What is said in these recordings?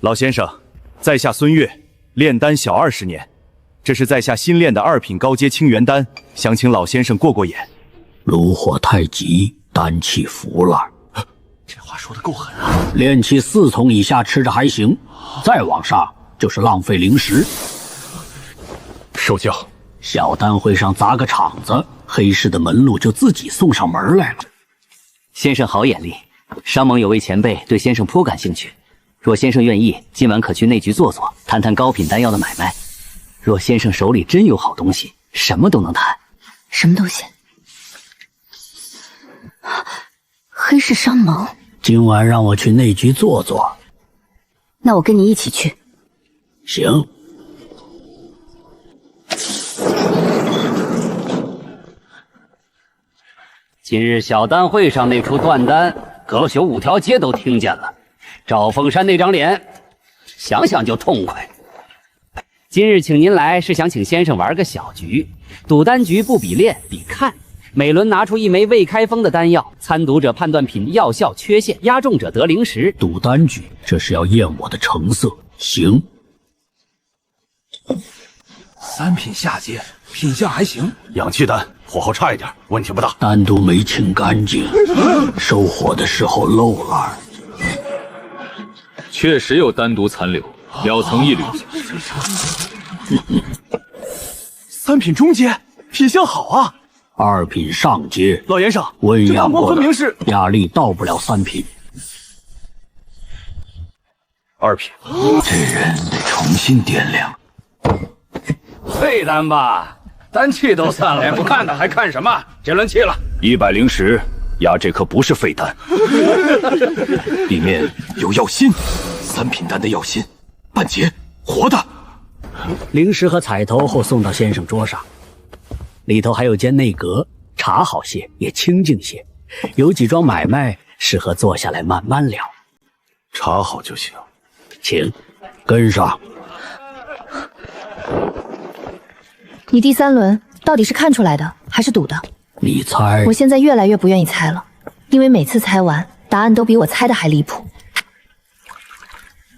老先生，在下孙越，炼丹小20年，这是在下新炼的2品高阶清元丹，想请老先生过过眼。炉火太急，丹气腐了。这话说得够狠啊！炼气4重以下吃着还行，再往上就是浪费灵石。受教。小丹会上砸个场子，黑市的门路就自己送上门来了。先生好眼力，商盟有位前辈对先生颇感兴趣。若先生愿意，今晚可去内局坐坐，谈谈高品丹药的买卖。若先生手里真有好东西，什么都能谈。什么东西？黑市商盟。今晚让我去内局坐坐。那我跟你一起去。行。今日小丹会上那出断丹，隔宿5条街都听见了。赵凤山那张脸，想想就痛快。今日请您来，是想请先生玩个小局。赌丹局不比练，比看。每轮拿出1枚未开封的丹药，参赌者判断品药效缺陷，压中者得灵石。赌丹局，这是要验我的成色。行。3品下阶，品相还行。氧气丹火候差一点，问题不大。丹都没清干净，收火的时候漏了。确实有丹毒残留，表层一缕。3品中阶，品相好啊。2品上阶，老先生，温这大魔分明是压力到不了3品。2品，这人得重新掂量。废丹吧，丹气都散了，不看的还看什么？这轮弃了。100灵石压这颗不是废丹，里面有药心，3品丹的药心，半截活的。灵石和彩头后送到先生桌上，里头还有间内阁，茶好些，也清静些，有几桩买卖适合坐下来慢慢聊。茶好就行，请跟上。你第3轮到底是看出来的还是赌的？你猜？我现在越来越不愿意猜了，因为每次猜完，答案都比我猜的还离谱。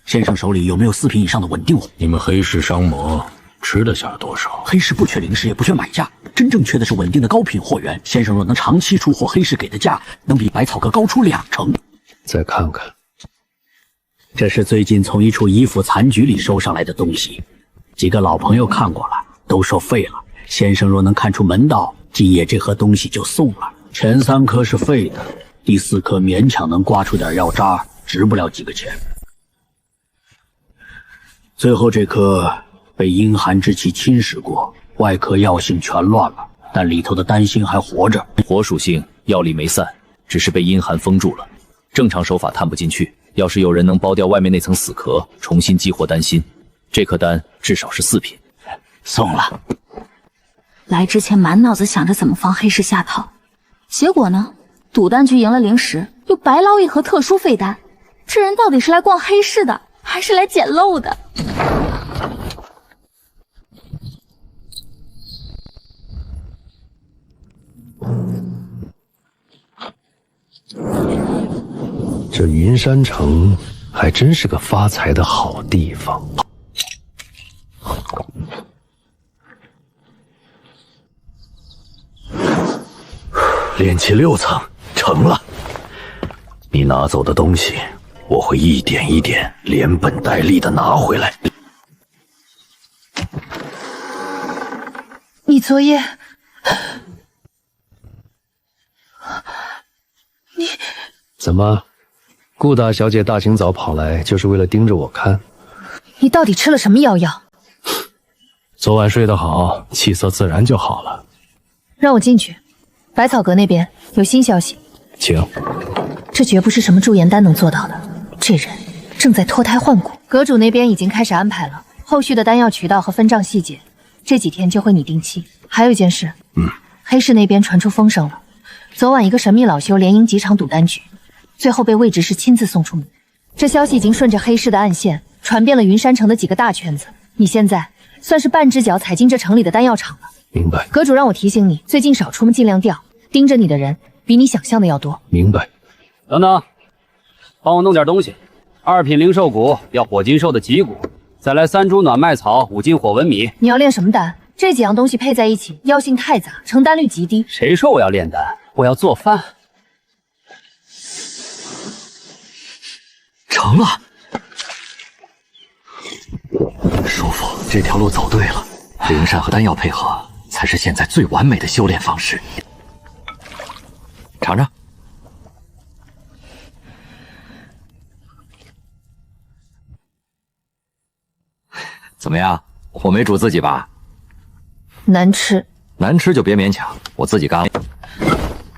先生手里有没有4品以上的稳定货？你们黑市商盟吃得下多少？黑市不缺灵石，也不缺买家，真正缺的是稳定的高品货源。先生若能长期出货，黑市给的价能比百草阁高出2成。再看看，这是最近从一处衣服残局里收上来的东西，几个老朋友看过了，都说废了。先生若能看出门道，今夜这盒东西就送了。前3颗是废的，第4颗勉强能刮出点药渣，值不了几个钱。最后这颗被阴寒之气侵蚀过，外壳药性全乱了，但里头的丹心还活着。火属性药力没散，只是被阴寒封住了，正常手法探不进去。要是有人能剥掉外面那层死壳，重新激活丹心，这颗丹至少是4品。送了。来之前满脑子想着怎么防黑市下套，结果呢，赌丹局赢了灵石，又白捞一盒特殊废丹。这人到底是来逛黑市的，还是来捡漏的？这云山城还真是个发财的好地方。炼气6层成了，你拿走的东西，我会一点一点连本带利的拿回来。你昨夜，你怎么，顾大小姐大清早跑来就是为了盯着我看？你到底吃了什么妖药？昨晚睡得好，气色自然就好了。让我进去。百草阁那边有新消息，请。这绝不是什么驻颜丹能做到的，这人正在脱胎换骨。阁主那边已经开始安排了后续的丹药渠道和分账细节，这几天就会拟定期。还有一件事，黑市那边传出风声了，昨晚一个神秘老修连赢几场赌丹局，最后被魏执事亲自送出门。这消息已经顺着黑市的暗线传遍了云山城的几个大圈子，你现在算是半只脚踩进这城里的丹药厂了。明白。阁主让我提醒你，最近少出门，尽量调，盯着你的人比你想象的要多。明白。等等，帮我弄点东西。2品灵兽骨要火金兽的脊骨，再来3株暖脉草5斤火纹米。你要炼什么丹？这几样东西配在一起，药性太杂，成丹率极低。谁说我要炼丹？我要做饭。成了，叔父，这条路走对了，灵山和丹药配合，才是现在最完美的修炼方式。尝尝。怎么样？我没煮自己吧？难吃，难吃就别勉强，我自己干。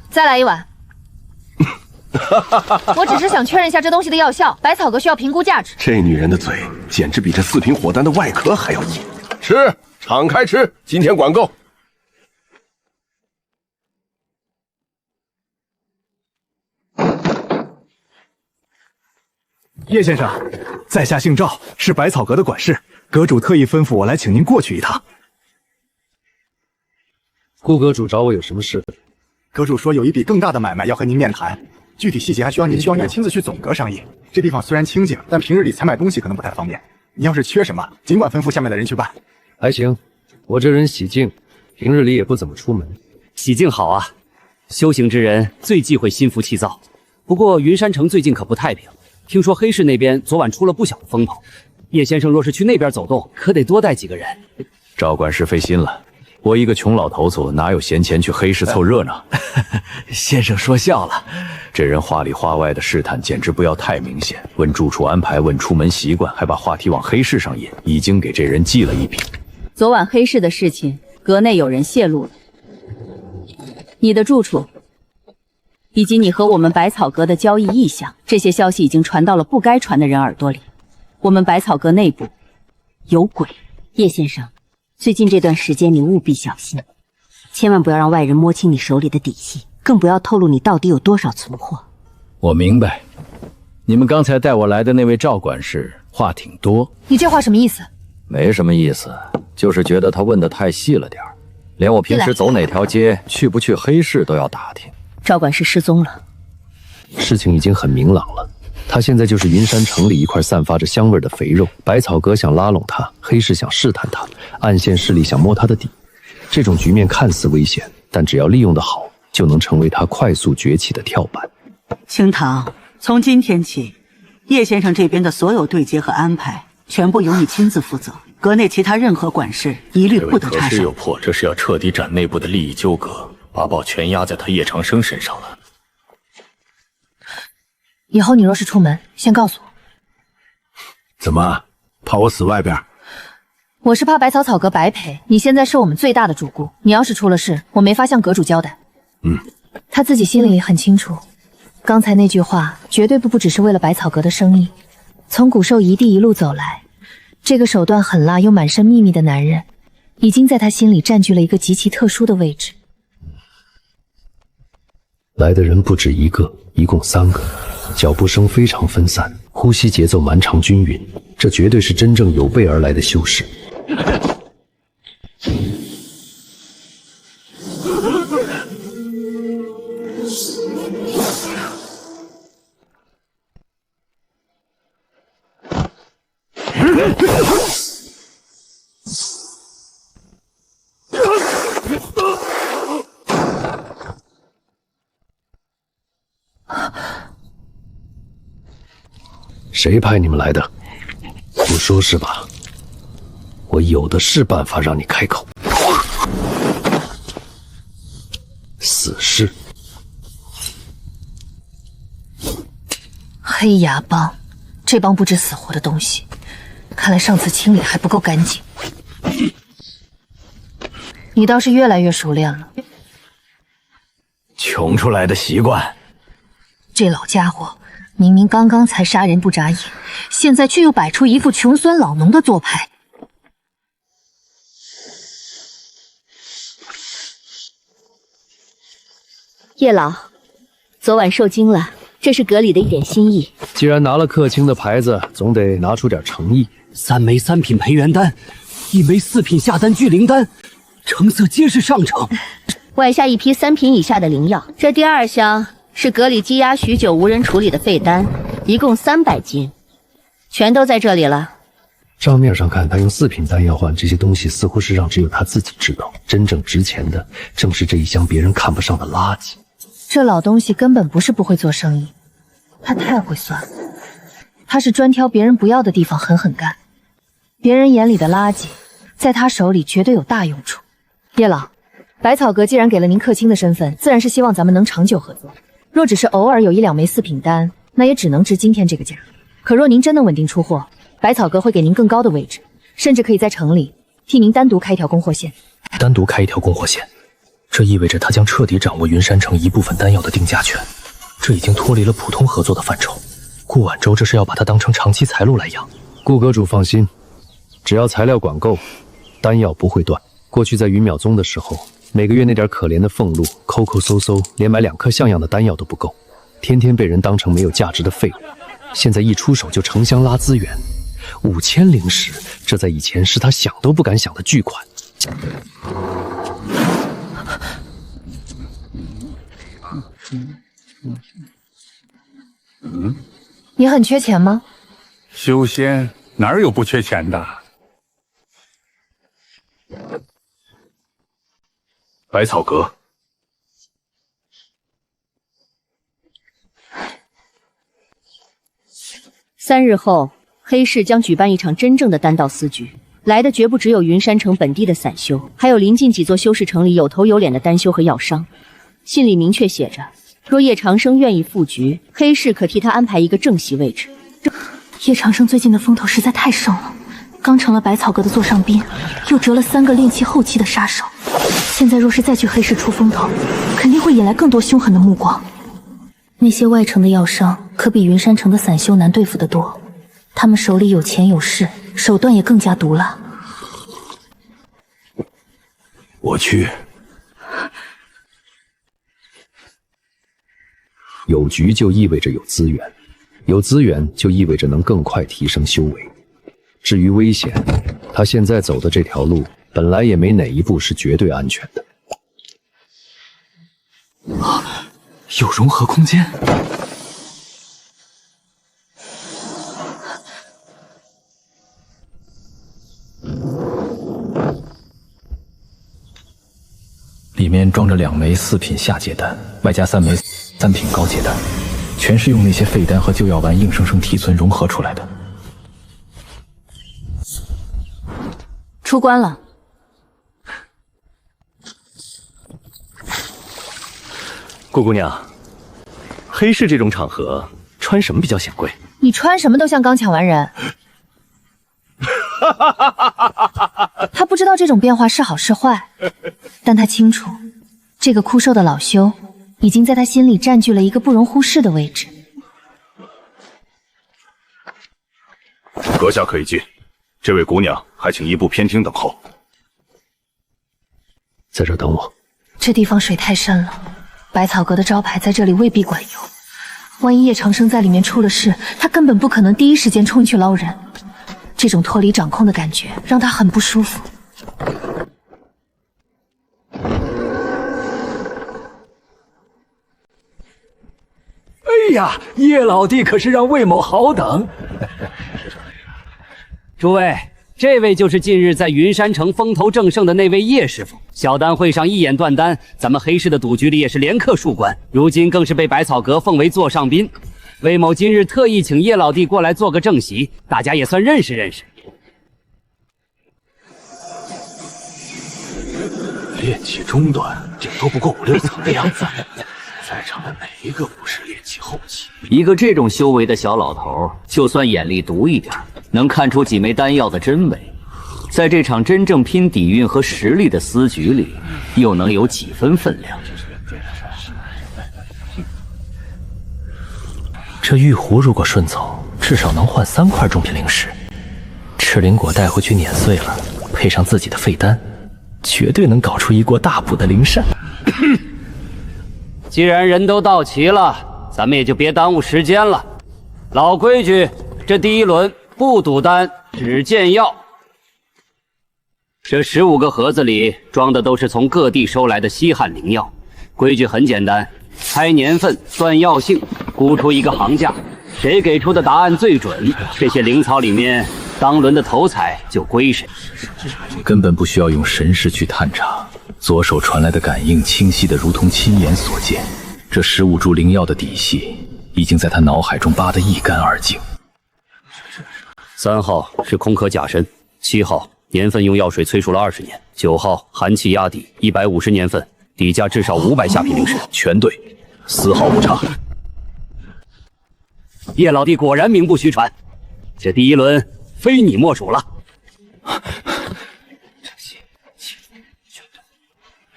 再来一碗。我只是想确认一下这东西的药效，百草阁需要评估价值。这女人的嘴简直比这4瓶火丹的外壳还要硬。吃，敞开吃，今天管够。叶先生，在下姓赵，是百草阁的管事，阁主特意吩咐我来请您过去一趟。顾阁主找我有什么事？阁主说有一笔更大的买卖要和您面谈，具体细节还需要您亲自去总阁商议。这地方虽然清静，但平日里采买东西可能不太方便。你要是缺什么，尽管吩咐下面的人去办。还行，我这人喜静，平日里也不怎么出门。喜静好啊，修行之人最忌讳心浮气躁。不过云山城最近可不太平，听说黑市那边昨晚出了不小的风头。叶先生若是去那边走动，可得多带几个人。赵管事费心了，我一个穷老头子哪有闲钱去黑市凑热闹？先生说笑了。这人话里话外的试探简直不要太明显，问住处安排，问出门习惯，还把话题往黑市上引，已经给这人记了一笔。昨晚黑市的事情，阁内有人泄露了，你的住处以及你和我们百草阁的交易意向，这些消息已经传到了不该传的人耳朵里。我们百草阁内部有鬼。叶先生，最近这段时间你务必小心，千万不要让外人摸清你手里的底细，更不要透露你到底有多少存货。我明白，你们刚才带我来的那位赵管事话挺多。你这话什么意思？没什么意思，就是觉得他问的太细了点儿，连我平时走哪条街、去不去黑市都要打听。赵管事失踪了，事情已经很明朗了。他现在就是云山城里一块散发着香味的肥肉，百草阁想拉拢他，黑市想试探他，暗线势力想摸他的底。这种局面看似危险，但只要利用得好，就能成为他快速崛起的跳板。清堂，从今天起，叶先生这边的所有对接和安排，全部由你亲自负责。阁内其他任何管事一律不得插手。有破，这是要彻底斩内部的利益纠葛，把宝全压在他叶长生身上了。以后你若是出门，先告诉我。怎么，怕我死外边？我是怕百草阁白赔。你现在是我们最大的主顾，你要是出了事，我没法向阁主交代。他自己心里很清楚，刚才那句话绝对不只是为了百草阁的生意。从古兽一地一路走来，这个手段狠辣又满身秘密的男人，已经在他心里占据了一个极其特殊的位置。来的人不止一个，一共3个，脚步声非常分散，呼吸节奏蛮长均匀，这绝对是真正有备而来的修士。谁派你们来的？不说是吧？我有的是办法让你开口。死士，黑牙帮，这帮不知死活的东西，看来上次清理还不够干净。你倒是越来越熟练了。穷出来的习惯。这老家伙明明刚刚才杀人不眨眼，现在却又摆出一副穷酸老农的做派。叶老，昨晚受惊了，这是阁里的一点心意。既然拿了客卿的牌子，总得拿出点诚意。3枚3品培元丹，1枚4品下丹聚灵丹，成色皆是上乘。外下一批3品以下的灵药，这第2箱是阁里积压许久无人处理的废丹，一共300斤。全都在这里了。账面上看，他用4品丹药换这些东西，似乎是让只有他自己知道，真正值钱的正是这一箱别人看不上的垃圾。这老东西根本不是不会做生意，他太会算了。他是专挑别人不要的地方狠狠干，别人眼里的垃圾，在他手里绝对有大用处。叶老，百草阁既然给了您客卿的身份，自然是希望咱们能长久合作。若只是偶尔有1-2枚4品丹，那也只能值今天这个价。可若您真能稳定出货，百草阁会给您更高的位置，甚至可以在城里替您单独开一条供货线。单独开一条供货线，这意味着他将彻底掌握云山城一部分丹药的定价权，这已经脱离了普通合作的范畴。顾晚舟这是要把他当成长期财路来养。顾阁主放心，只要材料管够，丹药不会断。过去在云淼宗的时候，每个月那点可怜的俸禄，抠抠搜搜，连买2颗像样的丹药都不够，天天被人当成没有价值的废物。现在一出手就成箱拉资源，5000灵石，这在以前是他想都不敢想的巨款。你很缺钱吗？修仙哪有不缺钱的？百草阁。3日后，黑市将举办一场真正的丹道私局，来的绝不只有云山城本地的散修，还有临近几座修士城里有头有脸的丹修和药商。信里明确写着，若叶长生愿意赴局，黑市可替他安排一个正席位置。叶长生最近的风头实在太盛了，刚成了百草阁的座上宾，又折了3个炼气后期的杀手，现在若是再去黑市出风头，肯定会引来更多凶狠的目光。那些外城的药商可比云山城的散修难对付得多，他们手里有钱有势，手段也更加毒辣。我去。有局就意味着有资源，有资源就意味着能更快提升修为。至于危险，他现在走的这条路本来也没哪一步是绝对安全的。有融合空间。里面装着2枚4品下阶丹，外加3枚3品高阶丹，全是用那些废丹和旧药丸硬生生提存融合出来的。出关了。顾姑娘，黑市这种场合穿什么比较显贵？你穿什么都像刚抢完人。他不知道这种变化是好是坏，但他清楚，这个枯瘦的老修已经在他心里占据了一个不容忽视的位置。阁下可以进，这位姑娘还请移步偏厅等候。在这等我。这地方水太深了，百草阁的招牌在这里未必管用。万一叶长生在里面出了事，他根本不可能第一时间冲去捞人。这种脱离掌控的感觉让他很不舒服。哎呀，叶老弟可是让魏某好等。诸位，这位就是近日在云山城风头正盛的那位叶师傅。小丹会上一眼断丹，咱们黑市的赌局里也是连客数关，如今更是被百草阁奉为座上宾。魏某今日特意请叶老弟过来做个正席，大家也算认识认识。炼气中段，顶多不过5、6层的样子。在场的哪一个不是炼气后期？一个这种修为的小老头，就算眼力毒一点，能看出几枚丹药的真伪，在这场真正拼底蕴和实力的私局里，又能有几分分量？这玉壶如果顺走，至少能换3块中品灵石。赤灵果带回去碾碎了，配上自己的废丹，绝对能搞出一锅大补的灵膳。既然人都到齐了，咱们也就别耽误时间了。老规矩，这第一轮不赌丹，只见药。这15个盒子里装的都是从各地收来的稀罕灵药。规矩很简单，猜年份，算药性，估出一个行价，谁给出的答案最准，这些灵草里面当轮的头彩就归谁。根本不需要用神识去探查，左手传来的感应清晰的如同亲眼所见。这15株灵药的底细已经在他脑海中扒得一干二净。3号是空壳假身，7号年份用药水催熟了20年，9号寒气压底150年份，底价至少500下品灵石，全对，丝毫不差。叶老弟果然名不虚传，这第一轮非你莫属了。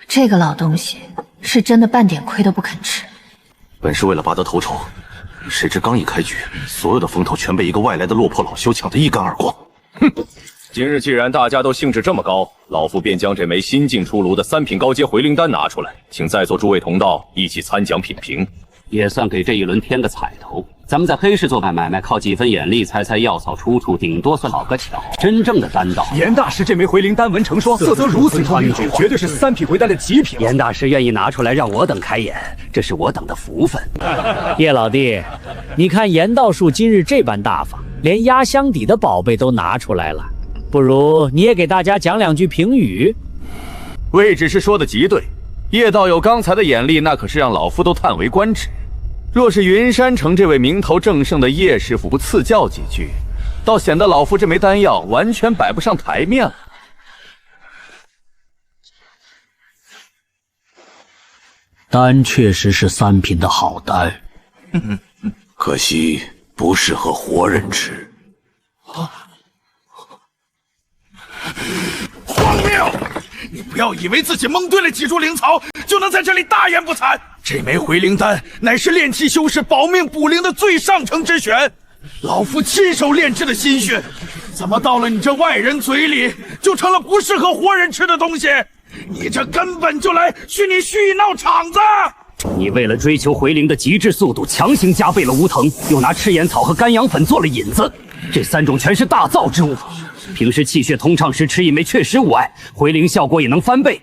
这个老东西是真的半点亏都不肯吃。本是为了拔得头筹，谁知刚一开局，所有的风头全被一个外来的落魄老修抢得一干二光。哼！今日既然大家都兴致这么高，老夫便将这枚新近出炉的3品高阶回灵丹拿出来，请在座诸位同道一起参奖品评，也算给这一轮添个彩头。咱们在黑市做买卖，靠几分眼力猜猜药草出处，顶多算讨个巧。真正的丹道，严大师这枚回灵丹纹成霜，色泽如此透明，绝对是3品回丹的极品。严大师愿意拿出来让我等开眼，这是我等的福分。叶老弟，你看严道术今日这般大方，连压箱底的宝贝都拿出来了，不如你也给大家讲2句评语。魏执事说的极对，叶道友刚才的眼力，那可是让老夫都叹为观止。若是云山城这位名头正盛的叶师傅不赐教几句，倒显得老夫这枚丹药完全摆不上台面了。丹确实是3品的好丹，可惜不适合活人吃。荒谬！你不要以为自己蒙对了几株灵草，就能在这里大言不惭。这枚回灵丹乃是炼气修士保命补灵的最上乘之选，老夫亲手炼制的心血，怎么到了你这外人嘴里，就成了不适合活人吃的东西？你这根本就来虚意闹场子！你为了追求回灵的极致速度，强行加倍了无藤，又拿赤眼草和干阳粉做了引子，这3种全是大造之物。平时气血通畅时吃一枚确实无碍，回灵效果也能翻倍。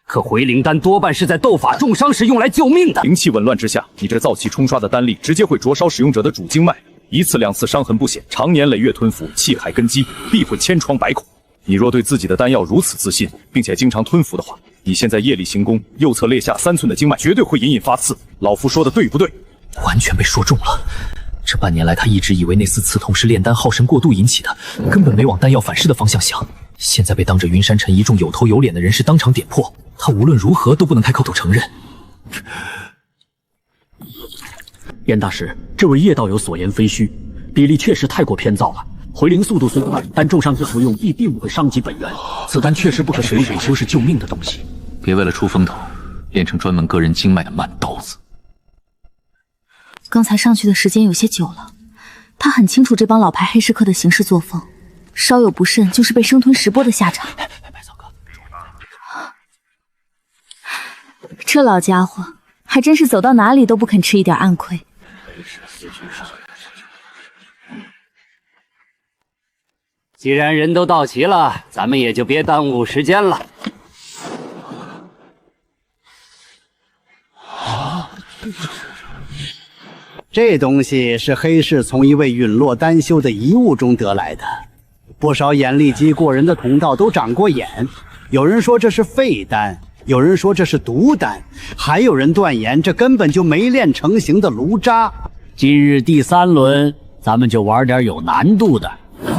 可回灵丹多半是在斗法重伤时用来救命的。灵气紊乱之下，你这燥气冲刷的丹力直接会灼烧使用者的主经脉，1次2次伤痕不显，常年累月吞服，气海根基，必会千疮百孔。你若对自己的丹药如此自信，并且经常吞服的话，你现在夜里行宫，右侧肋下3寸的经脉绝对会隐隐发刺。老夫说的对不对？完全被说中了。这半年来，他一直以为那丝刺痛是炼丹耗神过度引起的，根本没往丹药反噬的方向想。现在被当着云山城一众有头有脸的人士当场点破，他无论如何都不能开口承认。严大师，这位叶道友所言非虚，比例确实太过偏躁了。回灵速度虽快，但重伤之服用必定不会伤及本源。此丹确实不可随手修饰救命的东西。别为了出风头，练成专门割人经脉的慢刀子。刚才上去的时间有些久了，他很清楚这帮老牌黑市客的行事作风，稍有不慎就是被生吞食剥的下场。这老家伙还真是走到哪里都不肯吃一点暗亏。既然人都到齐了，咱们也就别耽误时间了。这东西是黑市从一位陨落丹修的遗物中得来的，不少眼力机过人的同道都长过眼。有人说这是废丹，有人说这是毒丹，还有人断言这根本就没炼成型的炉渣。今日第3轮，咱们就玩点有难度的。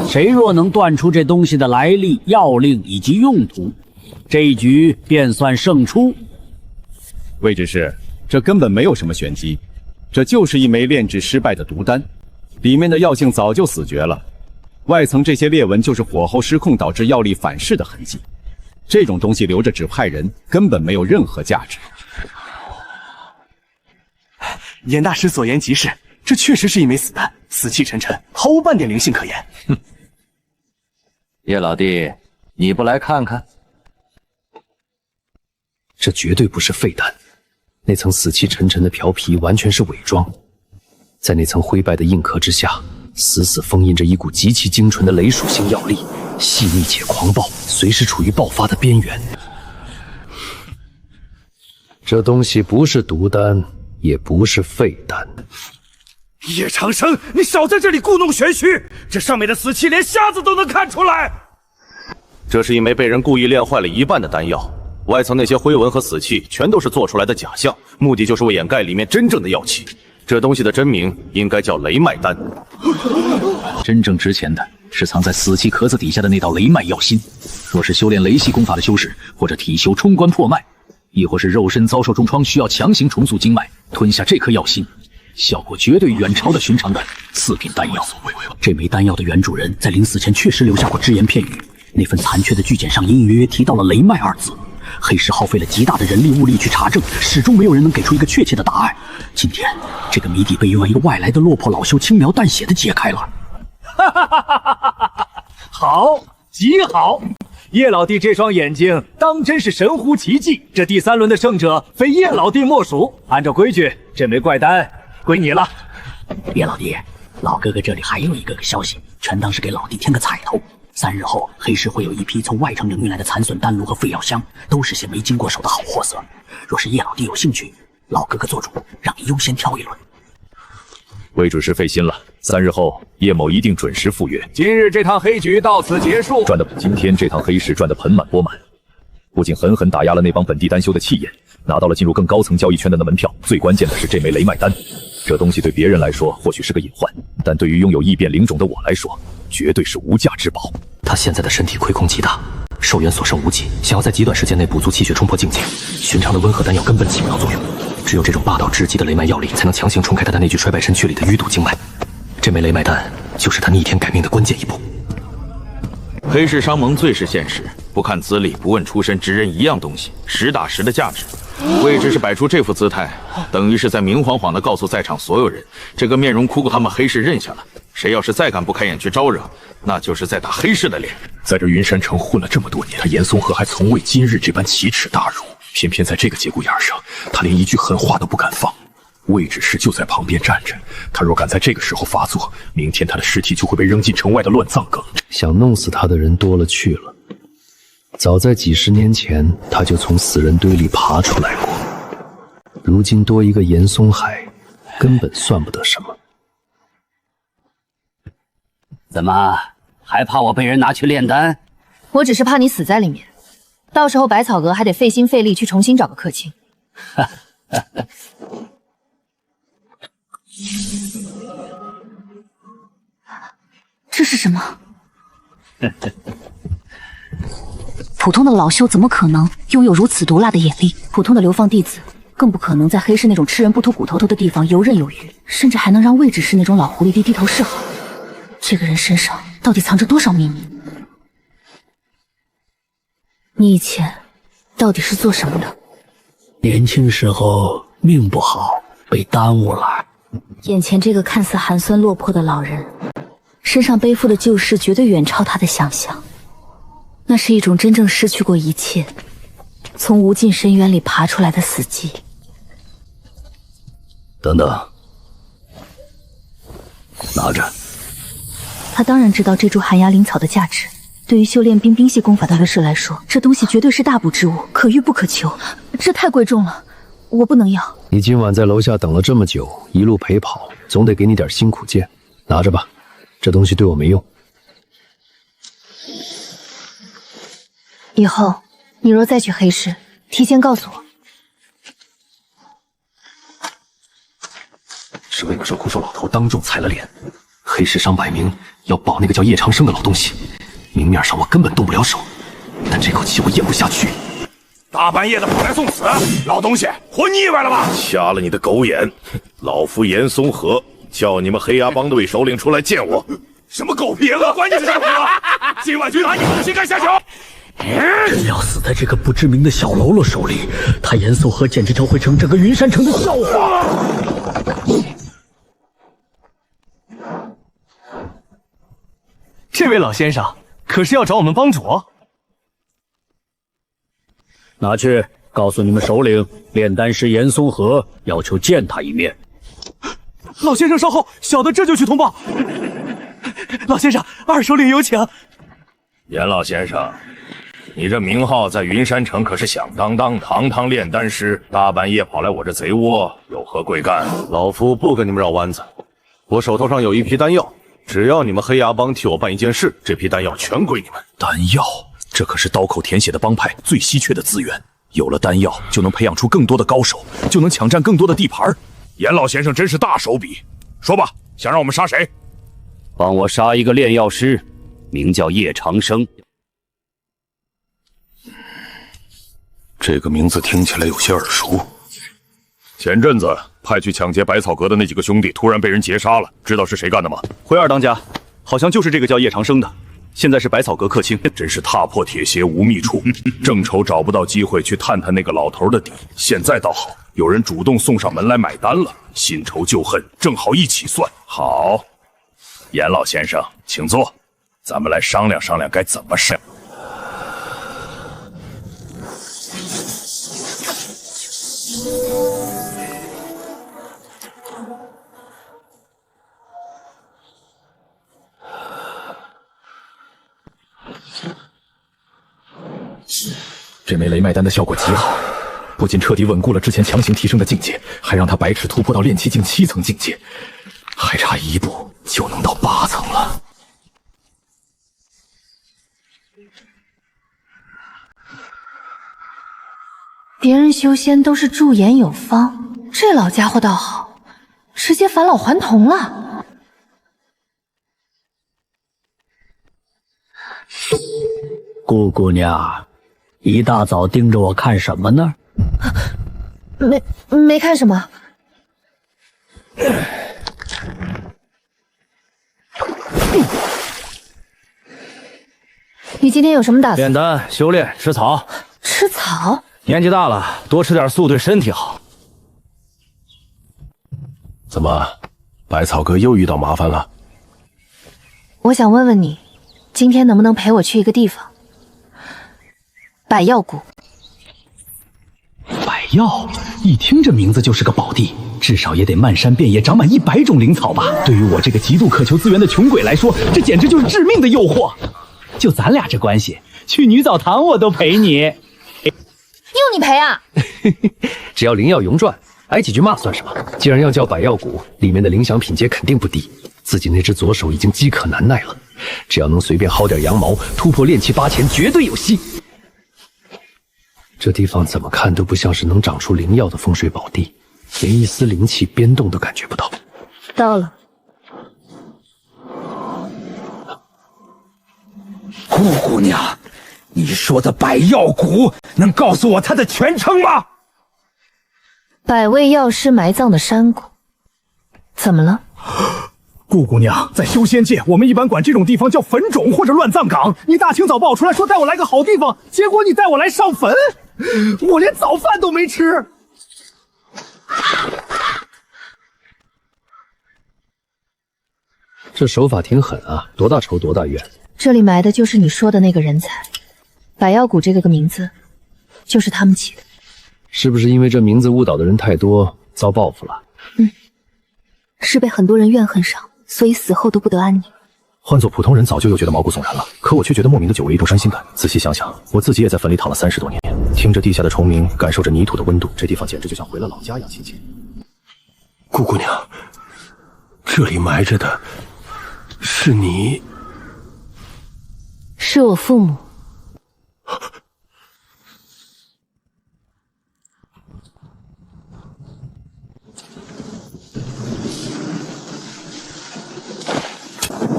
谁若能断出这东西的来历、药令以及用途，这一局便算胜出。魏执事，这根本没有什么玄机。这就是一枚炼制失败的毒丹，里面的药性早就死绝了，外层这些裂纹就是火候失控导致药力反噬的痕迹。这种东西留着只派人，根本没有任何价值。严大师所言极是，这确实是一枚死丹，死气沉沉，毫无半点灵性可言。哼，叶老弟，你不来看看？这绝对不是废丹。那层死气沉沉的瓢皮完全是伪装，在那层灰白的硬壳之下，死死封印着一股极其精纯的雷属性药力，细腻且狂暴，随时处于爆发的边缘。这东西不是毒丹，也不是废丹，叶长生，你少在这里故弄玄虚，这上面的死气连瞎子都能看出来。这是一枚被人故意炼坏了一半的丹药，外层那些灰纹和死气全都是做出来的假象，目的就是为掩盖里面真正的药气。这东西的真名应该叫雷脉丹。真正值钱的是藏在死气壳子底下的那道雷脉药心。若是修炼雷系功法的修士，或者体修冲关破脉，亦或是肉身遭受重创需要强行重塑经脉，吞下这颗药心，效果绝对远超了寻常的次品丹药。这枚丹药的原主人在临死前确实留下过只言片语，那份残缺的巨简上隐隐约约提到了雷脉二字。黑石耗费了极大的人力物力去查证，始终没有人能给出一个确切的答案。今天，这个谜底被用一个外来的落魄老修轻描淡写的解开了。哈哈哈哈哈！好，极好！叶老弟这双眼睛当真是神乎其技。这第3轮的胜者非叶老弟莫属。按照规矩，这枚怪丹归你了。叶老弟，老哥哥这里还有一个消息，全当是给老弟添个彩头。3日后，黑市会有一批从外城领运来的残损丹炉和废药箱，都是些没经过手的好货色。若是叶老弟有兴趣，老哥哥做主，让你优先挑一轮。魏准是费心了，3日后叶某一定准时赴约。今日这趟黑局到此结束。今天这趟黑市赚得盆满钵满，不仅狠狠打压了那帮本地丹修的气焰，拿到了进入更高层交易圈的门票。最关键的是这枚雷脉丹，这东西对别人来说或许是个隐患，但对于拥有异变灵种的我来说，绝对是无价之宝。他现在的身体亏空极大，寿元所剩无几，想要在极短时间内补足气血冲破境界，寻常的温和丹药根本起不到作用。只有这种霸道至极的雷脉药力，才能强行冲开他的那具衰败身躯里的淤堵经脉。这枚雷脉丹就是他逆天改命的关键一步。黑市商盟最是现实，不看资历，不问出身，直人一样东西，实打实的价值。魏只是摆出这副姿态，等于是在明晃晃地告诉在场所有人，这个面容枯骨他们黑市认下了。谁要是再敢不开眼去招惹，那就是在打黑市的脸。在这云山城混了这么多年，他严嵩河还从未今日这般奇耻大辱，偏偏在这个节骨眼上，他连一句狠话都不敢放。魏只是就在旁边站着，他若敢在这个时候发作，明天他的尸体就会被扔进城外的乱葬岗。想弄死他的人多了去了，早在几10年前，他就从死人堆里爬出来过。如今多一个严嵩海，根本算不得什么。怎么还怕我被人拿去炼丹？我只是怕你死在里面，到时候百草阁还得费心费力去重新找个客卿。这是什么？普通的老修怎么可能拥有如此毒辣的眼力？普通的流放弟子更不可能在黑市那种吃人不吐骨头的地方游刃有余，甚至还能让魏只是那种老狐狸低头是好。这个人身上到底藏着多少秘密？你以前到底是做什么的？年轻时候命不好，被耽误了。眼前这个看似寒酸落魄的老人，身上背负的旧事绝对远超他的想象。那是一种真正失去过一切，从无尽深渊里爬出来的死寂。等等，拿着。他当然知道这株寒鸦灵草的价值，对于修炼冰系功法的卫士来说，这东西绝对是大补之物，可遇不可求。这太贵重了，我不能要。你今晚在楼下等了这么久，一路陪跑，总得给你点辛苦钱，拿着吧，这东西对我没用。以后你若再去黑市，提前告诉我。是为了这枯瘦老头当众踩了脸，黑市商摆明要保那个叫叶长生的老东西，明面上我根本动不了手，但这口气我咽不下去。大半夜的跑来送死，老东西，活腻歪了吧？瞎了你的狗眼！老夫严嵩河叫你们黑鸦帮的魏首领出来见我。什么狗屁我管你是什么河！今晚就拿你们的心肝下酒！真要死在这个不知名的小喽啰手里，他严嵩河简直就会成整个云山城的笑话。这位老先生可是要找我们帮主？拿去告诉你们首领，炼丹师严嵩河要求见他一面。老先生稍后，小的这就去通报。老先生，二首领有请。严老先生，你这名号在云山城可是响当当，堂堂炼丹师，大半夜跑来我这贼窝，有何贵干？老夫不跟你们绕弯子。我手头上有一批丹药，只要你们黑牙帮替我办一件事，这批丹药全归你们。丹药，这可是刀口舔血的帮派最稀缺的资源。有了丹药，就能培养出更多的高手，就能抢占更多的地盘。严老先生真是大手笔，说吧，想让我们杀谁？帮我杀一个炼药师，名叫叶长生。这个名字听起来有些耳熟。前阵子派去抢劫百草阁的那几个兄弟突然被人劫杀了，知道是谁干的吗？回二当家，好像就是这个叫叶长生的，现在是百草阁客卿，真是踏破铁鞋无觅处。正愁找不到机会去探探那个老头的底，现在倒好，有人主动送上门来买单了，新仇旧恨正好一起算。好，严老先生，请坐，咱们来商量商量该怎么审。这枚雷脉丹的效果极好，不仅彻底稳固了之前强行提升的境界，还让他百尺突破到炼气境7层境界，还差一步就能到8层了。别人修仙都是驻颜有方，这老家伙倒好，直接返老还童了。顾姑娘，一大早盯着我看什么呢？没看什么。你今天有什么打算？炼丹、修炼、吃草。吃草？年纪大了，多吃点素对身体好。怎么，百草阁又遇到麻烦了？我想问问你，今天能不能陪我去一个地方？百药谷。百药，一听这名字就是个宝地，至少也得漫山遍野长满100种灵草吧？对于我这个极度渴求资源的穷鬼来说，这简直就是致命的诱惑。就咱俩这关系，去女澡堂我都陪你。用你陪啊？只要灵药永转，挨几句骂算什么？既然要叫百药谷，里面的灵响品阶肯定不低。自己那只左手已经饥渴难耐了，只要能随便薅点羊毛，突破炼气8000，绝对有戏。这地方怎么看都不像是能长出灵药的风水宝地，连一丝灵气biến动都感觉不到。到了。顾姑娘，你说的百药谷，能告诉我它的全称吗？百味药师埋葬的山谷。怎么了？顾姑娘，在修仙界，我们一般管这种地方叫坟冢或者乱葬岗。你大清早爆出来说带我来个好地方，结果你带我来上坟，我连早饭都没吃。这手法挺狠啊，多大仇多大怨。这里埋的就是你说的那个人才，百药谷这个名字，就是他们起的。是不是因为这名字误导的人太多，遭报复了？是被很多人怨恨上，所以死后都不得安宁。换做普通人早就又觉得毛骨悚然了，可我却觉得莫名的久违一种伤心感。仔细想想，我自己也在坟里躺了30多年，听着地下的虫鸣，感受着泥土的温度，这地方简直就像回了老家一样亲切。顾姑娘，这里埋着的是你？是我父母。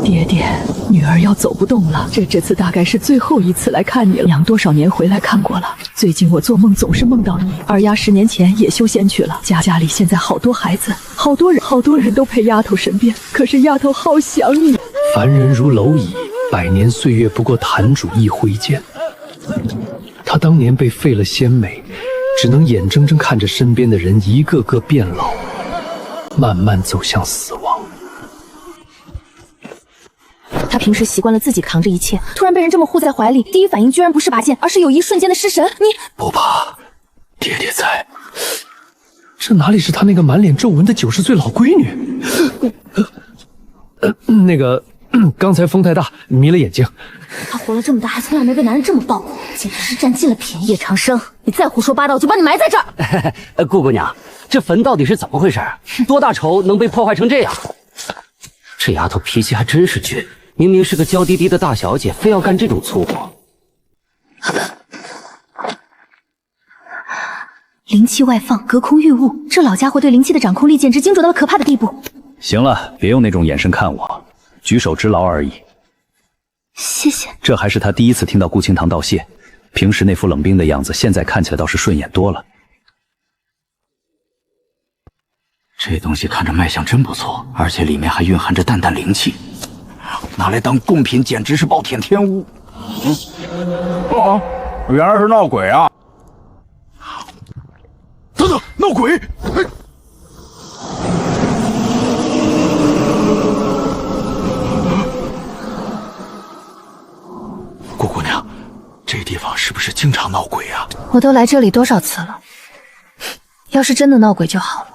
爹爹，女儿要走不动了，这次大概是最后一次来看你了。娘多少年回来看过了，最近我做梦总是梦到你。二丫10年前也修仙去了，家里现在好多孩子，好多人都陪丫头身边，可是丫头好想你。凡人如蝼蚁，100年岁月不过坛主一挥间。他当年被废了仙美，只能眼睁睁看着身边的人一个个变老，慢慢走向死亡。他平时习惯了自己扛着一切，突然被人这么护在怀里，第一反应居然不是拔剑，而是有一瞬间的失神。你不怕，爹爹在。这哪里是他那个满脸皱纹的90岁老闺女？刚才风太大，迷了眼睛。他活了这么大，还从来没被男人这么抱过，简直是占尽了便宜。叶长生，你再胡说八道，我就把你埋在这儿。顾姑娘，这坟到底是怎么回事？多大仇能被破坏成这样？这丫头脾气还真是倔，明明是个娇滴滴的大小姐，非要干这种粗活。灵气外放，隔空御物，这老家伙对灵气的掌控力简直精准到了可怕的地步。行了，别用那种眼神看我，举手之劳而已。谢谢。这还是他第一次听到顾清堂道谢，平时那副冷冰的样子，现在看起来倒是顺眼多了。这东西看着卖相真不错，而且里面还蕴含着淡淡灵气，拿来当贡品简直是暴殄天物。哦，原来是闹鬼啊！等等，闹鬼！顾姑娘，这地方是不是经常闹鬼啊？我都来这里多少次了，要是真的闹鬼就好了。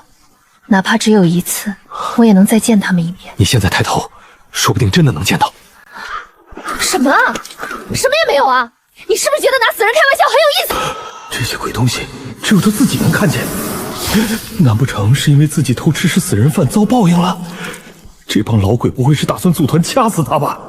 哪怕只有一次，我也能再见他们一面。你现在抬头，说不定真的能见到。什么啊？什么也没有啊！你是不是觉得拿死人开玩笑很有意思？这些鬼东西只有他自己能看见，难不成是因为自己偷吃是死人饭遭报应了？这帮老鬼不会是打算组团掐死他吧？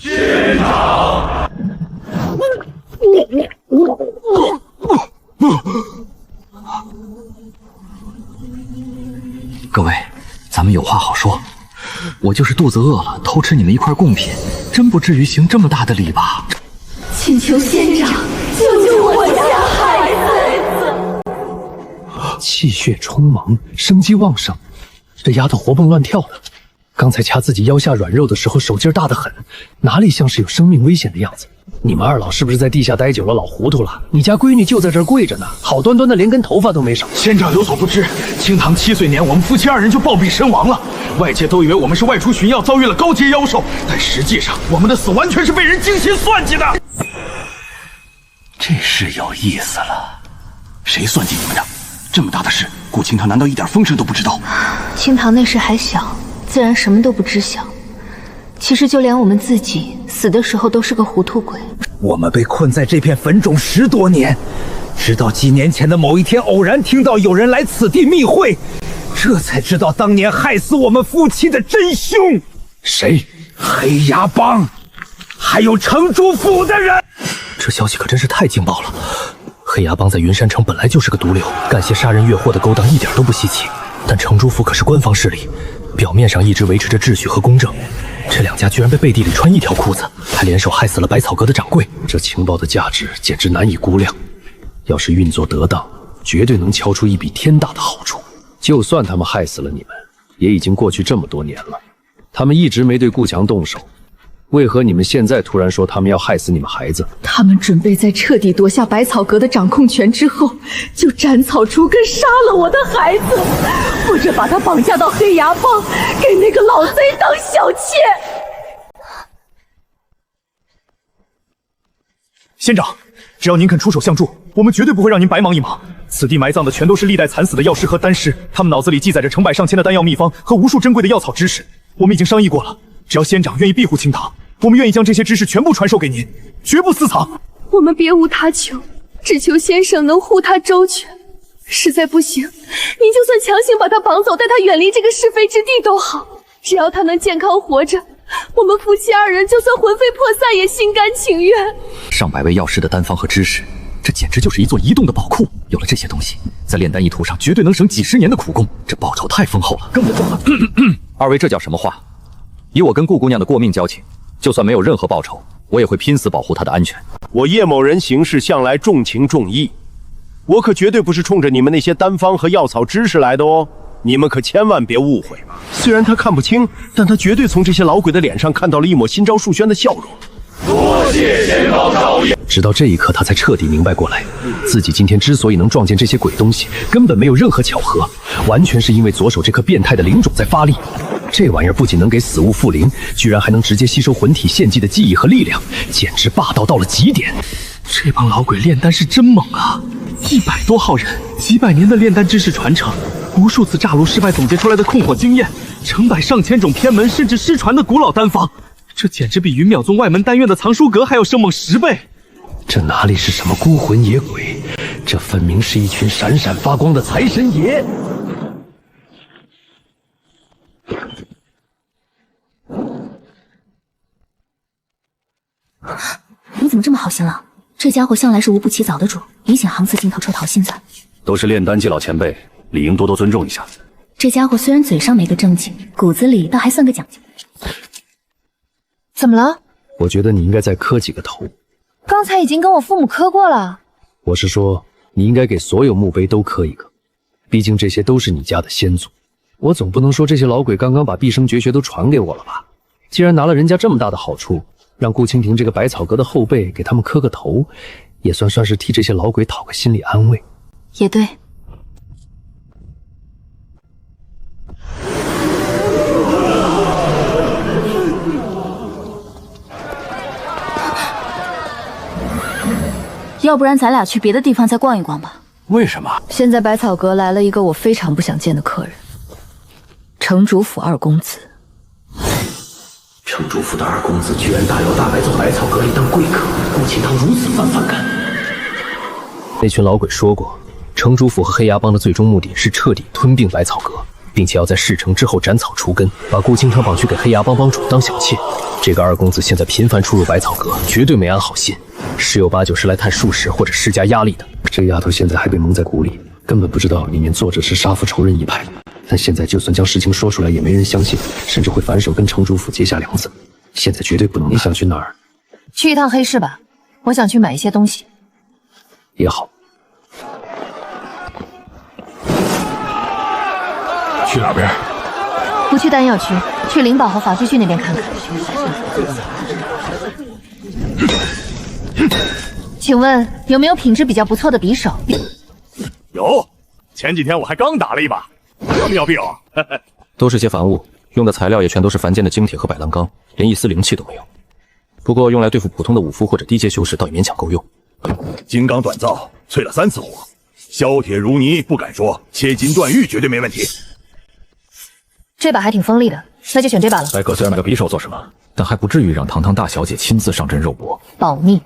县长，各位，咱们有话好说。我就是肚子饿了，偷吃你们一块贡品，真不至于行这么大的礼吧？请求县长救救我家孩子！气血充盈，生机旺盛，这丫头活蹦乱跳的。刚才掐自己腰下软肉的时候，手劲大得很，哪里像是有生命危险的样子？你们二老是不是在地下待久了，老糊涂了？你家闺女就在这儿跪着呢，好端端的连根头发都没少。县长有所不知，清堂7岁年，我们夫妻2人就暴毙身亡了。外界都以为我们是外出寻药，遭遇了高阶妖兽，但实际上我们的死完全是被人精心算计的。这事有意思了，谁算计你们的？这么大的事，顾清堂难道一点风声都不知道？清堂那时还小，自然什么都不知晓。其实就连我们自己死的时候都是个糊涂鬼。我们被困在这片坟冢10多年，直到几年前的某一天，偶然听到有人来此地密会，这才知道当年害死我们夫妻的真凶。谁？黑牙帮，还有城主府的人。这消息可真是太劲爆了！黑牙帮在云山城本来就是个毒瘤，干些杀人越货的勾当一点都不稀奇。但城主府可是官方势力，表面上一直维持着秩序和公正。这2家居然被背地里穿一条裤子，还联手害死了百草阁的掌柜。这情报的价值简直难以估量，要是运作得当，绝对能敲出一笔天大的好处。就算他们害死了你们，也已经过去这么多年了，他们一直没对顾强动手，为何你们现在突然说他们要害死你们孩子？他们准备在彻底夺下百草阁的掌控权之后，就斩草除根，杀了我的孩子，或者把他绑架到黑牙帮，给那个老贼当小妾。县长，只要您肯出手相助，我们绝对不会让您白忙一忙。此地埋葬的全都是历代惨死的药师和丹师，他们脑子里记载着成百上千的丹药秘方和无数珍贵的药草知识。我们已经商议过了，只要县长愿意庇护清堂，我们愿意将这些知识全部传授给您，绝不私藏。我们别无他求，只求先生能护他周全。实在不行，您就算强行把他绑走，带他远离这个是非之地都好，只要他能健康活着，我们夫妻2人就算魂飞魄散也心甘情愿。上百位药师的丹方和知识，这简直就是一座移动的宝库。有了这些东西，在炼丹一途上绝对能省几10年的苦功，这报酬太丰厚了。更不重了，二位这叫什么话？以我跟顾姑娘的过命交情，就算没有任何报酬，我也会拼死保护她的安全。我叶某人行事向来重情重义，我可绝对不是冲着你们那些丹方和药草知识来的哦，你们可千万别误会。虽然他看不清，但他绝对从这些老鬼的脸上看到了一抹心照数宣的笑容。多谢仙宝少爷。直到这一刻，他才彻底明白过来，自己今天之所以能撞见这些鬼东西，根本没有任何巧合，完全是因为左手这颗变态的灵种在发力。这玩意儿不仅能给死物复灵，居然还能直接吸收魂体献祭的记忆和力量，简直霸道到了极点。这帮老鬼炼丹是真猛啊！100多号人，几百年的炼丹知识传承，无数次炸炉失败总结出来的控火经验，成百上千种偏门甚至失传的古老丹方，这简直比云淼宗外门丹院的藏书阁还要生猛10倍。这哪里是什么孤魂野鬼，这分明是一群闪闪发光的财神爷！你怎么这么好心了？这家伙向来是无不起早的主，一显行字镜头抽逃现在。都是炼丹界老前辈，理应多多尊重一下。这家伙虽然嘴上没个正经，骨子里倒还算个讲究。怎么了？我觉得你应该再磕几个头。刚才已经跟我父母磕过了。我是说，你应该给所有墓碑都磕一个，毕竟这些都是你家的先祖。我总不能说这些老鬼刚刚把毕生绝学都传给我了吧？既然拿了人家这么大的好处，让顾蜻蜓这个百草阁的后辈给他们磕个头，也算是替这些老鬼讨个心理安慰。也对。要不然咱俩去别的地方再逛一逛吧。为什么？现在百草阁来了一个我非常不想见的客人，城主府二公子。城主府的二公子居然大摇大摆走百草阁里当贵客，顾清堂如此反感。那群老鬼说过，城主府和黑牙帮的最终目的是彻底吞并百草阁，并且要在事成之后斩草除根，把顾清堂绑去给黑牙帮帮主当小妾。这个二公子现在频繁出入百草阁，绝对没安好心，十有八九是来探术士或者施加压力的。这丫头现在还被蒙在鼓里，根本不知道里面坐着是杀父仇人一派。但现在就算将事情说出来，也没人相信，甚至会反手跟城主府结下梁子。现在绝对不能。你想去哪儿？去一趟黑市吧，我想去买一些东西。也好。去哪边？不去丹药区，去灵宝和法术区那边看看。请问有没有品质比较不错的匕首？有，前几天我还刚打了一把，要不要病？都是些凡物，用的材料也全都是凡间的精铁和百烂钢，连一丝灵气都没有。不过用来对付普通的武夫或者低阶修士，倒也勉强够用。金刚锻造，淬了3次火，削铁如泥，不敢说切金断玉绝对没问题。这把还挺锋利的，那就选这把了。白哥虽然买个匕首做什么，但还不至于让堂堂大小姐亲自上阵肉搏。保密。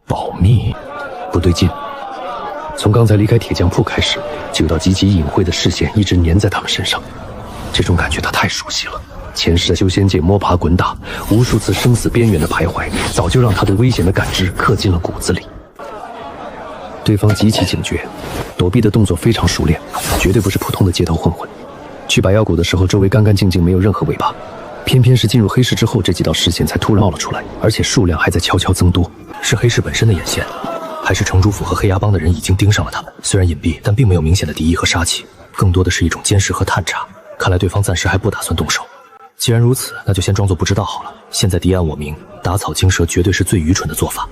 保密？不对劲。从刚才离开铁匠铺开始，就有道极其隐晦的视线一直粘在他们身上。这种感觉他太熟悉了，前世在修仙界摸爬滚打，无数次生死边缘的徘徊，早就让他对危险的感知刻进了骨子里。对方极其警觉，躲避的动作非常熟练，绝对不是普通的街头混混。去百妖谷的时候，周围干干净净，没有任何尾巴。偏偏是进入黑市之后，这几道视线才突然冒了出来，而且数量还在悄悄增多。是黑市本身的眼线，还是城主府和黑牙帮的人已经盯上了他们？虽然隐蔽，但并没有明显的敌意和杀气，更多的是一种监视和探查。看来对方暂时还不打算动手。既然如此，那就先装作不知道好了。现在敌暗我明，打草惊蛇绝对是最愚蠢的做法。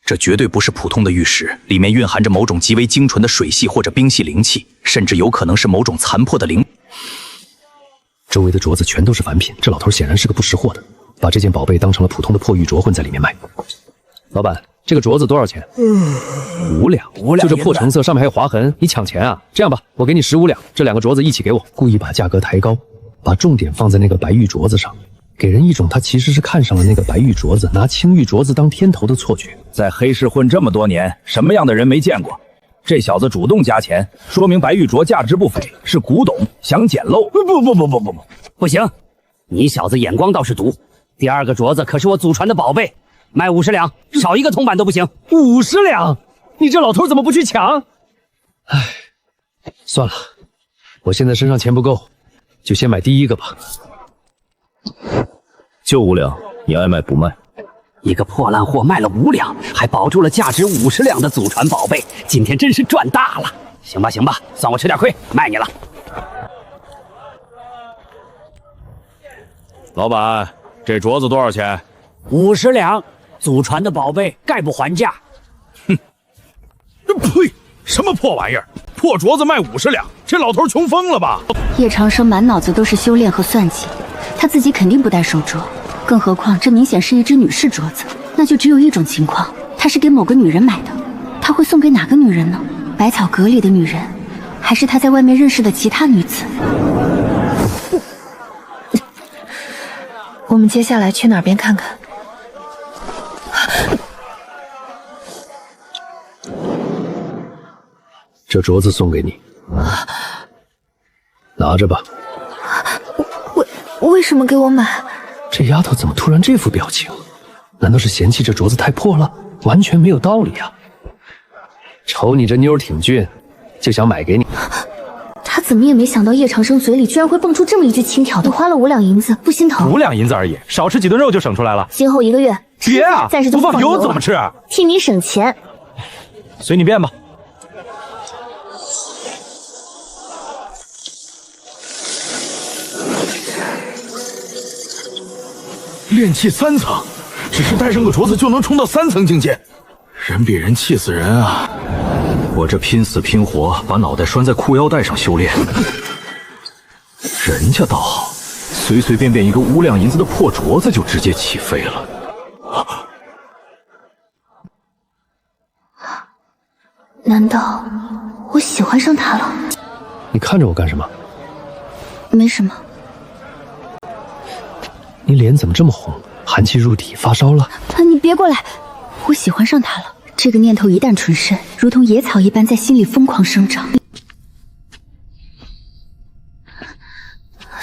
这绝对不是普通的玉石，里面蕴含着某种极为精纯的水系或者冰系灵气，甚至有可能是某种残破的灵。周围的镯子全都是凡品，这老头显然是个不识货的，把这件宝贝当成了普通的破玉镯混在里面卖。老板，这个镯子多少钱？5两。就这破成色，上面还有划痕，你抢钱啊？这样吧，我给你15两，这2个镯子一起给我。故意把价格抬高，把重点放在那个白玉镯子上，给人一种他其实是看上了那个白玉镯子，拿青玉镯子当天头的错觉。在黑市混这么多年，什么样的人没见过？这小子主动加钱，说明白玉镯价值不菲，是古董，想捡漏。不行，你小子眼光倒是毒。第2个镯子可是我祖传的宝贝，卖50两，少一个铜板都不行。50两？你这老头怎么不去抢？唉，算了，我现在身上钱不够，就先买第1个吧。就5两，你爱卖不卖？一个破烂货卖了5两，还保住了价值50两的祖传宝贝，今天真是赚大了。行吧，行吧，算我吃点亏，卖你了。老板，这镯子多少钱？50两，祖传的宝贝，概不还价。哼，呸！什么破玩意儿？破镯子卖50两，这老头穷疯了吧？叶长生满脑子都是修炼和算计，他自己肯定不戴手镯，更何况这明显是一只女士镯子，那就只有一种情况，他是给某个女人买的。他会送给哪个女人呢？百草阁里的女人，还是他在外面认识的其他女子？我们接下来去哪边看看？这镯子送给你，拿着吧。为什么给我买？这丫头怎么突然这副表情？难道是嫌弃这镯子太破了？完全没有道理啊！瞅你这妞挺俊，就想买给你。他怎么也没想到叶长生嘴里居然会蹦出这么一句轻佻的，花了5两银子，不心疼？5两银子而已，少吃几顿肉就省出来了。今后1个月，别啊，暂时就不放油怎么吃？替你省钱，随你便吧。炼气3层，只是带上个镯子就能冲到3层境界，人比人气死人啊！我这拼死拼活把脑袋拴在裤腰带上修炼，人家倒好，随随便便一个5两银子的破镯子就直接起飞了。难道我喜欢上他了？你看着我干什么？没什么。你脸怎么这么红？寒气入体，发烧了？你别过来！我喜欢上他了。这个念头一旦纯生，如同野草一般在心里疯狂生长。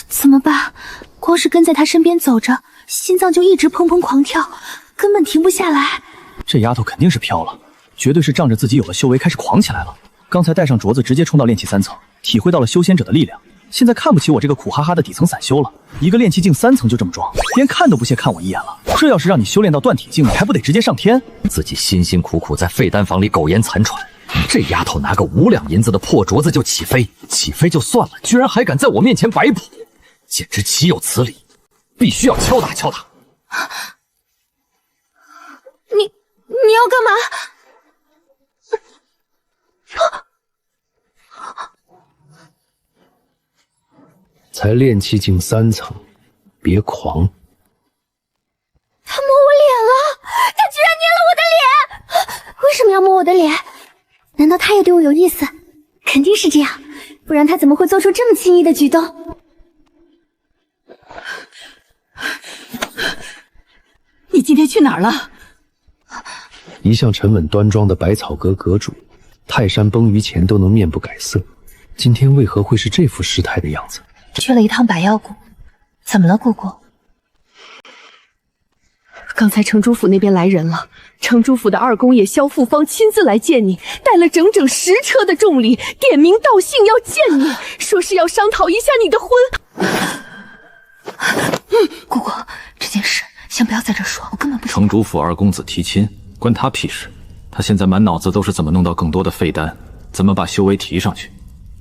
怎么办？光是跟在他身边走着，心脏就一直砰砰狂跳，根本停不下来。这丫头肯定是飘了，绝对是仗着自己有了修为开始狂起来了。刚才带上镯子直接冲到炼气3层，体会到了修仙者的力量。现在看不起我这个苦哈哈的底层散修了，一个炼气境3层就这么装，连看都不屑看我一眼了。这要是让你修炼到断体境，你还不得直接上天？自己辛辛苦苦在废丹房里苟延残喘，这丫头拿个5两银子的破镯子就起飞，起飞就算了，居然还敢在我面前摆谱，简直岂有此理！必须要敲打敲打。你要干嘛？才炼气境3层，别狂！他摸我脸了，他居然捏了我的脸！为什么要摸我的脸？难道他也对我有意思？肯定是这样，不然他怎么会做出这么轻易的举动？你今天去哪儿了？一向沉稳端庄的百草阁阁主，泰山崩于前都能面不改色，今天为何会是这副失态的样子？去了一趟百药谷，怎么了，姑姑？刚才城主府那边来人了，城主府的2公爷萧复方亲自来见你，带了整整10车的重礼，点名道姓要见你，说是要商讨一下你的婚。姑姑，这件事先不要在这说，我根本不城主府2公子提亲，关他屁事？他现在满脑子都是怎么弄到更多的废丹，怎么把修为提上去。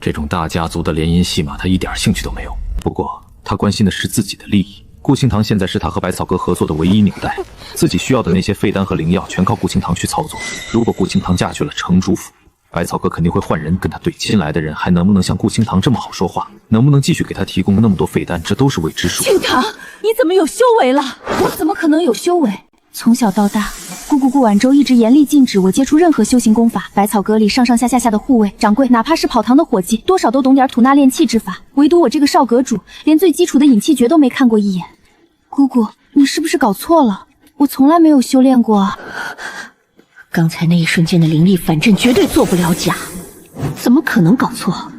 这种大家族的联姻戏码，他一点兴趣都没有。不过，他关心的是自己的利益。顾清堂现在是他和百草阁合作的唯一纽带，自己需要的那些废丹和灵药，全靠顾清堂去操作。如果顾清堂嫁去了城主府，百草阁肯定会换人跟他对。新来的人还能不能像顾清堂这么好说话？能不能继续给他提供那么多废丹，这都是未知数。清堂，你怎么有修为了？我怎么可能有修为？从小到大，姑姑顾婉舟一直严厉禁止我接触任何修行功法。百草阁里上上下下的护卫、掌柜，哪怕是跑堂的伙计，多少都懂点吐纳炼气之法。唯独我这个少阁主，连最基础的引气诀都没看过一眼。姑姑，你是不是搞错了？我从来没有修炼过啊。刚才那一瞬间的灵力反震绝对做不了假，怎么可能搞错？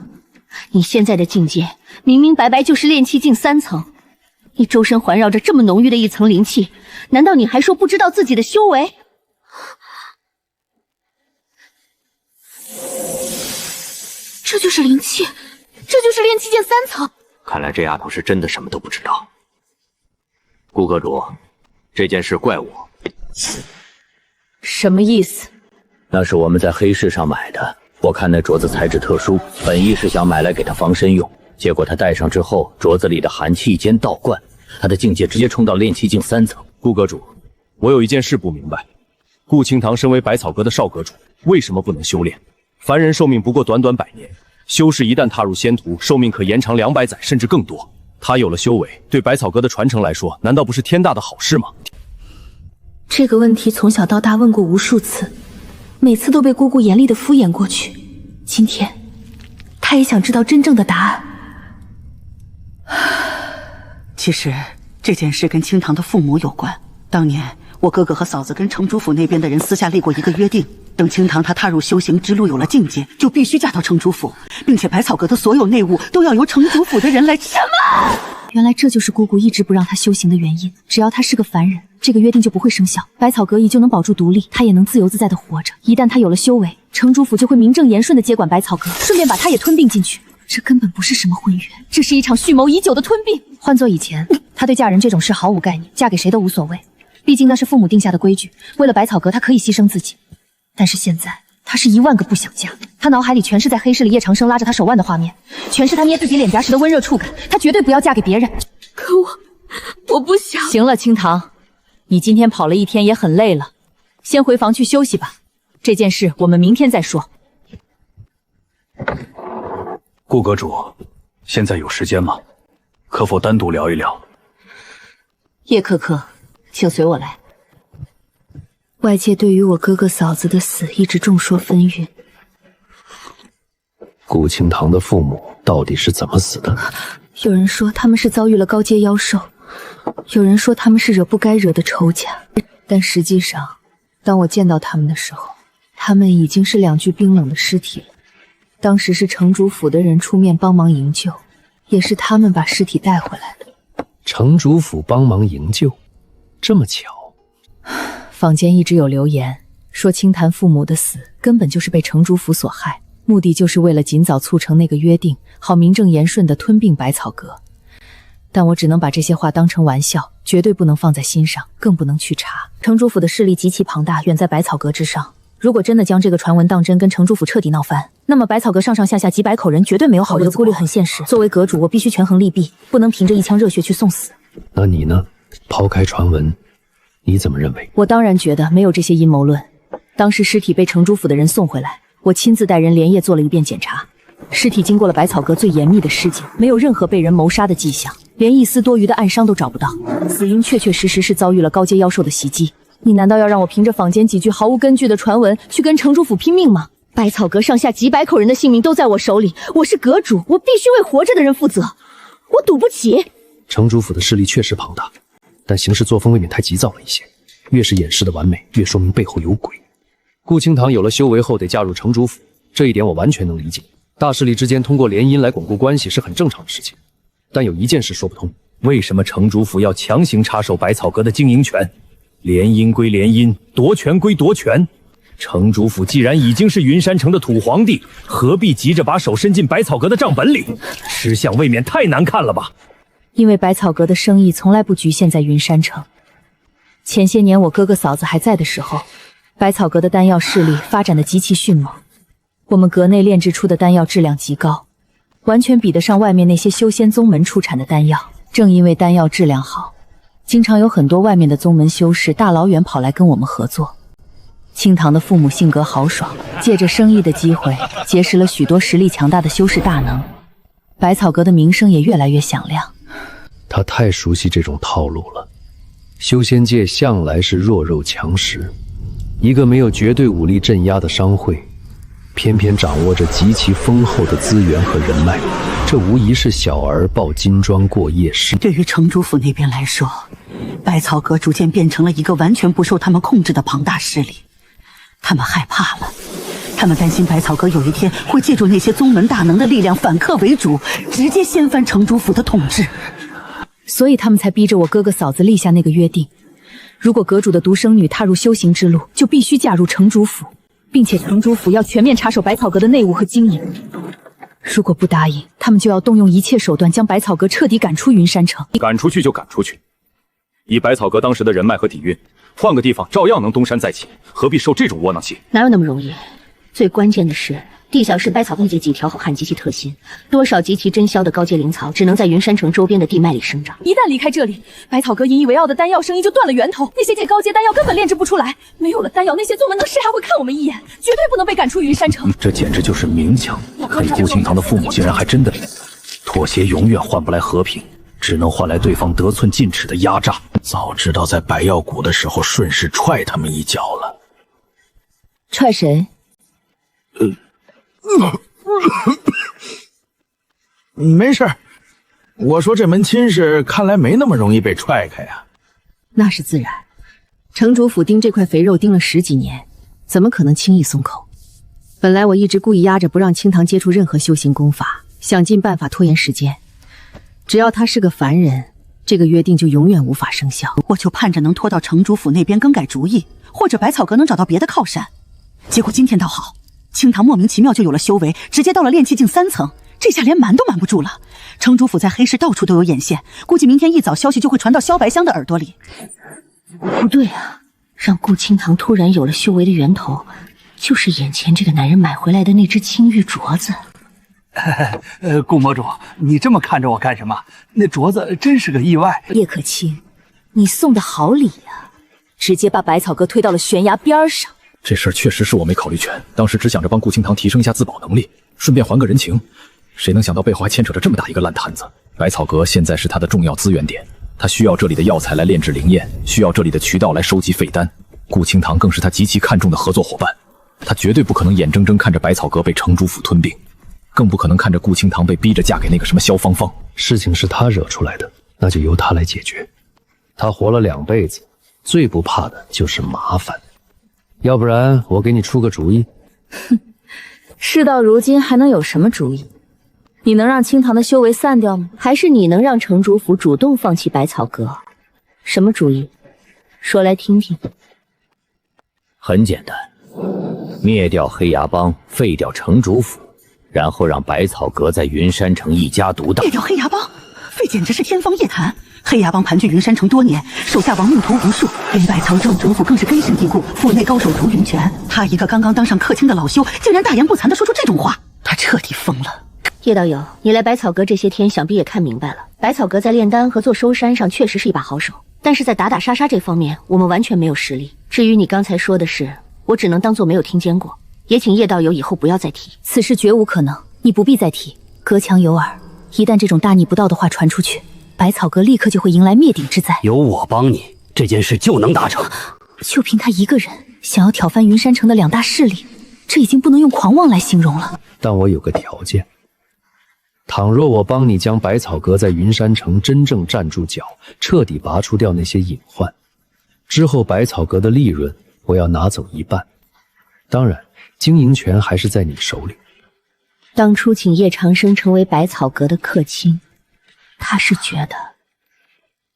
你现在的境界明明白白就是炼气境3层。你周身环绕着这么浓郁的一层灵气，难道你还说不知道自己的修为？这就是灵气，这就是炼气境3层。看来这丫头是真的什么都不知道。顾阁主，这件事怪我。什么意思？那是我们在黑市上买的，我看那镯子材质特殊，本意是想买来给他防身用。结果他戴上之后，镯子里的寒气一间倒灌，他的境界直接冲到炼气境3层。顾阁主，我有一件事不明白，顾清堂身为百草阁的少阁主，为什么不能修炼？凡人寿命不过短短100年，修士一旦踏入仙途，寿命可延长200载甚至更多。他有了修为，对百草阁的传承来说，难道不是天大的好事吗？这个问题从小到大问过无数次，每次都被姑姑严厉的敷衍过去。今天，她也想知道真正的答案。其实这件事跟清堂的父母有关。当年我哥哥和嫂子跟城主府那边的人私下立过一个约定，等清堂他踏入修行之路有了境界，就必须嫁到城主府，并且百草阁的所有内务都要由城主府的人来。什么？原来这就是姑姑一直不让他修行的原因。只要他是个凡人，这个约定就不会生效，百草阁依旧能保住独立，他也能自由自在的活着。一旦他有了修为，城主府就会名正言顺的接管百草阁，顺便把他也吞并进去。这根本不是什么婚约，这是一场蓄谋已久的吞并。换做以前，他对嫁人这种事毫无概念，嫁给谁都无所谓，毕竟那是父母定下的规矩。为了百草阁，他可以牺牲自己。但是现在，他是1万个不想嫁。他脑海里全是在黑市里叶长生拉着他手腕的画面，全是他捏自己脸颊时的温热触感。他绝对不要嫁给别人。可我不想。行了，清堂，你今天跑了一天也很累了，先回房去休息吧。这件事我们明天再说。顾阁主，现在有时间吗？可否单独聊一聊？叶可可，请随我来。外界对于我哥哥嫂子的死一直众说纷纭。顾清堂的父母到底是怎么死的？有人说他们是遭遇了高阶妖兽，有人说他们是惹不该惹的仇家，但实际上，当我见到他们的时候，他们已经是2具冰冷的尸体了。当时是城主府的人出面帮忙营救，也是他们把尸体带回来的。城主府帮忙营救，这么巧？坊间一直有流言说清谈父母的死根本就是被城主府所害，目的就是为了尽早促成那个约定，好名正言顺地吞并百草阁。但我只能把这些话当成玩笑，绝对不能放在心上，更不能去查。城主府的势力极其庞大，远在百草阁之上。如果真的将这个传闻当真，跟城主府彻底闹翻，那么百草阁上上下下几百口人绝对没有好日子过。我的顾虑很现实，作为阁主，我必须权衡利弊，不能凭着一腔热血去送死。那你呢？抛开传闻，你怎么认为？我当然觉得没有这些阴谋论。当时尸体被城主府的人送回来，我亲自带人连夜做了一遍检查，尸体经过了百草阁最严密的尸检，没有任何被人谋杀的迹象，连一丝多余的暗伤都找不到，死因确确实实是遭遇了高阶妖兽的袭击。你难道要让我凭着坊间几句毫无根据的传闻去跟城主府拼命吗？百草阁上下几百口人的性命都在我手里，我是阁主，我必须为活着的人负责，我赌不起。城主府的势力确实庞大，但行事作风未免太急躁了一些。越是掩饰的完美，越说明背后有鬼。顾清堂有了修为后得嫁入城主府，这一点我完全能理解。大势力之间通过联姻来巩固关系是很正常的事情，但有一件事说不通：为什么城主府要强行插手百草阁的经营权？联姻归联姻，夺权归夺权。城主府既然已经是云山城的土皇帝，何必急着把手伸进百草阁的账本里？吃相未免太难看了吧？因为百草阁的生意从来不局限在云山城。前些年我哥哥嫂子还在的时候，百草阁的丹药势力发展的极其迅猛，我们阁内炼制出的丹药质量极高，完全比得上外面那些修仙宗门出产的丹药。正因为丹药质量好，经常有很多外面的宗门修士大老远跑来跟我们合作。清堂的父母性格豪爽，借着生意的机会结识了许多实力强大的修士大能，百草阁的名声也越来越响亮。他太熟悉这种套路了。修仙界向来是弱肉强食，一个没有绝对武力镇压的商会，偏偏掌握着极其丰厚的资源和人脉，这无疑是小儿抱金砖过夜市。对于城主府那边来说，百草阁逐渐变成了一个完全不受他们控制的庞大势力，他们害怕了，他们担心百草阁有一天会借助那些宗门大能的力量反客为主，直接掀翻城主府的统治。所以他们才逼着我哥哥嫂子立下那个约定，如果阁主的独生女踏入修行之路，就必须嫁入城主府，并且城主府要全面插手百草阁的内务和经营。如果不答应，他们就要动用一切手段将百草阁彻底赶出云山城。赶出去就赶出去，以百草阁当时的人脉和底蕴，换个地方照样能东山再起，何必受这种窝囊气？哪有那么容易？最关键的是，地小是百草共界几条好汉极其特新，多少极其珍稀的高阶灵草只能在云山城周边的地脉里生长。一旦离开这里，百草阁引以为傲的丹药生意就断了源头，那些高阶丹药根本炼制不出来，没有了丹药，那些宗门能谁还会看我们一眼？绝对不能被赶出云山城。这简直就是明抢！可顾清堂的父母竟然还真的妥协，永远换不来和平，只能换来对方得寸进尺的压榨。早知道在白药谷的时候顺势踹他们一脚了。踹谁？没事，我说这门亲事看来没那么容易被踹开呀。那是自然，城主府盯这块肥肉盯了10几年，怎么可能轻易松口？本来我一直故意压着不让清堂接触任何修行功法，想尽办法拖延时间。只要他是个凡人，这个约定就永远无法生效。我就盼着能拖到城主府那边更改主意，或者百草阁能找到别的靠山。结果今天倒好，清堂莫名其妙就有了修为，直接到了炼气境3层，这下连瞒都瞒不住了。城主府在黑市到处都有眼线，估计明天一早消息就会传到萧白香的耳朵里。不对啊，让顾清堂突然有了修为的源头，就是眼前这个男人买回来的那只青玉镯子。顾魔主，你这么看着我干什么？那镯子真是个意外。叶可卿，你送的好礼呀，直接把百草阁推到了悬崖边上。这事儿确实是我没考虑全，当时只想着帮顾清堂提升一下自保能力，顺便还个人情，谁能想到背后还牵扯着这么大一个烂摊子。百草阁现在是他的重要资源点，他需要这里的药材来炼制灵验，需要这里的渠道来收集废丹，顾清堂更是他极其看重的合作伙伴，他绝对不可能眼睁睁看着百草阁被城主府吞并，更不可能看着顾清堂被逼着嫁给那个什么萧芳芳。事情是他惹出来的，那就由他来解决。他活了2辈子，最不怕的就是麻烦。要不然我给你出个主意。哼，事到如今还能有什么主意？你能让清堂的修为散掉吗？还是你能让城主府主动放弃百草阁？什么主意？说来听听。很简单，灭掉黑牙帮，废掉城主府，然后让百草阁在云山城一家独大。灭掉黑牙帮，这简直是天方夜谭。黑牙帮盘踞云山城多年，手下亡命徒无数，连百草城主府更是根深蒂固，府内高手如云泉。他一个刚刚当上客卿的老修，竟然大言不惭地说出这种话，他彻底疯了。叶道友，你来百草阁这些天，想必也看明白了，百草阁在炼丹和做收山上确实是一把好手，但是在打打杀杀这方面，我们完全没有实力。至于你刚才说的事，我只能当做没有听见过，也请叶道友以后不要再提。此事绝无可能，你不必再提。隔墙有耳，一旦这种大逆不道的话传出去，百草阁立刻就会迎来灭顶之灾。有我帮你，这件事就能达成。就凭他一个人想要挑翻云山城的2大势力，这已经不能用狂妄来形容了。但我有个条件，倘若我帮你将百草阁在云山城真正站住脚，彻底拔除掉那些隐患，之后百草阁的利润我要拿走1半，当然经营权还是在你手里。当初请叶长生成为百草阁的客卿，他是觉得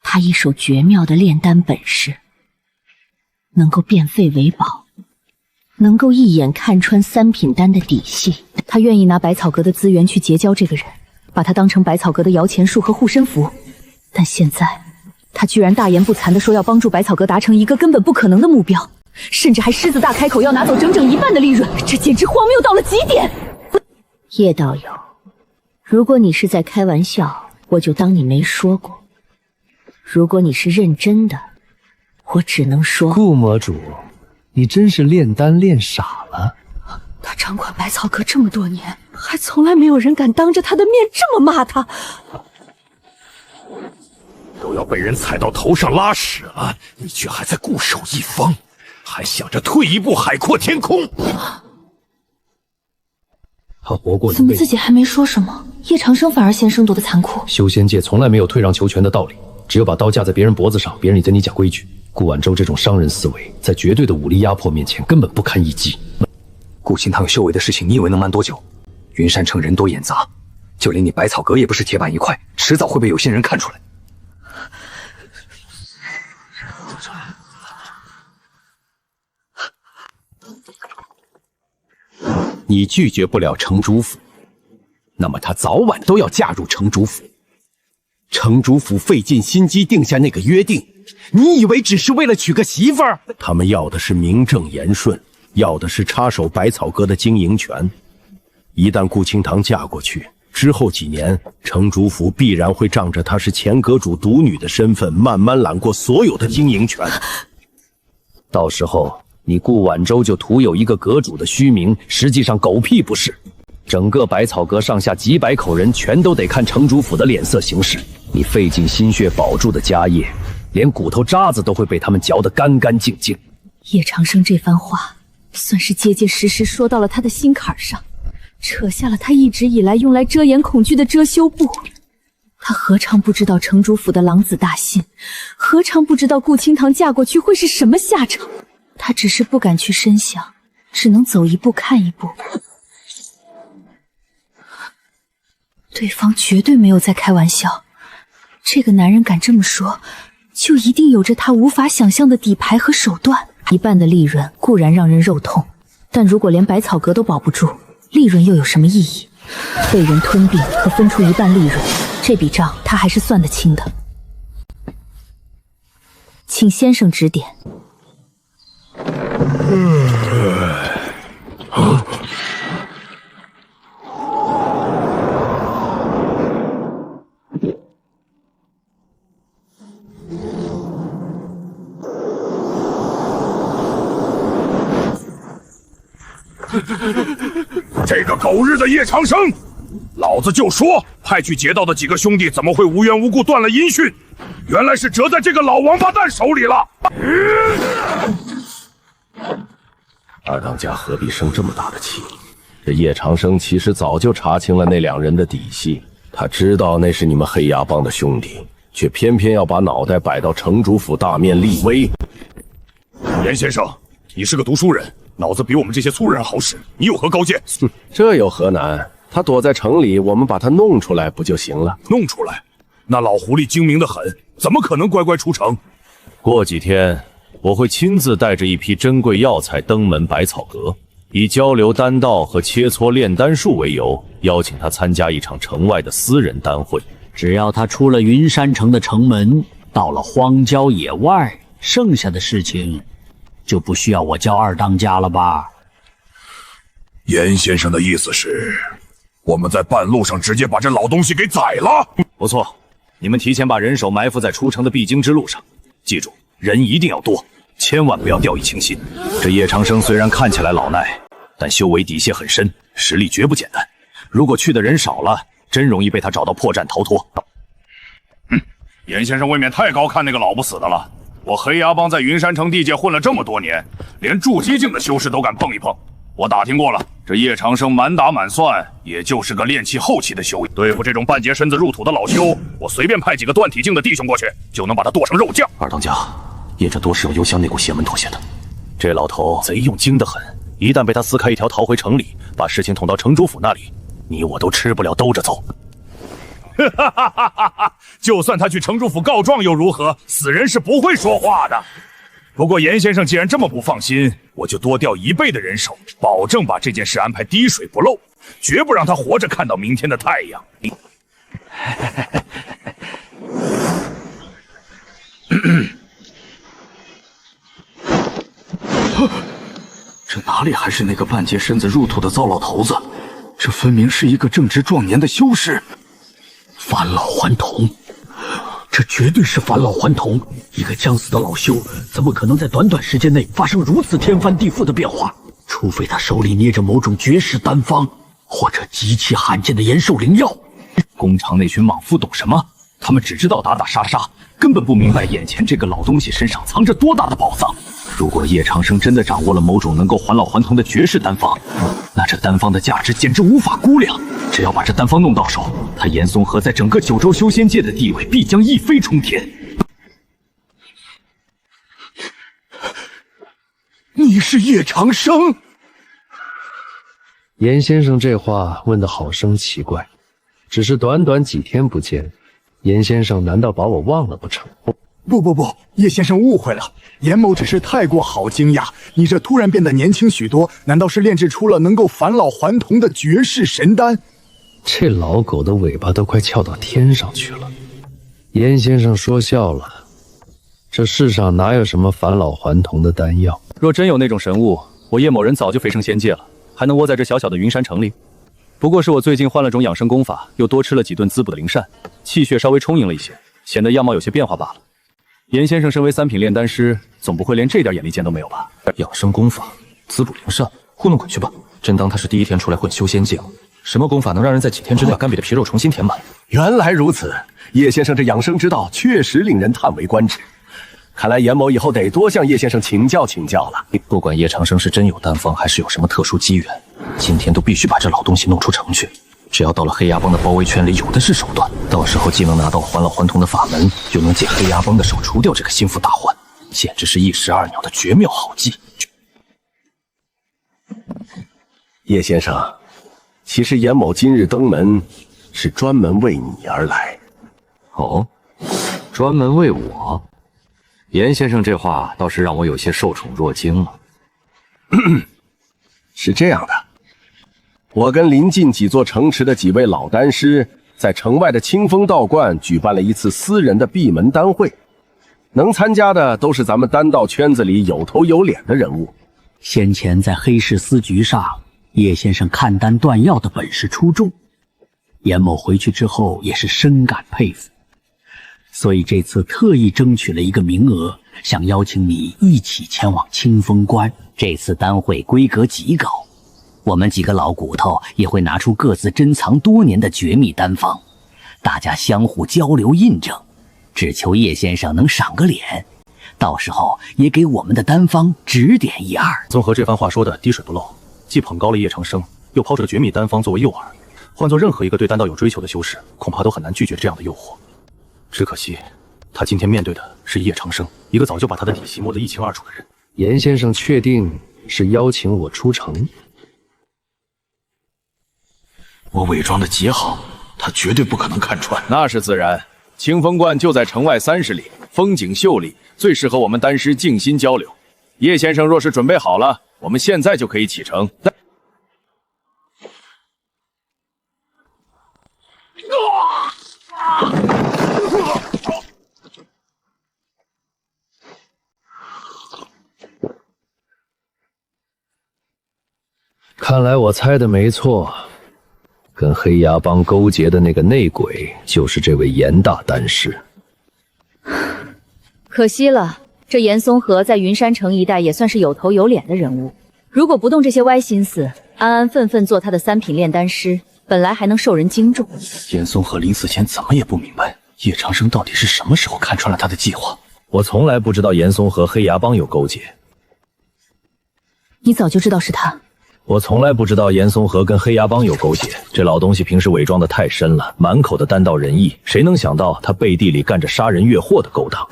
他一手绝妙的炼丹本事能够变废为宝，能够一眼看穿3品丹的底细。他愿意拿百草阁的资源去结交这个人，把他当成百草阁的摇钱树和护身符。但现在他居然大言不惭地说要帮助百草阁达成一个根本不可能的目标，甚至还狮子大开口要拿走整整1半的利润，这简直荒谬到了极点。叶道友，如果你是在开玩笑，我就当你没说过；如果你是认真的，我只能说……顾魔主，你真是炼丹炼傻了。他掌管百草阁这么多年，还从来没有人敢当着他的面这么骂他。都要被人踩到头上拉屎了，你却还在固守一方，还想着退一步海阔天空。他活过怎么自己还没说什么，叶长生反而先声夺得残酷？修仙界从来没有退让求全的道理，只有把刀架在别人脖子上，别人也跟你讲规矩。顾晚舟这种商人思维，在绝对的武力压迫面前根本不堪一击。顾清堂有修为的事情，你以为能瞒多久？云山城人多眼杂，就连你百草阁也不是铁板一块，迟早会被有心人看出来。你拒绝不了城主府，那么他早晚都要嫁入城主府。城主府费尽心机定下那个约定，你以为只是为了娶个媳妇儿？他们要的是名正言顺，要的是插手百草阁的经营权。一旦顾清堂嫁过去，之后几年，城主府必然会仗着她是前阁主独女的身份，慢慢揽过所有的经营权。到时候，你顾晚舟就徒有一个阁主的虚名，实际上狗屁不是。整个百草阁上下几百口人，全都得看城主府的脸色行事。你费尽心血保住的家业，连骨头渣子都会被他们嚼得干干净净。叶长生这番话算是结结实实说到了他的心坎上，扯下了他一直以来用来遮掩恐惧的遮羞布。他何尝不知道城主府的狼子大信，何尝不知道顾清堂嫁过去会是什么下场？他只是不敢去深想，只能走一步看一步。对方绝对没有在开玩笑，这个男人敢这么说，就一定有着他无法想象的底牌和手段。一半的利润固然让人肉痛，但如果连百草阁都保不住，利润又有什么意义？被人吞并和分出一半利润，这笔账他还是算得清的。请先生指点。这个狗日的叶长生，老子就说派去劫道的几个兄弟怎么会无缘无故断了音讯？原来是折在这个老王八蛋手里了。二当家何必生这么大的气？这叶长生其实早就查清了那两人的底细，他知道那是你们黑牙帮的兄弟，却偏偏要把脑袋摆到城主府大面立威。严先生，你是个读书人，脑子比我们这些粗人好使，你有何高见？这有何难？他躲在城里，我们把他弄出来不就行了？弄出来？那老狐狸精明得很，怎么可能乖乖出城？过几天我会亲自带着一批珍贵药材登门百草阁，以交流丹道和切磋炼丹术为由，邀请他参加一场城外的私人丹会。只要他出了云山城的城门，到了荒郊野外，剩下的事情就不需要我教二当家了吧？严先生的意思是，我们在半路上直接把这老东西给宰了？不错，你们提前把人手埋伏在出城的必经之路上，记住，人一定要多，千万不要掉以轻心。这叶长生虽然看起来老奈，但修为底线很深，实力绝不简单。如果去的人少了，真容易被他找到破绽逃脱。严先生未免太高看那个老不死的了。我黑牙帮在云山城地界混了这么多年，连筑基境的修士都敢碰一碰。我打听过了，这叶长生满打满算也就是个炼气后期的修为。对付这种半截身子入土的老修，我随便派几个断体境的弟兄过去，就能把他剁成肉酱。二当家，叶这多是有幽香那股邪门脱下的。这老头贼用精得很，一旦被他撕开一条逃回城里，把事情捅到城主府那里，你我都吃不了兜着走。哈哈哈哈哈！就算他去城主府告状又如何？死人是不会说话的。不过严先生既然这么不放心，我就多调1倍的人手，保证把这件事安排滴水不漏，绝不让他活着看到明天的太阳。这哪里还是那个半截身子入土的糟老头子？这分明是一个正值壮年的修士。返老还童，这绝对是返老还童。一个将死的老修，怎么可能在短短时间内发生如此天翻地覆的变化？除非他手里捏着某种绝世丹方，或者极其罕见的延寿灵药。工厂那群莽夫懂什么？他们只知道打打杀杀，根本不明白眼前这个老东西身上藏着多大的宝藏。如果叶长生真的掌握了某种能够还老还童的绝世丹方，那这丹方的价值简直无法估量。只要把这丹方弄到手，他严嵩河在整个九州修仙界的地位必将一飞冲天。你是叶长生？严先生这话问得好生奇怪，只是短短几天不见，严先生难道把我忘了不成？不，叶先生误会了，严某只是太过好惊讶，你这突然变得年轻许多，难道是炼制出了能够返老还童的绝世神丹？这老狗的尾巴都快翘到天上去了。严先生说笑了，这世上哪有什么返老还童的丹药？若真有那种神物，我叶某人早就飞升仙界了，还能窝在这小小的云山城里？不过是我最近换了种养生功法，又多吃了几顿滋补的灵膳，气血稍微充盈了一些，显得样貌有些变化罢了。严先生身为3品炼丹师，总不会连这点眼力见都没有吧？养生功法，滋补灵膳，糊弄鬼去吧！真当他是第一天出来混修仙界吗？什么功法能让人在几天之内把干瘪的皮肉重新填满？原来如此，叶先生这养生之道确实令人叹为观止。看来严某以后得多向叶先生请教请教了。不管叶长生是真有丹方，还是有什么特殊机缘，今天都必须把这老东西弄出城去。只要到了黑牙帮的包围圈里，有的是手段。到时候既能拿到还老还童的法门，又能借黑牙帮的手除掉这个心腹大患，简直是一石二鸟的绝妙好计。叶先生，其实严某今日登门，是专门为你而来。哦，专门为我？严先生这话倒是让我有些受宠若惊了。是这样的，我跟临近几座城池的几位老丹师，在城外的清风道观举办了一次私人的闭门丹会，能参加的都是咱们丹道圈子里有头有脸的人物。先前在黑市司局上，叶先生看丹断药的本事出众，严某回去之后也是深感佩服。所以这次特意争取了一个名额，想邀请你一起前往清风关。这次丹会规格极高，我们几个老骨头也会拿出各自珍藏多年的绝密丹方，大家相互交流印证，只求叶先生能赏个脸，到时候也给我们的丹方指点一二。综合这番话说的滴水不漏，既捧高了叶长生，又抛着绝密丹方作为诱饵，换做任何一个对丹道有追求的修士，恐怕都很难拒绝这样的诱惑。只可惜，他今天面对的是叶长生，一个早就把他的底细摸得一清二楚的人。严先生确定是邀请我出城？我伪装的极好，他绝对不可能看穿。那是自然，清风观就在城外30里，风景秀丽，最适合我们丹师静心交流。叶先生若是准备好了，我们现在就可以启程。看来我猜的没错，跟黑牙帮勾结的那个内鬼就是这位严大丹师。可惜了，这严嵩河在云山城一带也算是有头有脸的人物，如果不动这些歪心思，安安分分做他的3品炼丹师，本来还能受人敬重。严嵩河临死前怎么也不明白，叶长生到底是什么时候看穿了他的计划。我从来不知道严嵩和黑牙帮有勾结。你早就知道是他？我从来不知道严嵩河跟黑牙帮有勾结。这老东西平时伪装的太深了，满口的丹道仁义，谁能想到他背地里干着杀人越货的勾当？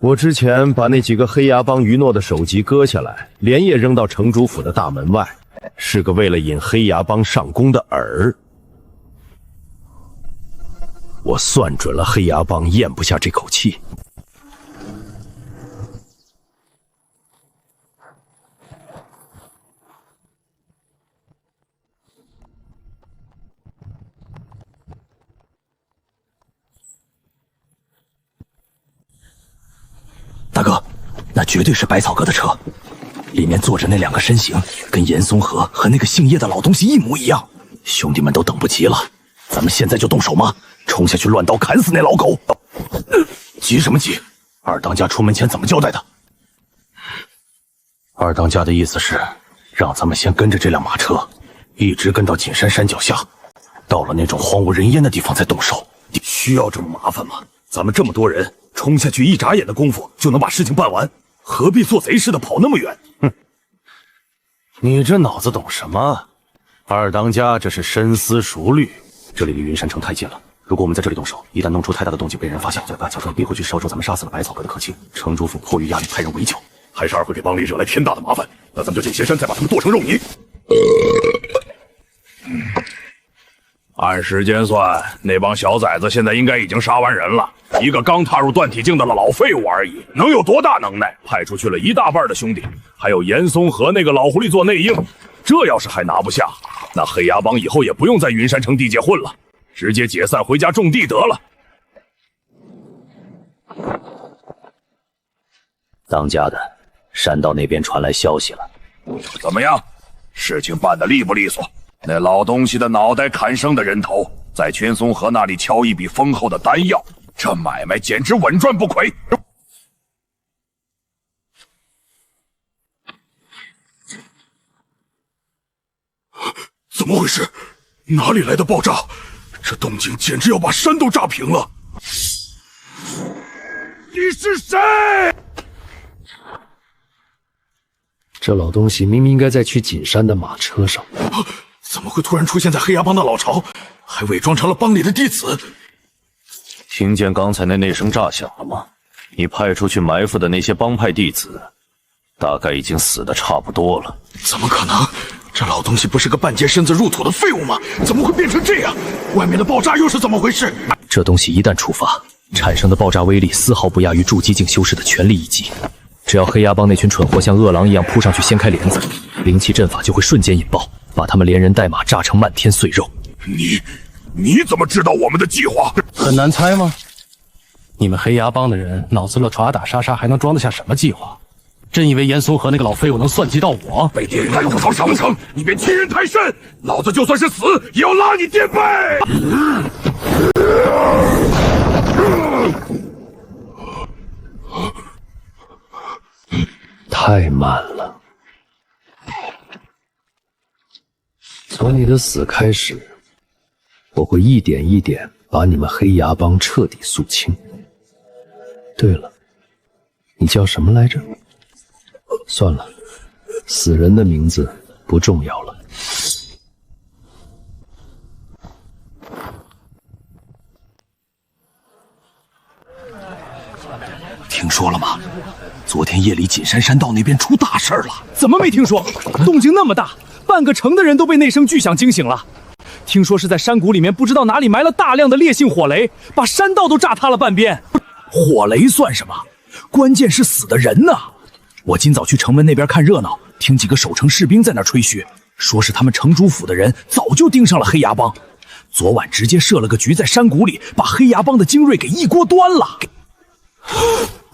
我之前把那几个黑牙帮余诺的首级割下来，连夜扔到城主府的大门外，是个为了引黑牙帮上弓的饵。我算准了黑牙帮咽不下这口气。大哥，那绝对是百草阁的车，里面坐着那2个身形，跟严嵩河和那个姓叶的老东西一模一样。兄弟们都等不及了，咱们现在就动手吗？冲下去乱刀砍死那老狗！急什么急？二当家出门前怎么交代的？二当家的意思是，让咱们先跟着这辆马车，一直跟到锦山山脚下，到了那种荒无人烟的地方再动手。需要这么麻烦吗？咱们这么多人，冲下去一眨眼的功夫就能把事情办完，何必做贼似的跑那么远？哼，你这脑子懂什么？二当家这是深思熟虑。这里离云山城太近了，如果我们在这里动手，一旦弄出太大的动静被人发现，百草阁必会去烧出咱们杀死了百草阁的客卿，城主府迫于压力派人围剿，还是二会给帮里惹来天大的麻烦。那咱们就进邪山，再把他们剁成肉泥。按时间算，那帮小崽子现在应该已经杀完人了，一个刚踏入断体境的老废物而已，能有多大能耐？派出去了一大半的兄弟，还有严嵩和那个老狐狸做内应，这要是还拿不下，那黑牙帮以后也不用在云山城地界混了，直接解散回家种地得了。当家的，山道那边传来消息了，怎么样？事情办得利不利索？那老东西的脑袋砍生的人头，在全松河那里敲一笔丰厚的丹药，这买卖简直稳赚不亏。怎么回事？哪里来的爆炸？这动静简直要把山都炸平了！你是谁？这老东西明明应该在去锦山的马车上，怎么会突然出现在黑牙帮的老巢，还伪装成了帮里的弟子？听见刚才那声炸响了吗？你派出去埋伏的那些帮派弟子，大概已经死得差不多了。怎么可能？这老东西不是个半截身子入土的废物吗？怎么会变成这样？外面的爆炸又是怎么回事？这东西一旦触发，产生的爆炸威力丝毫不亚于筑基境修士的全力一击。只要黑牙帮那群蠢货像饿狼一样扑上去掀开帘子，灵气阵法就会瞬间引爆，把他们连人带马炸成漫天碎肉。你怎么知道我们的计划？很难猜吗？你们黑牙帮的人脑子里打打杀杀，还能装得下什么计划？真以为严嵩和那个老废物能算计到我？被电人带入槽上层，你便欺人太甚！老子就算是死，也要拉你垫背！太慢了。从你的死开始，我会一点一点把你们黑牙帮彻底肃清。对了，你叫什么来着？算了，死人的名字不重要了。听说了吗？昨天夜里锦山山道那边出大事了。怎么没听说？动静那么大，半个城的人都被那声巨响惊醒了。听说是在山谷里面不知道哪里埋了大量的烈性火雷，把山道都炸塌了半边。火雷算什么？关键是死的人呢。我今早去城门那边看热闹，听几个守城士兵在那吹嘘，说是他们城主府的人早就盯上了黑牙帮，昨晚直接设了个局在山谷里，把黑牙帮的精锐给一锅端了。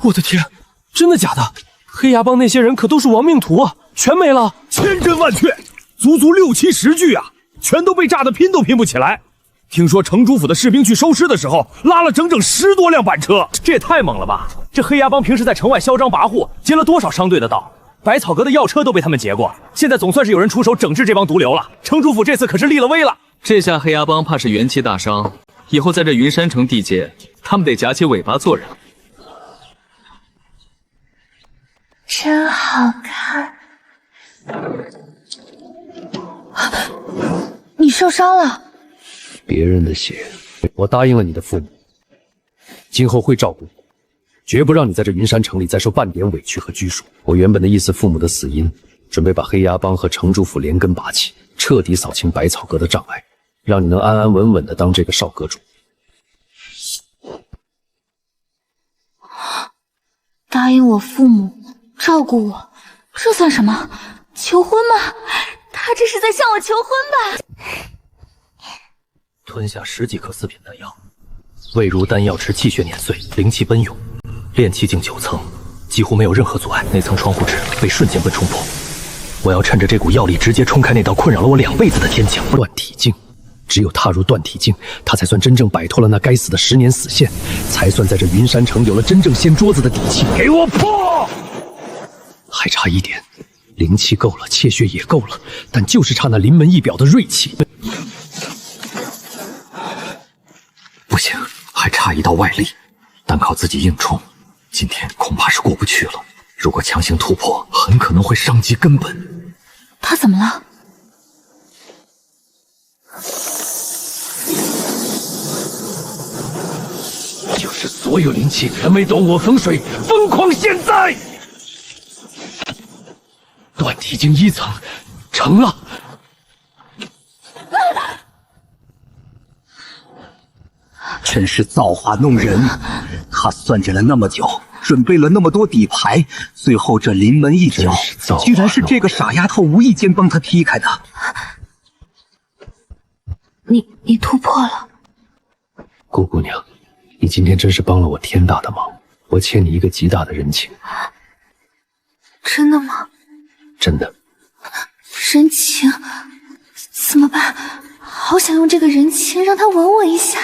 我的天，真的假的？黑牙帮那些人可都是亡命徒啊，全没了！千真万确，足足6、7、10具啊，全都被炸得拼都拼不起来。听说城主府的士兵去收尸的时候，拉了整整10多辆板车，这也太猛了吧！这黑牙帮平时在城外嚣张跋扈，劫了多少商队的道，百草阁的药车都被他们劫过，现在总算是有人出手整治这帮毒瘤了。城主府这次可是立了威了。这下黑牙帮怕是元气大伤，以后在这云山城地界，他们得夹起尾巴做人。真好看。你受伤了？别人的血，我答应了你的父母，今后会照顾你，绝不让你在这云山城里再受半点委屈和拘束。我原本的意思，父母的死因，准备把黑牙帮和城主府连根拔起，彻底扫清百草阁的障碍，让你能安安稳稳的当这个少阁主。答应我父母，照顾我，这算什么？求婚吗？他这是在向我求婚吧？吞下10几颗4品丹药，味如丹药池气血碾碎，灵气奔涌，炼气境9层，几乎没有任何阻碍，那层窗户纸被瞬间被冲破。我要趁着这股药力直接冲开那道困扰了我2辈子的天墙。断体境，只有踏入断体境，他才算真正摆脱了那该死的10年死线，才算在这云山城有了真正掀桌子的底气。给我破！还差一点，灵气够了，气血也够了，但就是差那临门一表的锐气。不行，还差一道外力，单靠自己硬冲，今天恐怕是过不去了。如果强行突破，很可能会伤及根本。他怎么了？就是所有灵气全没懂我风水，疯狂现在！断体境1层成了。真是造化弄人！他算计了那么久，准备了那么多底牌，最后这临门一脚，居然是这个傻丫头无意间帮他劈开的。你突破了，顾姑娘，你今天真是帮了我天大的忙，我欠你一个极大的人情。真的吗？真的。人情怎么办？好想用这个人情让他吻我一下。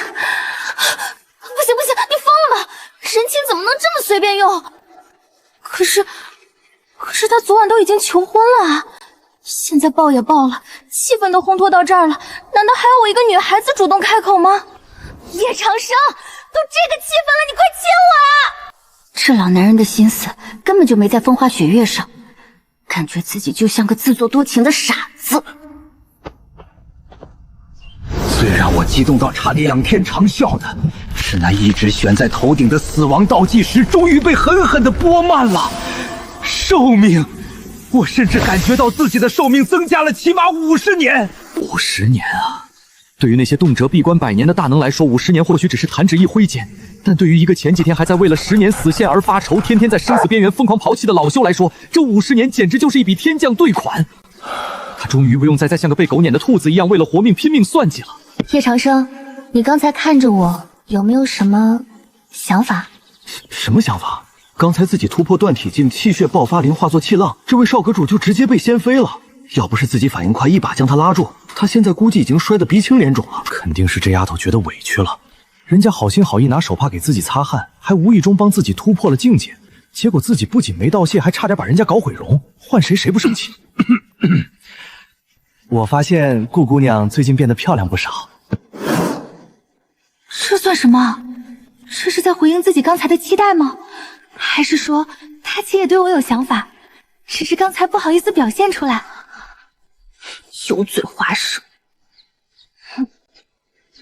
不行不行，你疯了吧？人情怎么能这么随便用？可是他昨晚都已经求婚了，现在抱也抱了，气氛都烘托到这儿了，难道还要我一个女孩子主动开口吗？叶长生，都这个气氛了，你快亲我啊！这老男人的心思根本就没在风花雪月上，感觉自己就像个自作多情的傻子。最让我激动到差点仰天长啸的是，那一直悬在头顶的死亡倒计时终于被狠狠地拨慢了。寿命，我甚至感觉到自己的寿命增加了起码50年。50年啊！对于那些动辄闭关100年的大能来说，50年或许只是弹指一挥间；但对于一个前几天还在为了10年死线而发愁，天天在生死边缘疯狂淘气的老修来说，这50年简直就是一笔天降兑款。他终于不用再像个被狗撵的兔子一样为了活命拼命算计了。叶长生，你刚才看着我，有没有什么想法？什么想法？刚才自己突破断体境，气血爆发灵化作气浪，这位少阁主就直接被掀飞了。要不是自己反应快，一把将他拉住，他现在估计已经摔得鼻青脸肿了。肯定是这丫头觉得委屈了，人家好心好意拿手帕给自己擦汗，还无意中帮自己突破了境界，结果自己不仅没道谢，还差点把人家搞毁容，换谁不生气？我发现顾姑娘最近变得漂亮不少。这算什么？这是在回应自己刚才的期待吗？还是说他其实也对我有想法，只是刚才不好意思表现出来？油嘴滑舌。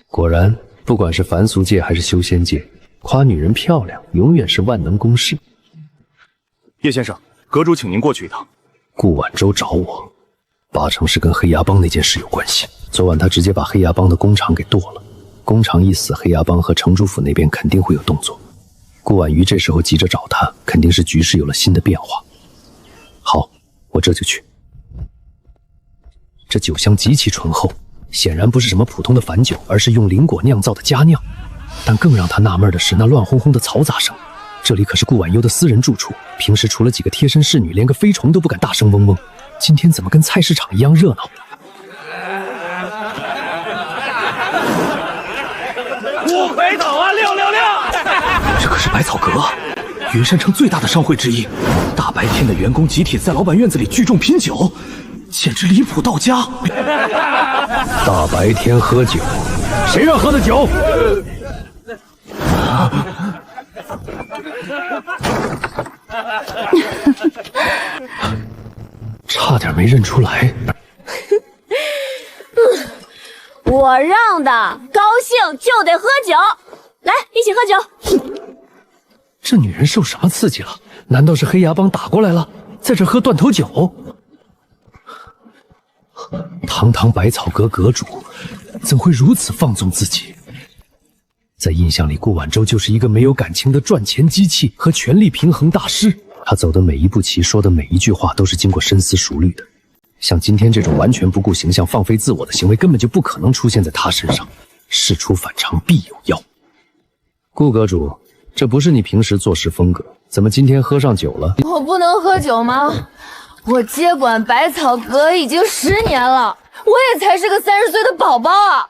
果然，不管是凡俗界还是修仙界，夸女人漂亮永远是万能公式。叶先生，阁主请您过去一趟。顾晚舟找我，8成是跟黑牙帮那件事有关系。昨晚他直接把黑牙帮的工厂给剁了，工厂一死，黑牙帮和城主府那边肯定会有动作。顾婉瑜这时候急着找他，肯定是局势有了新的变化。好，我这就去。这酒香极其醇厚，显然不是什么普通的矾酒，而是用灵果酿造的佳酿。但更让他纳闷的是那乱哄哄的嘈杂声，这里可是顾婉幽的私人住处，平时除了几个贴身侍女，连个飞虫都不敢大声嗡嗡。今天怎么跟菜市场一样热闹？五回头啊，666！这可是百草阁，云山城最大的商会之一。大白天的，员工集体在老板院子里聚众品酒，简直离谱到家。大白天喝酒，谁让喝的酒？差点没认出来。我让的，高兴就得喝酒，来，一起喝酒。这女人受什么刺激了？难道是黑牙帮打过来了，在这喝断头酒？堂堂百草阁阁主，怎会如此放纵自己？在印象里，顾晚舟就是一个没有感情的赚钱机器和权力平衡大师。他走的每一步棋，说的每一句话，都是经过深思熟虑的。像今天这种完全不顾形象、放飞自我的行为，根本就不可能出现在他身上。事出反常必有妖。顾阁主，这不是你平时做事风格，怎么今天喝上酒了？我不能喝酒吗？我接管百草阁已经10年了，我也才是个30岁的宝宝啊！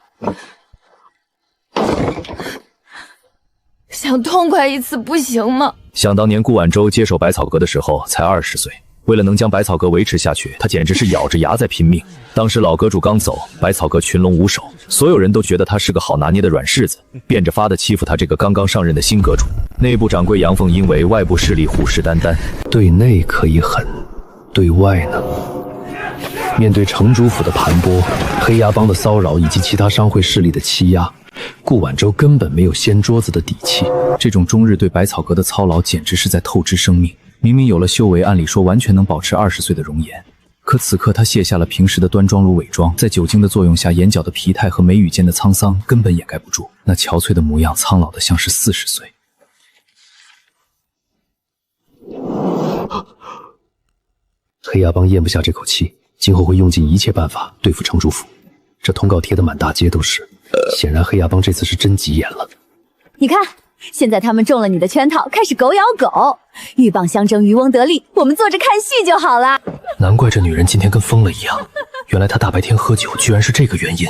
想痛快一次不行吗？想当年顾晚舟接手百草阁的时候才20岁，为了能将百草阁维持下去，他简直是咬着牙在拼命。当时老阁主刚走，百草阁群龙无首，所有人都觉得他是个好拿捏的软柿子，变着法的欺负他这个刚刚上任的新阁主。内部掌柜杨凤因为外部势力虎视眈眈，对内可以狠，对外呢？面对城主府的盘剥、黑牙帮的骚扰以及其他商会势力的欺压，顾晚舟根本没有掀桌子的底气。这种终日对百草阁的操劳，简直是在透支生命。明明有了修为，按理说完全能保持20岁的容颜，可此刻他卸下了平时的端庄如伪装，在酒精的作用下，眼角的疲态和眉宇间的沧桑根本掩盖不住，那憔悴的模样苍老的像是40岁。黑牙帮咽不下这口气，今后会用尽一切办法对付城主府。这通告贴得满大街都是，显然黑牙帮这次是真急眼了。你看，现在他们中了你的圈套，开始狗咬狗，鹬蚌相争，渔翁得利，我们坐着看戏就好了。难怪这女人今天跟疯了一样，原来她大白天喝酒居然是这个原因。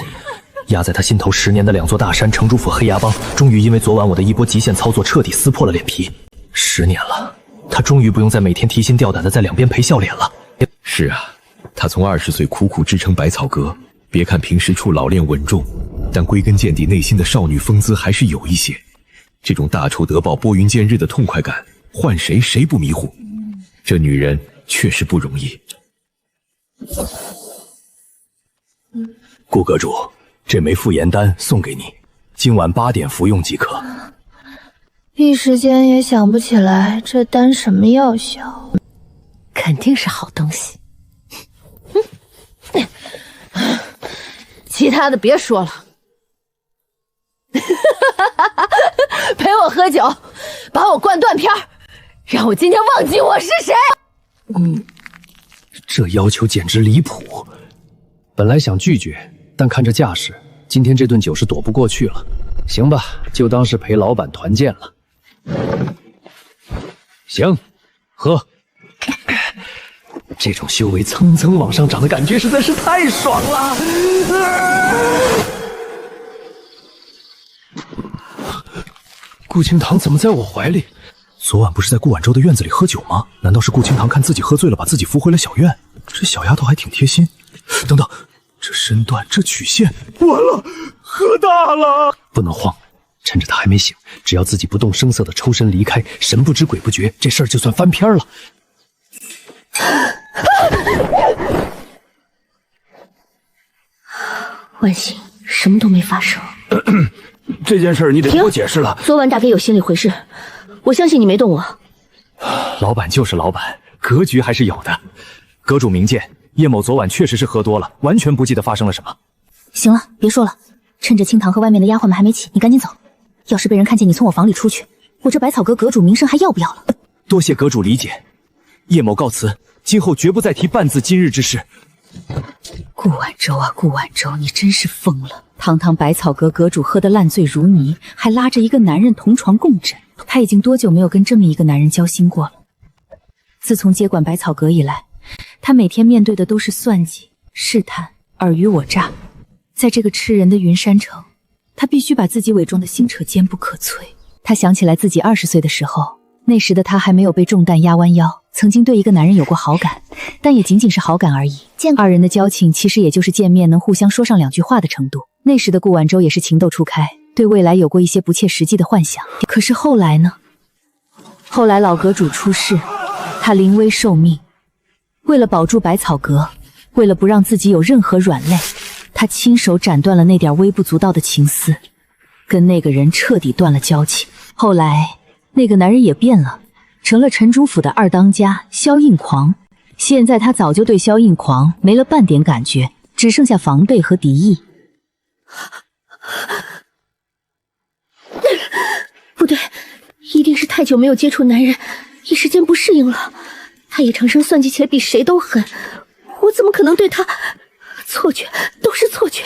压在她心头10年的2座大山，城主府、黑牙帮，终于因为昨晚我的一波极限操作彻底撕破了脸皮。10年了，她终于不用再每天提心吊胆的在两边陪笑脸了。是啊，她从20岁苦苦支撑百草阁，别看平时处老练稳重，但归根见底内心的少女风姿还是有一些。这种大仇得报、拨云见日的痛快感，换谁谁不迷糊。这女人确实不容易。顾阁主，这枚复颜丹送给你，今晚8点服用即可。一时间也想不起来这丹什么药效，肯定是好东西。其他的别说了，陪我喝酒，把我灌断片儿，让我今天忘记我是谁。这要求简直离谱。本来想拒绝，但看这架势，今天这顿酒是躲不过去了。行吧，就当是陪老板团建了。行，喝。这种修为蹭蹭往上涨的感觉实在是太爽了。顾清堂怎么在我怀里？昨晚不是在顾晚舟的院子里喝酒吗？难道是顾清堂看自己喝醉了，把自己扶回了小院？这小丫头还挺贴心。等等，这身段，这曲线，完了，喝大了！不能慌，趁着他还没醒，只要自己不动声色的抽身离开，神不知鬼不觉，这事儿就算翻篇了。万幸，什么都没发生。这件事你得给我解释了。昨晚大概有心理回事，我相信你没动我。老板就是老板，格局还是有的。阁主明鉴，叶某昨晚确实是喝多了，完全不记得发生了什么。行了，别说了，趁着清堂和外面的丫鬟们还没起，你赶紧走。要是被人看见你从我房里出去，我这百草阁阁主名声还要不要了？多谢阁主理解，叶某告辞，今后绝不再提半字今日之事。顾晚舟啊，顾晚舟，你真是疯了！堂堂百草阁阁主喝得烂醉如泥，还拉着一个男人同床共枕。他已经多久没有跟这么一个男人交心过了？自从接管百草阁以来，他每天面对的都是算计、试探、尔虞我诈。在这个吃人的云山城，他必须把自己伪装的心扯坚不可摧。他想起来自己20岁的时候，那时的他还没有被中弹压弯腰，曾经对一个男人有过好感，但也仅仅是好感而已。二人的交情其实也就是见面能互相说上2句话的程度。那时的顾晚舟也是情窦初开，对未来有过一些不切实际的幻想。可是后来呢？后来老阁主出事，他临危受命，为了保住百草阁，为了不让自己有任何软肋，他亲手斩断了那点微不足道的情丝，跟那个人彻底断了交情。后来那个男人也变了，成了陈主府的2当家萧印狂。现在他早就对萧印狂没了半点感觉，只剩下防备和敌意。不对，一定是太久没有接触男人，一时间不适应了。他叶长生算计起来比谁都狠，我怎么可能对他？错觉，都是错觉。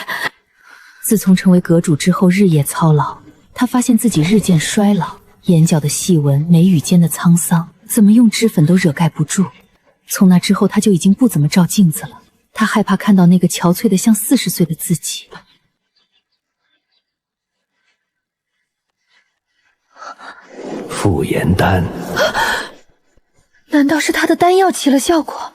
自从成为阁主之后，日夜操劳，他发现自己日渐衰老，眼角的细纹，眉宇间的沧桑，怎么用脂粉都惹盖不住。从那之后，他就已经不怎么照镜子了。他害怕看到那个憔悴的像40岁的自己。复颜丹，难道是他的丹药起了效果？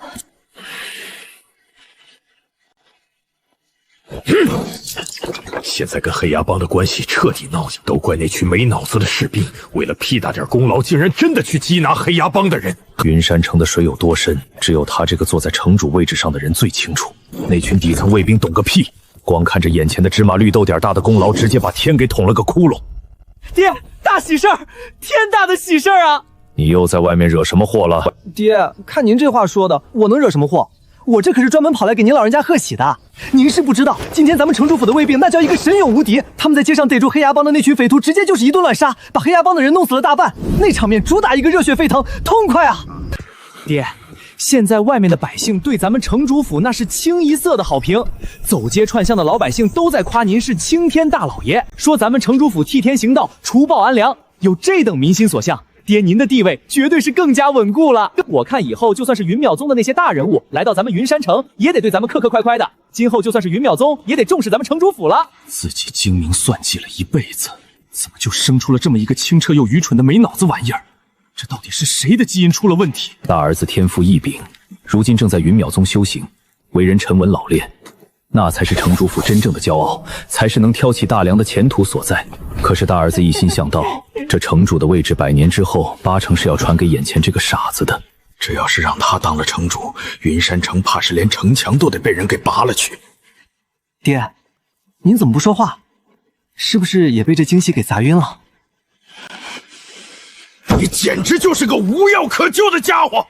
现在跟黑牙帮的关系彻底闹僵，都怪那群没脑子的士兵，为了屁大点功劳，竟然真的去缉拿黑牙帮的人。云山城的水有多深，只有他这个坐在城主位置上的人最清楚。那群底层卫兵懂个屁，光看着眼前的芝麻绿豆点大的功劳，直接把天给捅了个窟窿。爹，大喜事儿，天大的喜事儿啊！你又在外面惹什么祸了？爹，看您这话说的，我能惹什么祸？我这可是专门跑来给您老人家贺喜的。您是不知道，今天咱们城主府的卫兵那叫一个神勇无敌，他们在街上逮住黑牙帮的那群匪徒，直接就是一顿乱杀，把黑牙帮的人弄死了大半。那场面主打一个热血沸腾，痛快啊！爹，现在外面的百姓对咱们城主府那是清一色的好评，走街串巷的老百姓都在夸您是青天大老爷，说咱们城主府替天行道，除暴安良。有这等民心所向，爹您的地位绝对是更加稳固了。我看以后就算是云淼宗的那些大人物来到咱们云山城，也得对咱们客客快快的。今后就算是云淼宗，也得重视咱们城主府了。自己精明算计了一辈子，怎么就生出了这么一个清澈又愚蠢的没脑子玩意儿？这到底是谁的基因出了问题？大儿子天赋异禀，如今正在云淼宗修行，为人沉稳老练。那才是城主府真正的骄傲，才是能挑起大梁的前途所在。可是大儿子一心想到，这城主的位置100年之后，8成是要传给眼前这个傻子的。这要是让他当了城主，云山城怕是连城墙都得被人给拔了去。爹，您怎么不说话？是不是也被这惊喜给砸晕了？你简直就是个无药可救的家伙！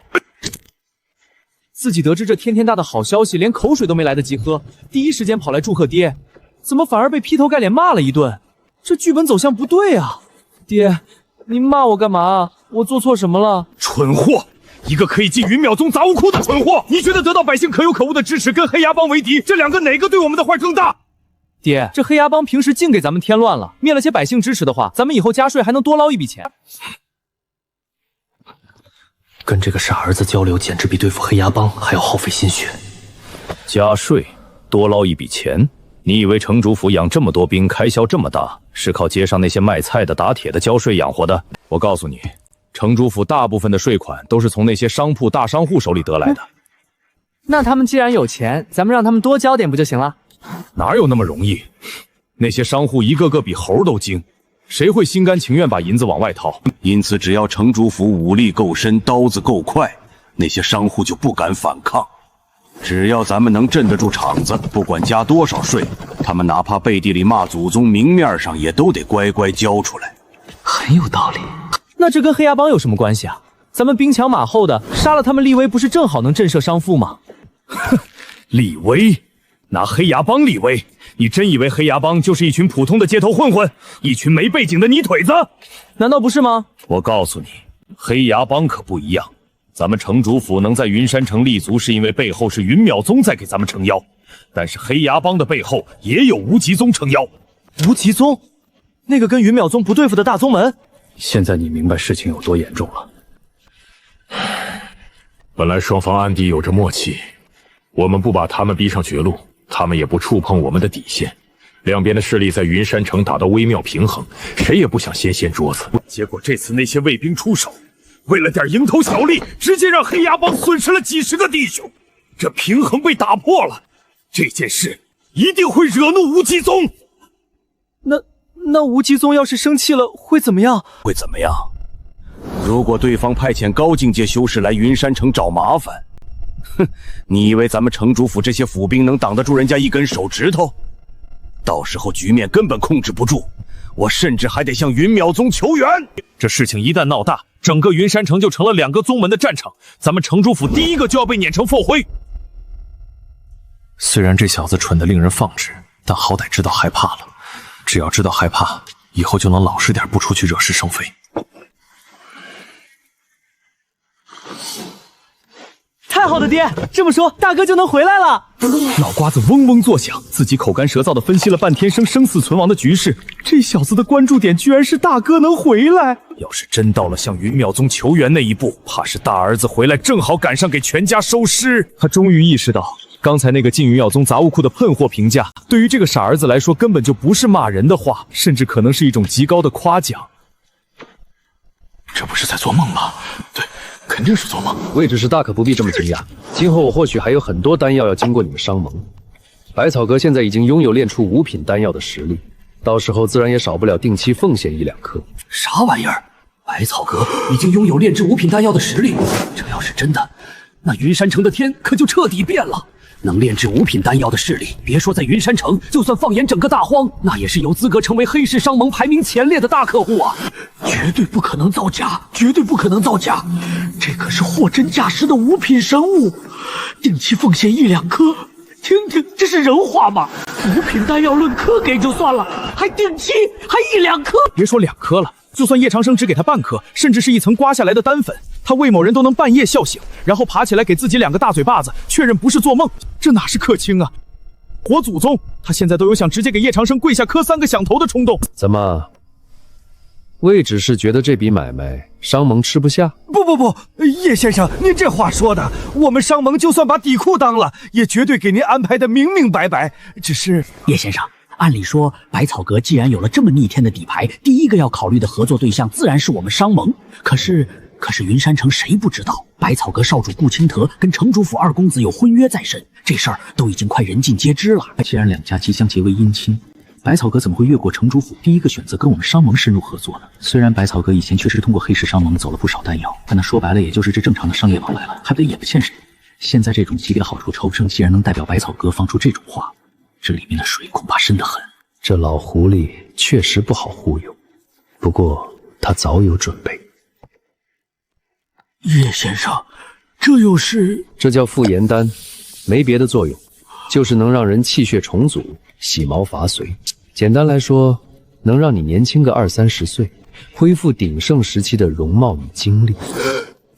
自己得知这天天大的好消息，连口水都没来得及喝，第一时间跑来祝贺爹，怎么反而被劈头盖脸骂了一顿？这剧本走向不对啊！爹，您骂我干嘛？我做错什么了？蠢货！一个可以进云淼宗杂物库的蠢货！你觉得得到百姓可有可无的支持，跟黑牙帮为敌，这两个哪个对我们的坏更大？爹，这黑牙帮平时净给咱们添乱了，灭了些百姓支持的话，咱们以后加税还能多捞一笔钱。跟这个傻儿子交流，简直比对付黑牙帮还要耗费心血。加税，多捞一笔钱？你以为城主府养这么多兵，开销这么大，是靠街上那些卖菜的、打铁的交税养活的？我告诉你，城主府大部分的税款都是从那些商铺、大商户手里得来的。那他们既然有钱，咱们让他们多交点不就行了？哪有那么容易？那些商户一个个比猴都精，谁会心甘情愿把银子往外掏？因此，只要城主府武力够深，刀子够快，那些商户就不敢反抗。只要咱们能镇得住场子，不管加多少税，他们哪怕背地里骂祖宗，明面上也都得乖乖交出来。很有道理。那这跟黑牙帮有什么关系啊？咱们兵强马后的，杀了他们立威，不是正好能震慑商妇吗？哼，立威？拿黑牙帮立威？你真以为黑牙帮就是一群普通的街头混混，一群没背景的泥腿子？难道不是吗？我告诉你，黑牙帮可不一样。咱们城主府能在云山城立足，是因为背后是云淼宗在给咱们撑腰，但是黑牙帮的背后也有无极宗撑腰。无极宗？那个跟云淼宗不对付的大宗门？现在你明白事情有多严重了。本来双方暗地有着默契，我们不把他们逼上绝路，他们也不触碰我们的底线。两边的势力在云山城打到微妙平衡，谁也不想先掀桌子。结果这次那些卫兵出手，为了点蝇头小利，直接让黑牙帮损失了几十个弟兄，这平衡被打破了。这件事一定会惹怒无极宗。那无极宗要是生气了，会怎么样？会怎么样？如果对方派遣高境界修士来云山城找麻烦，哼，你以为咱们城主府这些府兵能挡得住人家一根手指头？到时候局面根本控制不住，我甚至还得向云淼宗求援。这事情一旦闹大，整个云山城就成了两个宗门的战场，咱们城主府第一个就要被碾成炮灰。虽然这小子蠢得令人放矢，但好歹知道害怕了。只要知道害怕，以后就能老实点，不出去惹是生非。太好了，爹！这么说，大哥就能回来了。脑瓜子嗡嗡作响，自己口干舌燥的分析了半天生死存亡的局势。这小子的关注点居然是大哥能回来。要是真到了向云淼宗求援那一步，怕是大儿子回来正好赶上给全家收尸。他终于意识到，刚才那个进云淼宗杂物库的喷货评价，对于这个傻儿子来说，根本就不是骂人的话，甚至可能是一种极高的夸奖。这不是在做梦吗？对，肯定是做梦。魏执事大可不必这么惊讶，今后我或许还有很多丹药要经过你们商盟。百草阁现在已经拥有炼出5品丹药的实力，到时候自然也少不了定期奉献1-2颗。啥玩意儿？百草阁已经拥有炼制5品丹药的实力，这要是真的，那云山城的天可就彻底变了。能炼制5品丹药的势力，别说在云山城，就算放眼整个大荒，那也是有资格成为黑市商盟排名前列的大客户啊！绝对不可能造假，绝对不可能造假！这可是货真价实的5品神物，定期奉献1-2颗，听听这是人话吗？5品丹药论颗给就算了，还定期，还1-2颗！别说2颗了，就算叶长生只给他半颗，甚至是一层刮下来的丹粉，他魏某人都能半夜笑醒，然后爬起来给自己2个大嘴巴子，确认不是做梦，这哪是客卿啊？活祖宗！他现在都有想直接给叶长生跪下磕3个响头的冲动。怎么，魏执事觉得这笔买卖商盟吃不下？不，叶先生，您这话说的，我们商盟就算把底库当了，也绝对给您安排的明明白白。只是叶先生，按理说，百草阁既然有了这么逆天的底牌，第一个要考虑的合作对象自然是我们商盟。可是云山城谁不知道，百草阁少主顾清德跟城主府二公子有婚约在身，这事儿都已经快人尽皆知了。既然两家即将结为姻亲，百草阁怎么会越过城主府第一个选择跟我们商盟深入合作呢？虽然百草阁以前确实通过黑市商盟走了不少丹药，但那说白了也就是这正常的商业往来了，还不得也不欠谁。现在这种级别好处抽成，既然能代表百草阁放出这种话，这里面的水恐怕深得很。这老狐狸确实不好忽悠，不过他早有准备。叶先生，这又是？这叫复颜丹，没别的作用，就是能让人气血重组、洗毛发髓。简单来说，能让你年轻个20-30岁，恢复鼎盛时期的容貌与精力。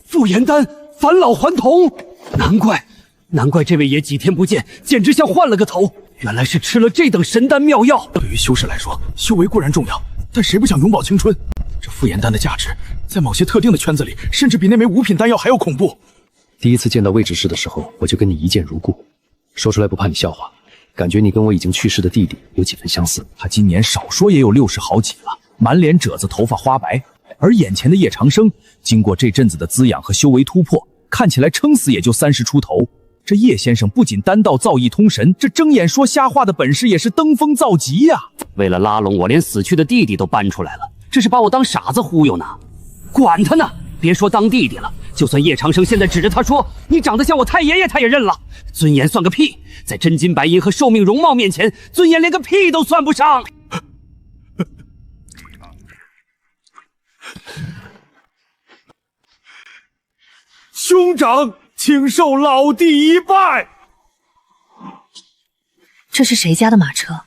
复颜丹返老还童，难怪这位爷几天不见，简直像换了个头。原来是吃了这等神丹妙药。对于修士来说，修为固然重要，但谁不想永葆青春？这复颜丹的价值，在某些特定的圈子里，甚至比那枚5品丹药还要恐怖。第一次见到魏执事的时候，我就跟你一见如故，说出来不怕你笑话，感觉你跟我已经去世的弟弟有几分相似。他今年少说也有60好几了，满脸褶子，头发花白，而眼前的叶长生，经过这阵子的滋养和修为突破，看起来撑死也就30出头。这叶先生不仅丹道造诣通神，这睁眼说瞎话的本事也是登峰造极呀！为了拉拢我，连死去的弟弟都搬出来了，这是把我当傻子忽悠呢？管他呢！别说当弟弟了，就算叶长生现在指着他说你长得像我太爷爷，他也认了。尊严算个屁，在真金白银和寿命容貌面前，尊严连个屁都算不上。兄长，请受老弟一拜。这是谁家的马车？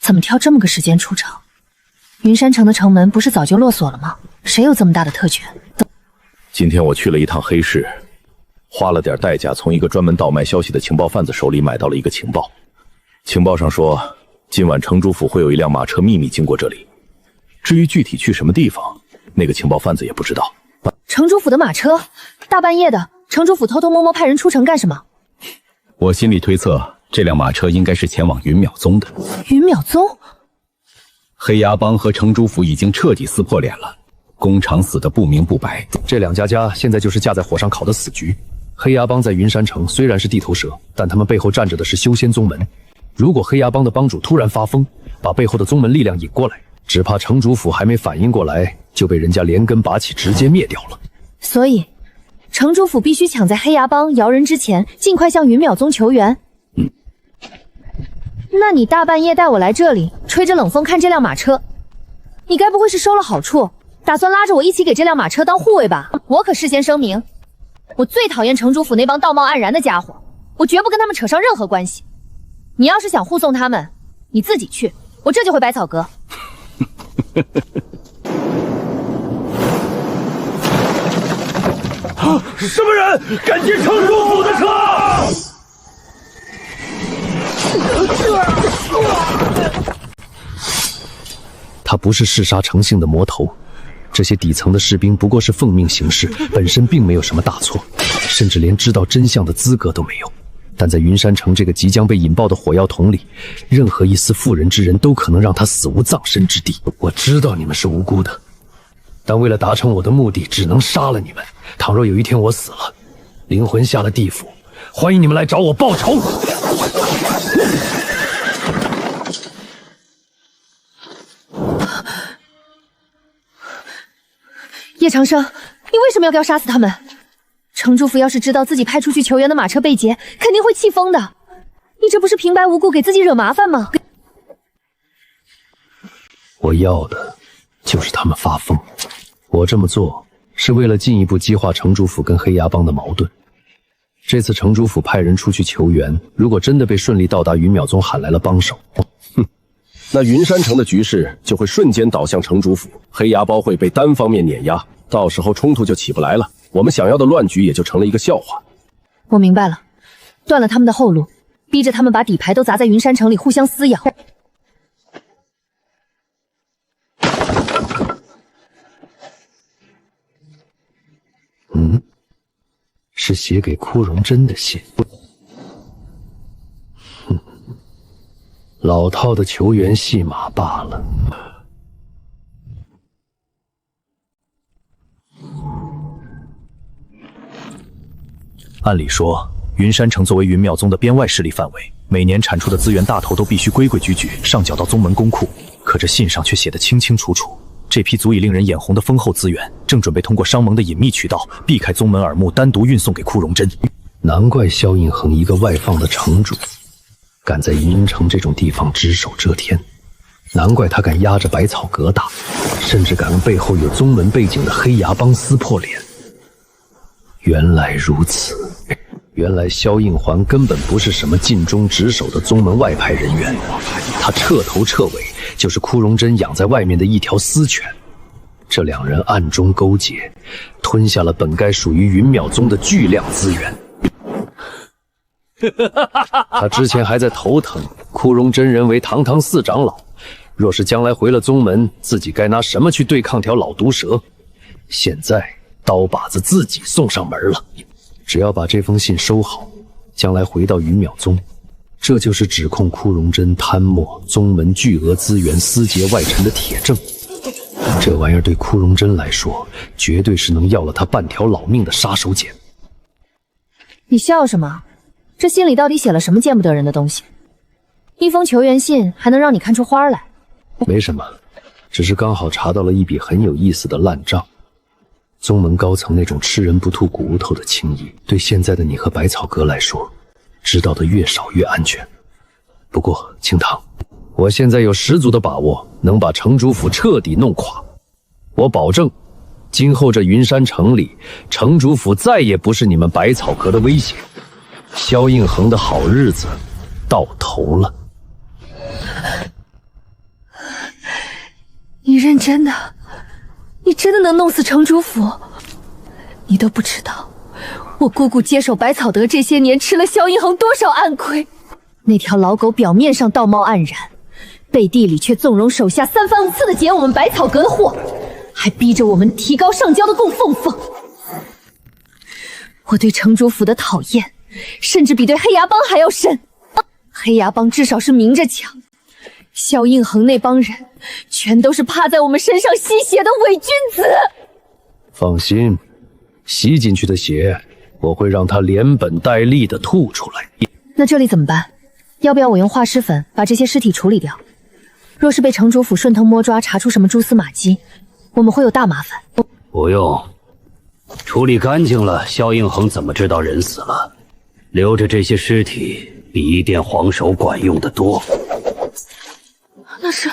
怎么挑这么个时间出城？云山城的城门不是早就落锁了吗？谁有这么大的特权？今天我去了一趟黑市，花了点代价，从一个专门倒卖消息的情报贩子手里买到了一个情报。情报上说，今晚城主府会有一辆马车秘密经过这里。至于具体去什么地方，那个情报贩子也不知道。城主府的马车，大半夜的，城主府偷偷摸摸派人出城干什么？我心里推测，这辆马车应该是前往云淼宗的。云淼宗？黑牙帮和城主府已经彻底撕破脸了，工厂死得不明不白。这两家现在就是架在火上烤的死局。黑牙帮在云山城虽然是地头蛇，但他们背后站着的是修仙宗门。如果黑牙帮的帮主突然发疯，把背后的宗门力量引过来，只怕城主府还没反应过来，就被人家连根拔起，直接灭掉了。所以，城主府必须抢在黑牙帮摇人之前，尽快向云淼宗求援。那你大半夜带我来这里，吹着冷风看这辆马车，你该不会是收了好处，打算拉着我一起给这辆马车当护卫吧？我可事先声明，我最讨厌城主府那帮道貌岸然的家伙，我绝不跟他们扯上任何关系。你要是想护送他们，你自己去，我这就回百草阁。什么人敢进城主府的车？他不是嗜杀成性的魔头，这些底层的士兵不过是奉命行事，本身并没有什么大错，甚至连知道真相的资格都没有。但在云山城这个即将被引爆的火药桶里，任何一丝妇人之仁都可能让他死无葬身之地。我知道你们是无辜的，但为了达成我的目的，只能杀了你们。倘若有一天我死了，灵魂下了地府，欢迎你们来找我报仇。叶长生，你为什么要杀死他们？城主府要是知道自己派出去求援的马车被劫，肯定会气疯的。你这不是平白无故给自己惹麻烦吗？我要的就是他们发疯。我这么做是为了进一步激化城主府跟黑牙帮的矛盾。这次城主府派人出去求援，如果真的被顺利到达云淼宗喊来了帮手，那云山城的局势就会瞬间倒向城主府，黑牙帮会被单方面碾压，到时候冲突就起不来了，我们想要的乱局也就成了一个笑话。我明白了，断了他们的后路，逼着他们把底牌都砸在云山城里互相撕咬。是写给枯荣真的信。老套的球员戏码罢了。按理说，云山城作为云妙宗的边外势力范围，每年产出的资源大头都必须规规矩矩上缴到宗门公库。可这信上却写得清清楚楚，这批足以令人眼红的丰厚资源，正准备通过商盟的隐秘渠道，避开宗门耳目，单独运送给库容真。难怪萧应恒一个外放的城主，敢在云阴城这种地方只手遮天。难怪他敢压着百草阁打，甚至敢跟背后有宗门背景的黑牙帮撕破脸。原来如此，原来萧应环根本不是什么尽忠职守的宗门外派人员，他彻头彻尾就是库容真养在外面的一条私犬。这两人暗中勾结，吞下了本该属于云淼宗的巨量资源。他之前还在头疼库容真人为堂堂四长老，若是将来回了宗门，自己该拿什么去对抗条老毒蛇？现在刀把子自己送上门了，只要把这封信收好，将来回到云淼宗，这就是指控库容真贪墨宗门巨额资源、私结外臣的铁证。这玩意儿对库容真来说，绝对是能要了他半条老命的杀手锏。你笑什么？这信里到底写了什么见不得人的东西？一封求援信还能让你看出花来？没什么，只是刚好查到了一笔很有意思的烂账。宗门高层那种吃人不吐骨头的情谊，对现在的你和百草阁来说，知道的越少越安全。不过清堂，我现在有十足的把握能把城主府彻底弄垮。我保证，今后这云山城里，城主府再也不是你们百草阁的威胁。萧应恒的好日子到头了。你认真的？你真的能弄死城主府？你都不知道，我姑姑接手百草阁这些年吃了萧应恒多少暗亏。那条老狗表面上道貌岸然，背地里却纵容手下三番五次的劫我们百草阁的货，还逼着我们提高上交的供奉俸。我对城主府的讨厌，甚至比对黑牙帮还要深。黑牙帮至少是明着抢，萧应恒那帮人全都是趴在我们身上吸血的伪君子。放心，吸进去的血，我会让他连本带利的吐出来。那这里怎么办？要不要我用化尸粉把这些尸体处理掉？若是被城主府顺藤摸抓查出什么蛛丝马迹，我们会有大麻烦。不用，处理干净了，萧应恒怎么知道人死了？留着这些尸体比一电黄手管用得多。那是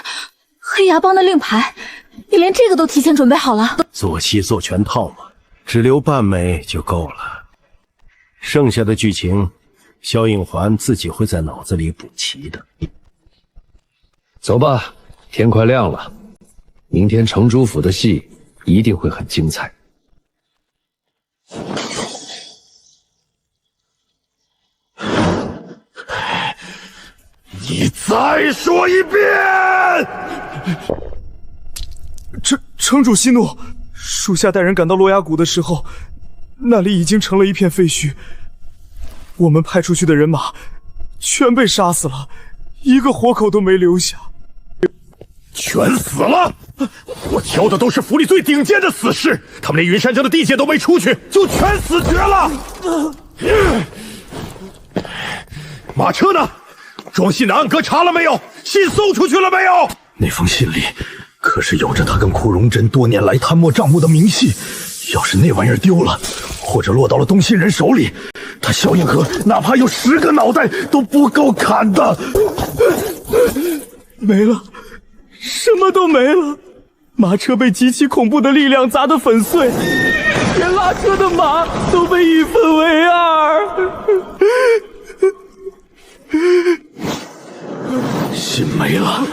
黑牙帮的令牌，你连这个都提前准备好了？做戏做全套嘛，只留半枚就够了。剩下的剧情，萧应环自己会在脑子里补齐的。走吧，天快亮了，明天城主府的戏一定会很精彩。你再说一遍！城主息怒，属下带人赶到洛崖谷的时候，那里已经成了一片废墟。我们派出去的人马全被杀死了，一个活口都没留下。全死了！我挑的都是府里最顶尖的死士，他们连云山城的地界都没出去，就全死绝了。马车呢？装信的暗格查了没有？信送出去了没有？那封信里可是有着他跟库容真多年来贪墨账目的明细，要是那玩意儿丢了，或者落到了东信人手里，他萧应河哪怕有10个脑袋都不够砍的。没了，什么都没了。马车被极其恐怖的力量砸得粉碎，连拉车的马都被一分为二。信没了，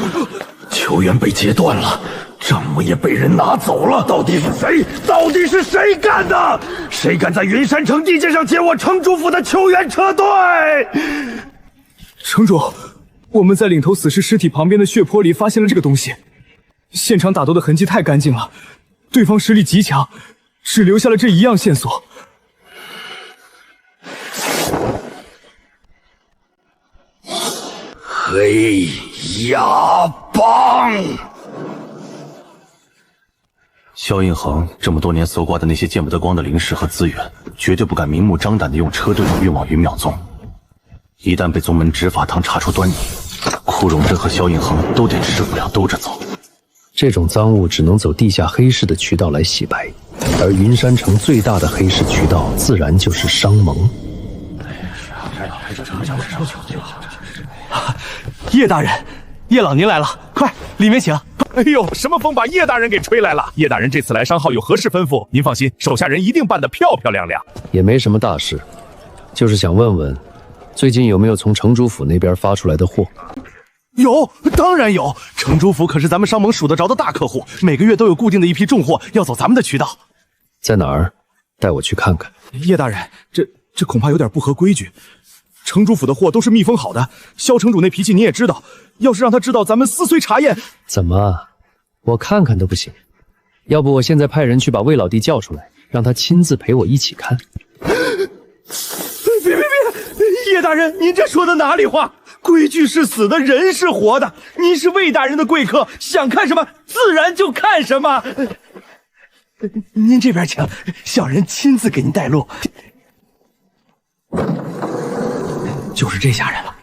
球员被截断了，账目也被人拿走了。到底是谁？到底是谁干的？谁敢在云山城地界上劫我城主府的球员车队？城主，我们在领头死士尸体旁边的血泊里发现了这个东西。现场打斗的痕迹太干净了，对方实力极强，只留下了这一样线索。黑牙帮！萧应恒这么多年搜刮的那些见不得光的灵石和资源，绝对不敢明目张胆地用车队运往云淼宗。一旦被宗门执法堂查出端倪，库容真和萧应恒都得吃不了兜着走。这种赃物只能走地下黑市的渠道来洗白，而云山城最大的黑市渠道自然就是商盟。叶大人，叶老您来了，快里面请。哎呦，什么风把叶大人给吹来了？叶大人这次来商号有何事吩咐？您放心，手下人一定办得漂漂亮亮。也没什么大事，就是想问问，最近有没有从城主府那边发出来的货？有，当然有。城主府可是咱们商盟数得着的大客户，每个月都有固定的一批重货要走咱们的渠道。在哪儿？带我去看看。叶大人，这恐怕有点不合规矩。城主府的货都是密封好的，萧城主那脾气你也知道，要是让他知道咱们思虽茶宴，怎么，我看看都不行？要不我现在派人去把魏老弟叫出来，让他亲自陪我一起看。别！叶大人，您这说的哪里话？规矩是死的，人是活的。您是魏大人的贵客，想看什么自然就看什么。您这边请，小人亲自给您带路。就是这下人了，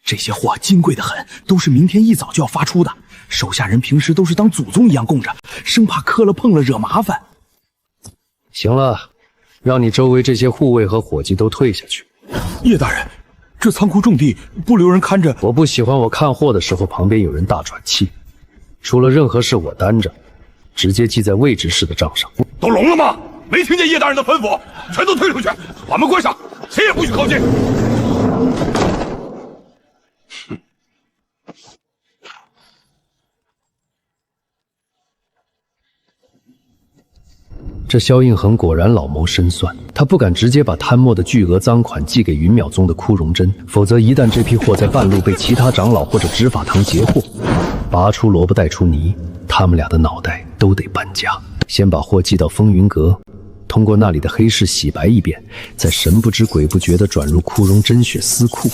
这些货金贵的很，都是明天一早就要发出的。手下人平时都是当祖宗一样供着，生怕磕了碰了惹麻烦。行了，让你周围这些护卫和伙计都退下去。叶大人，这仓库重地，不留人看着。我不喜欢我看货的时候旁边有人大喘气。出了任何事我担着，直接记在魏执事的账上。都聋了吗？没听见叶大人的吩咐？全都退出去，把门关上，谁也不许靠近。这萧应恒果然老谋深算，他不敢直接把贪墨的巨额赃款寄给云淼宗的枯荣针，否则一旦这批货在半路被其他长老或者执法堂截获，拔出萝卜带出泥，他们俩的脑袋都得搬家。先把货寄到风云阁，通过那里的黑市洗白一遍，再神不知鬼不觉地转入枯荣真血私库，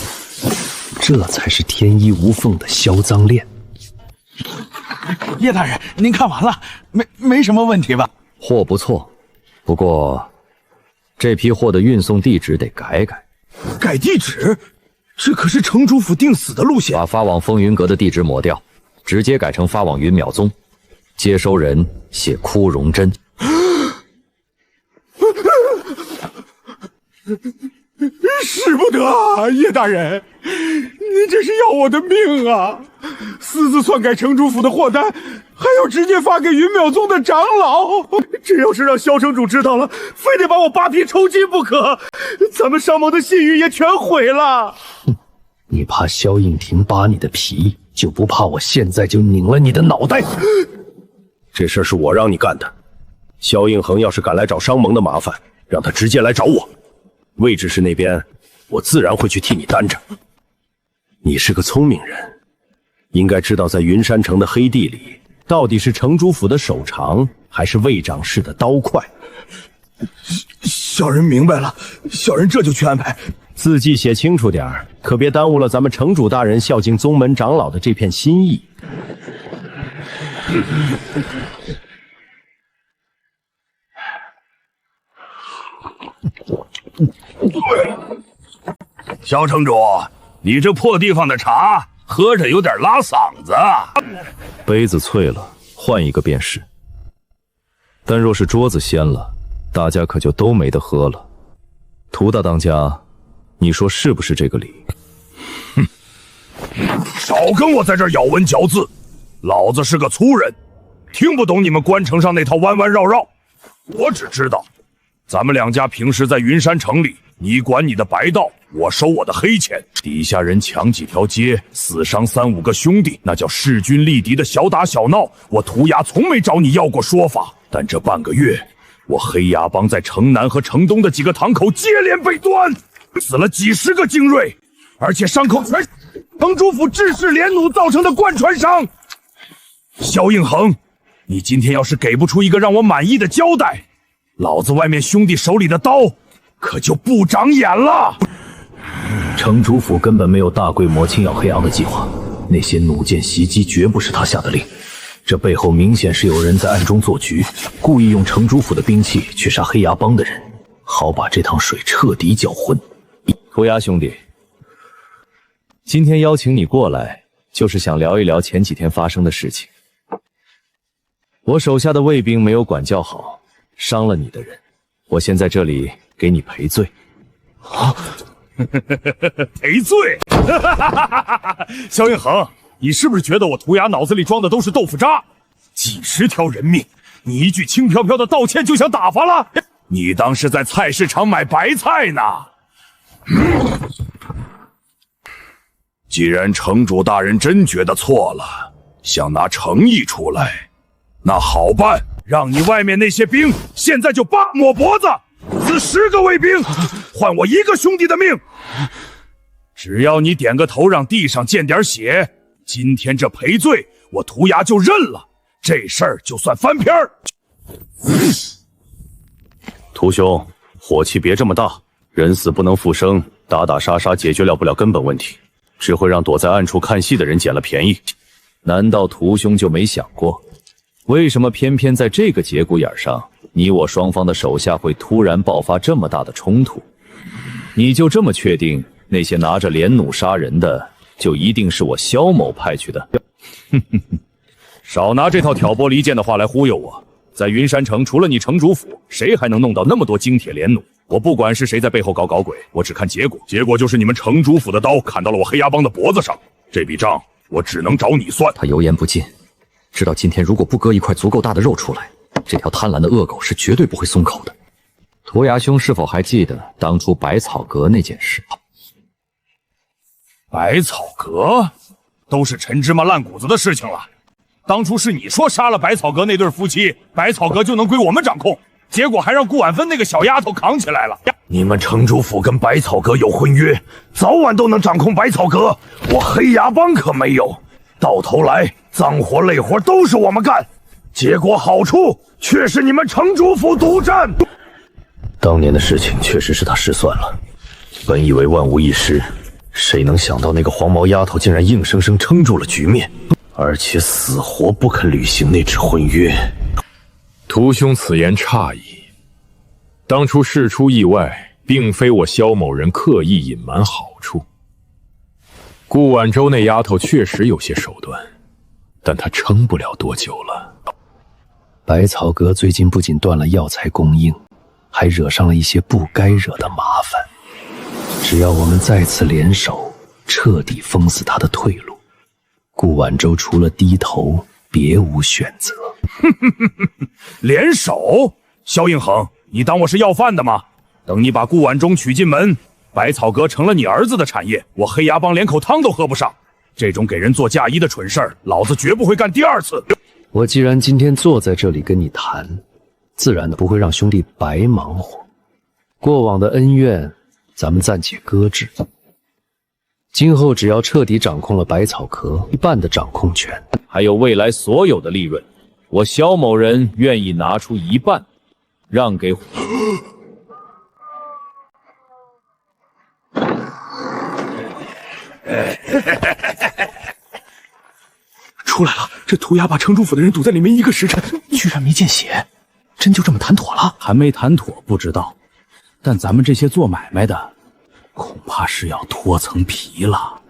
这才是天衣无缝的销赃链。叶大人，您看完了，没什么问题吧？货不错，不过这批货的运送地址得改改。改地址？这可是城主府定死的路线。把发往风云阁的地址抹掉，直接改成发往云淼宗，接收人写枯荣针。使不得啊，叶大人，您这是要我的命啊！私自篡改城主府的货单，还要直接发给云淼宗的长老，这要是让萧城主知道了，非得把我扒皮抽筋不可，咱们商盟的信誉也全毁了。你怕萧应廷扒你的皮，就不怕我现在就拧了你的脑袋？这事儿是我让你干的。萧应恒要是敢来找商盟的麻烦，让他直接来找我。魏执事那边，我自然会去替你担着。你是个聪明人，应该知道在云山城的黑地里，到底是城主府的手长，还是魏长氏的刀快。小人明白了，小人这就去安排。字迹写清楚点儿，可别耽误了咱们城主大人孝敬宗门长老的这片心意。萧城主，你这破地方的茶喝着有点拉嗓子。杯子脆了，换一个便是。但若是桌子掀了，大家可就都没得喝了。涂大当家，你说是不是这个理？哼，少跟我在这儿咬文嚼字，老子是个粗人，听不懂你们关城上那套弯弯绕绕。我只知道，咱们两家平时在云山城里，你管你的白道，我收我的黑钱，底下人抢几条街，死伤3、5个兄弟，那叫势均力敌的小打小闹。我涂鸦从没找你要过说法，但这半个月，我黑牙帮在城南和城东的几个堂口接连被端，死了几10个精锐，而且伤口全是城主府治世连弩造成的贯穿伤。萧应恒，你今天要是给不出一个让我满意的交代，老子外面兄弟手里的刀可就不长眼了。城主府根本没有大规模清剿黑羊的计划，那些弩箭袭击绝不是他下的令，这背后明显是有人在暗中做局，故意用城主府的兵器去杀黑牙帮的人。好把这趟水彻底搅浑。涂鸦兄弟，今天邀请你过来，就是想聊一聊前几天发生的事情。我手下的卫兵没有管教好，伤了你的人，我先在这里给你赔罪。啊，赔罪？萧应恒，你是不是觉得我涂鸦脑子里装的都是豆腐渣？几十条人命，你一句轻飘飘的道歉就想打发了？你当是在菜市场买白菜呢？既然城主大人真觉得错了，想拿诚意出来，那好办，让你外面那些兵现在就扒我脖子，死10个卫兵，换我1个兄弟的命。只要你点个头，让地上溅点血，今天这赔罪我涂鸦就认了，这事儿就算翻篇儿。涂兄，火气别这么大，人死不能复生，打打杀杀解决不了根本问题，只会让躲在暗处看戏的人捡了便宜。难道涂兄就没想过，为什么偏偏在这个节骨眼上，你我双方的手下会突然爆发这么大的冲突？你就这么确定那些拿着连弩杀人的，就一定是我萧某派去的？少拿这套挑拨离间的话来忽悠我。在云山城，除了你城主府，谁还能弄到那么多精铁连弩？我不管是谁在背后搞鬼，我只看结果。结果就是你们城主府的刀砍到了我黑牙帮的脖子上，这笔账我只能找你算。他油盐不进，知道今天如果不割一块足够大的肉出来，这条贪婪的恶狗是绝对不会松口的。涂鸦兄是否还记得当初百草阁那件事？百草阁都是陈芝麻烂谷子的事情了。当初是你说杀了百草阁那对夫妻，百草阁就能归我们掌控，结果还让顾婉芬那个小丫头扛起来了。你们城主府跟百草阁有婚约，早晚都能掌控百草阁，我黑牙帮可没有。到头来脏活累活都是我们干，结果好处却是你们城主府独占。当年的事情确实是他失算了，本以为万无一失，谁能想到那个黄毛丫头竟然硬生生撑住了局面，而且死活不肯履行那纸婚约。屠兄此言差矣，当初事出意外，并非我萧某人刻意隐瞒好处。顾婉舟那丫头确实有些手段，但她撑不了多久了。百草阁最近不仅断了药材供应，还惹上了一些不该惹的麻烦。只要我们再次联手，彻底封死他的退路，顾婉舟除了低头别无选择。联手？萧应恒，你当我是要饭的吗？等你把顾婉中娶进门，百草阁成了你儿子的产业，我黑牙帮连口汤都喝不上。这种给人做嫁衣的蠢事儿，老子绝不会干第2次。我既然今天坐在这里跟你谈，自然的不会让兄弟白忙活。过往的恩怨，咱们暂且搁置。今后只要彻底掌控了百草阁一半的掌控权，还有未来所有的利润，我萧某人愿意拿出一半，让给。出来了！这涂鸦把城主府的人堵在里面1个时辰，居然没见血，真就这么谈妥了？还没谈妥不知道，但咱们这些做买卖的，恐怕是要脱层皮了。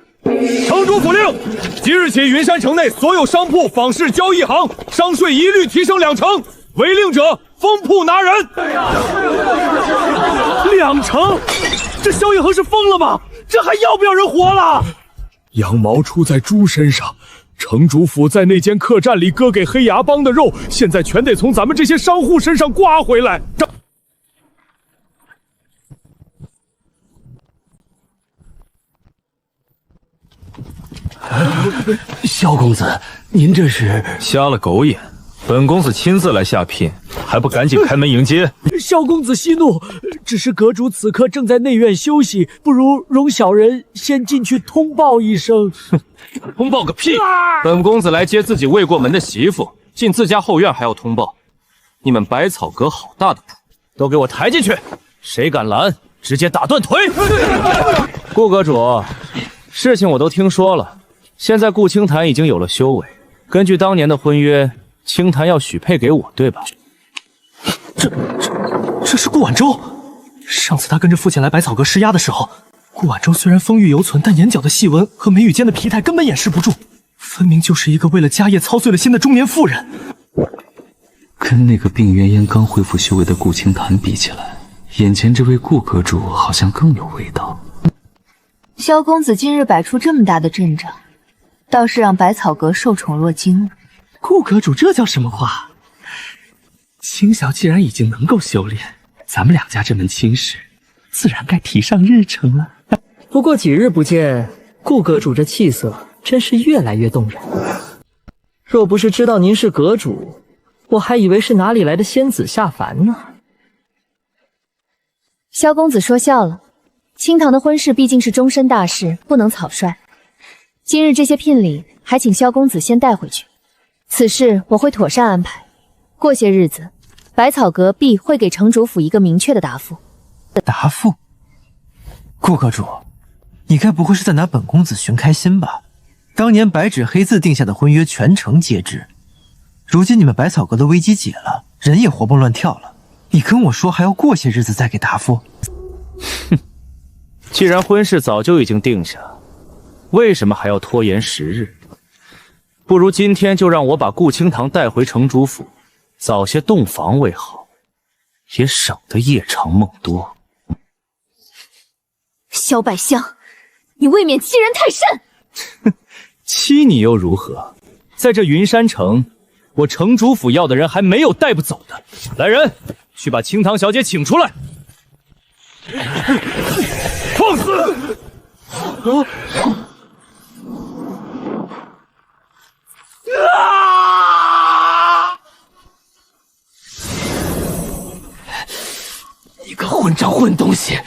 城主府令，即日起，云山城内所有商铺、坊市、交易行商税一律提升2成，违令者封铺拿人。2成？这萧应恒是疯了吗？这还要不要人活了？羊毛出在猪身上，城主府在那间客栈里割给黑牙帮的肉，现在全得从咱们这些商户身上刮回来。萧公子，您这是瞎了狗眼！本公子亲自来下聘，还不赶紧开门迎接？萧公子息怒，只是阁主此刻正在内院休息，不如容小人先进去通报一声。通报个屁！本公子来接自己未过门的媳妇，进自家后院还要通报？你们百草阁好大的谱！都给我抬进去！谁敢拦，直接打断腿！顾阁主，事情我都听说了，现在顾清潭已经有了修为，根据当年的婚约，清潭要许配给我，对吧？这是顾婉舟，上次他跟着父亲来百草阁施压的时候，顾婉舟虽然风韵犹存，但眼角的细纹和眉宇间的疲态根本掩饰不住，分明就是一个为了家业操碎了心的中年妇人。跟那个病恹恹刚恢复修为的顾清潭比起来，眼前这位顾阁主好像更有味道。萧公子今日摆出这么大的阵仗，倒是让百草阁受宠若惊了。顾阁主这叫什么话？青晓既然已经能够修炼，咱们两家这门亲事自然该提上日程了。不过几日不见，顾阁主这气色真是越来越动人。若不是知道您是阁主，我还以为是哪里来的仙子下凡呢。萧公子说笑了，清堂的婚事毕竟是终身大事，不能草率。今日这些聘礼还请萧公子先带回去，此事我会妥善安排。过些日子，百草阁必会给城主府一个明确的答复。答复？顾阁主，你该不会是在拿本公子寻开心吧？当年白纸黑字定下的婚约，全城皆知。如今你们百草阁的危机解了，人也活蹦乱跳了，你跟我说还要过些日子再给答复？哼，既然婚事早就已经定下，为什么还要拖延时日？不如今天就让我把顾清堂带回城主府，早些洞房为好，也省得夜长梦多。萧百香，你未免欺人太甚！欺你又如何？在这云山城，我城主府要的人还没有带不走的。来人，去把清堂小姐请出来！放肆！你个混账混东西！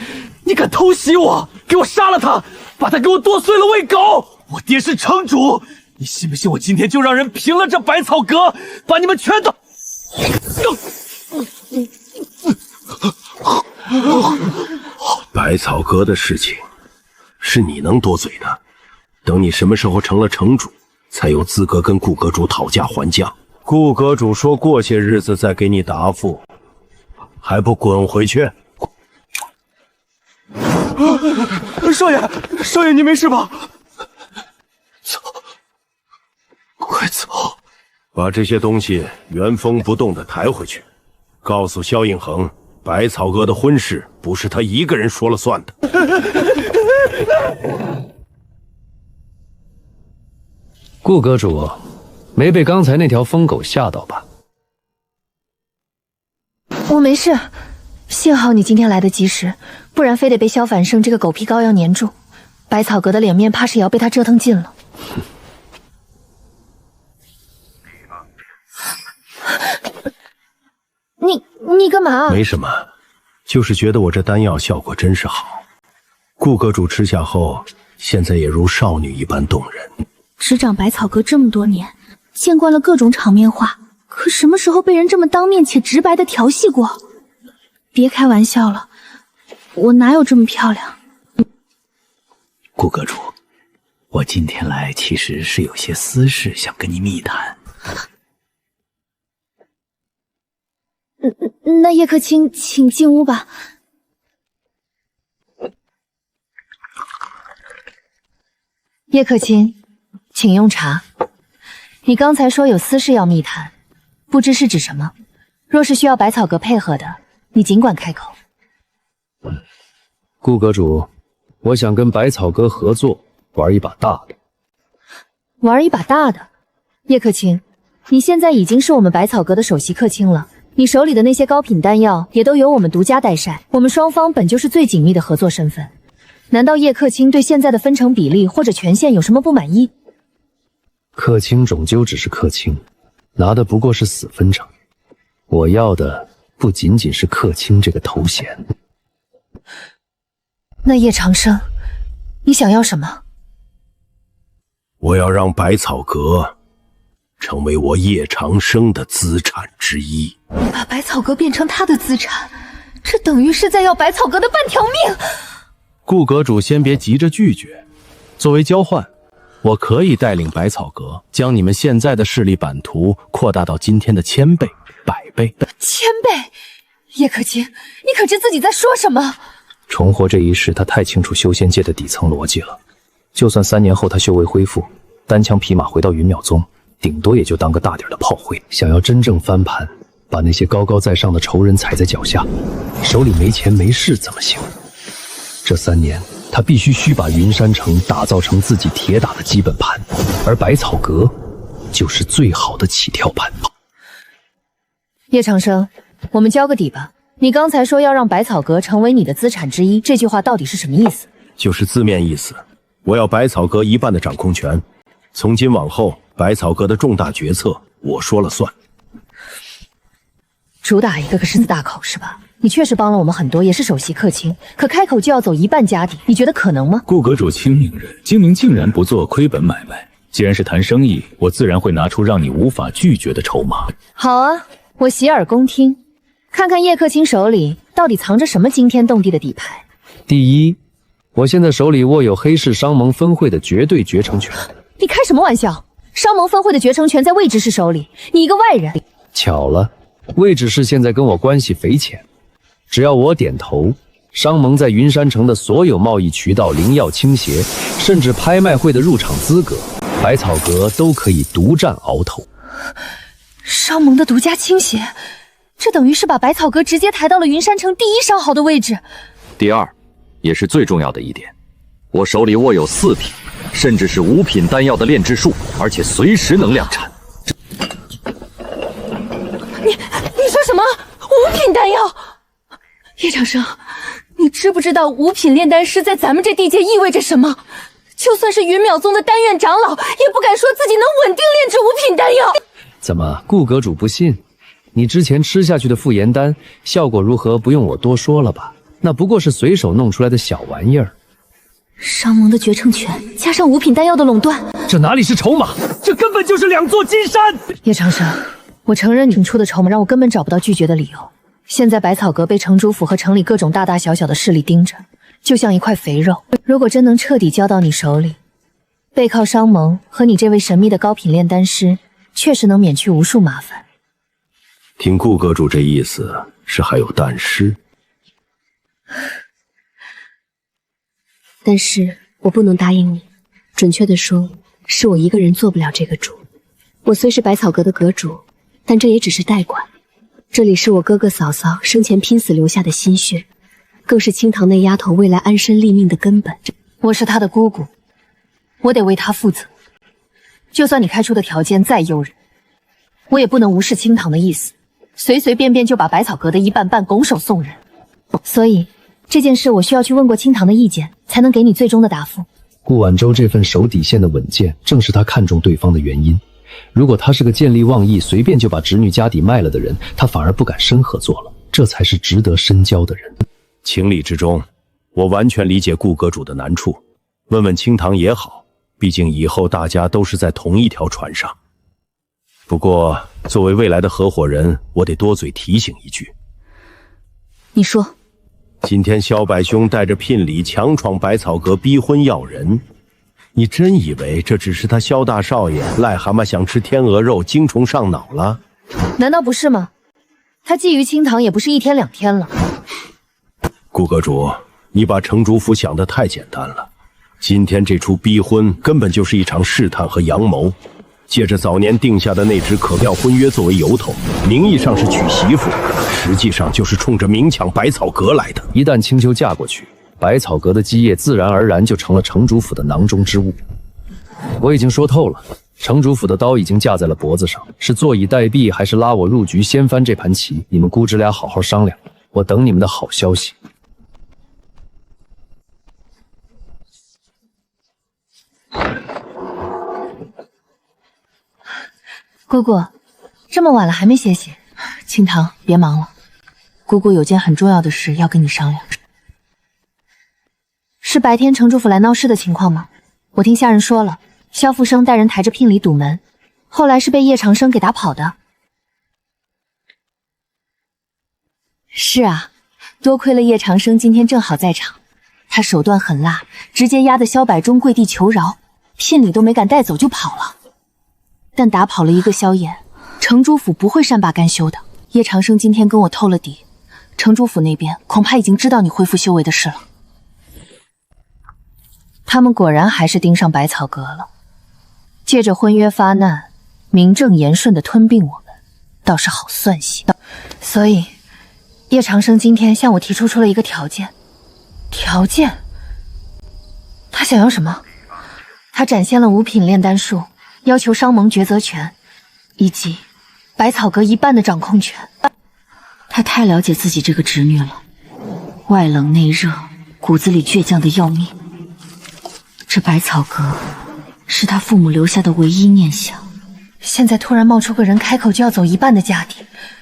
你敢偷袭我，给我杀了他，把他给我剁碎了喂狗！我爹是城主，你信不信我今天就让人平了这百草阁，把你们全都……百草阁的事情是你能多嘴的，等你什么时候成了城主，才有资格跟顾阁主讨价还价。顾阁主说过些日子再给你答复，还不滚回去！少爷，少爷，你没事吧？走，快走！把这些东西原封不动地抬回去，告诉萧应恒，百草阁的婚事不是他一个人说了算的。顾阁主，没被刚才那条疯狗吓到吧？我没事，幸好你今天来得及时，不然非得被萧反生这个狗皮膏药粘住，百草阁的脸面怕是也要被他折腾尽了。你干嘛？没什么，就是觉得我这丹药效果真是好。顾阁主吃下后，现在也如少女一般动人。执掌百草阁这么多年，见惯了各种场面话，可什么时候被人这么当面且直白的调戏过？别开玩笑了，我哪有这么漂亮？顾阁主，我今天来其实是有些私事想跟你密谈。那叶客卿，请进屋吧。叶客卿，请用茶。你刚才说有私事要密谈，不知是指什么？若是需要百草阁配合的，你尽管开口。顾阁主，我想跟百草阁合作，玩一把大的。玩一把大的？叶客卿，你现在已经是我们百草阁的首席客卿了。你手里的那些高品丹药也都由我们独家代晒，我们双方本就是最紧密的合作身份。难道叶客卿对现在的分成比例或者权限有什么不满意？客卿终究只是客卿，拿的不过是死分成。我要的不仅仅是客卿这个头衔。那叶长生，你想要什么？我要让百草阁成为我叶长生的资产之一。你把百草阁变成他的资产，这等于是在要百草阁的半条命。顾阁主先别急着拒绝，作为交换，我可以带领百草阁将你们现在的势力版图扩大到今天的1000倍、100倍。1000倍？叶可卿，你可知自己在说什么？重活这一世，他太清楚修仙界的底层逻辑了。就算3年后他修为恢复，单枪匹马回到云淼宗，顶多也就当个大点的炮灰。想要真正翻盘，把那些高高在上的仇人踩在脚下，手里没钱没势怎么行？这3年，他必须需把云山城打造成自己铁打的基本盘，而百草阁就是最好的起跳盘。叶长生，我们交个底吧。你刚才说要让百草阁成为你的资产之一，这句话到底是什么意思？就是字面意思，我要百草阁一半的掌控权。从今往后，百草阁的重大决策我说了算。主打一个狮子大口是吧？你确实帮了我们很多，也是首席客卿，可开口就要走一半家底，你觉得可能吗？顾阁主清明人，精明竟然不做亏本买卖。既然是谈生意，我自然会拿出让你无法拒绝的筹码。好啊，我洗耳恭听，看看叶客卿手里到底藏着什么惊天动地的底牌。第一，我现在手里握有黑市商盟分会的绝对决成权。你开什么玩笑？商盟分会的决成权在魏执事手里，你一个外人。巧了，魏执事现在跟我关系匪浅，只要我点头，商盟在云山城的所有贸易渠道、灵药倾斜，甚至拍卖会的入场资格，百草阁都可以独占鳌头。商盟的独家倾斜，这等于是把百草阁直接抬到了云山城第一商号的位置。第二，也是最重要的一点，我手里握有4品，甚至是5品丹药的炼制术，而且随时能量产。你说什么？5品丹药？叶长生，你知不知道5品炼丹师在咱们这地界意味着什么？就算是云淼宗的丹院长老，也不敢说自己能稳定炼制5品丹药。怎么，顾阁主不信？你之前吃下去的复颜丹效果如何？不用我多说了吧？那不过是随手弄出来的小玩意儿。商盟的决胜权加上5品丹药的垄断，这哪里是筹码，这根本就是2座金山。叶长生，我承认你出的筹码让我根本找不到拒绝的理由。现在百草阁被城主府和城里各种大大小小的势力盯着，就像一块肥肉。如果真能彻底交到你手里，背靠商盟和你这位神秘的高品炼丹师，确实能免去无数麻烦。听顾阁主这意思，是还有但是？但是我不能答应你，准确的说，是我一个人做不了这个主。我虽是百草阁的阁主，但这也只是代管。这里是我哥哥嫂嫂生前拼死留下的心血，更是清堂那丫头未来安身立命的根本。我是她的姑姑，我得为她负责。就算你开出的条件再诱人，我也不能无视清堂的意思，随随便便就把百草阁的一半拱手送人。所以这件事我需要去问过清堂的意见，才能给你最终的答复。顾晚舟这份守底线的稳健，正是他看中对方的原因。如果他是个见利忘义，随便就把侄女家底卖了的人，他反而不敢深合作了。这才是值得深交的人。情理之中，我完全理解顾阁主的难处。问问清堂也好，毕竟以后大家都是在同一条船上。不过，作为未来的合伙人，我得多嘴提醒一句。你说。今天萧百兄带着聘礼强闯百草阁，逼婚要人。你真以为这只是他萧大少爷癞蛤蟆想吃天鹅肉，精虫上脑了？难道不是吗？他觊觎清堂也不是1天2天了。顾阁主，你把城主府想得太简单了。今天这出逼婚根本就是一场试探和阳谋，借着早年定下的那纸可妙婚约作为由头，名义上是娶媳妇，实际上就是冲着明抢百草阁来的。一旦青丘嫁过去，百草阁的基业自然而然就成了城主府的囊中之物。我已经说透了，城主府的刀已经架在了脖子上，是坐以待毙，还是拉我入局掀翻这盘棋？你们姑侄俩好好商量，我等你们的好消息。姑姑，这么晚了还没歇息？清堂，别忙了，姑姑有件很重要的事要跟你商量。是白天城主府来闹事的情况吗？我听下人说了，萧复生带人抬着聘礼堵门，后来是被叶长生给打跑的。是啊，多亏了叶长生今天正好在场，他手段狠辣，直接压得萧百忠跪地求饶，聘礼都没敢带走就跑了。但打跑了一个萧衍，城主府不会善罢甘休的。叶长生今天跟我透了底，城主府那边恐怕已经知道你恢复修为的事了。他们果然还是盯上百草阁了，借着婚约发难，名正言顺地吞并我们，倒是好算计。所以，叶长生今天向我提出了一个条件。条件？他想要什么？他展现了五品炼丹术，要求商盟抉择权，以及百草阁一半的掌控权。他太了解自己这个侄女了，外冷内热，骨子里倔强的要命。这百草阁是他父母留下的唯一念想，现在突然冒出个人开口就要走一半的家底，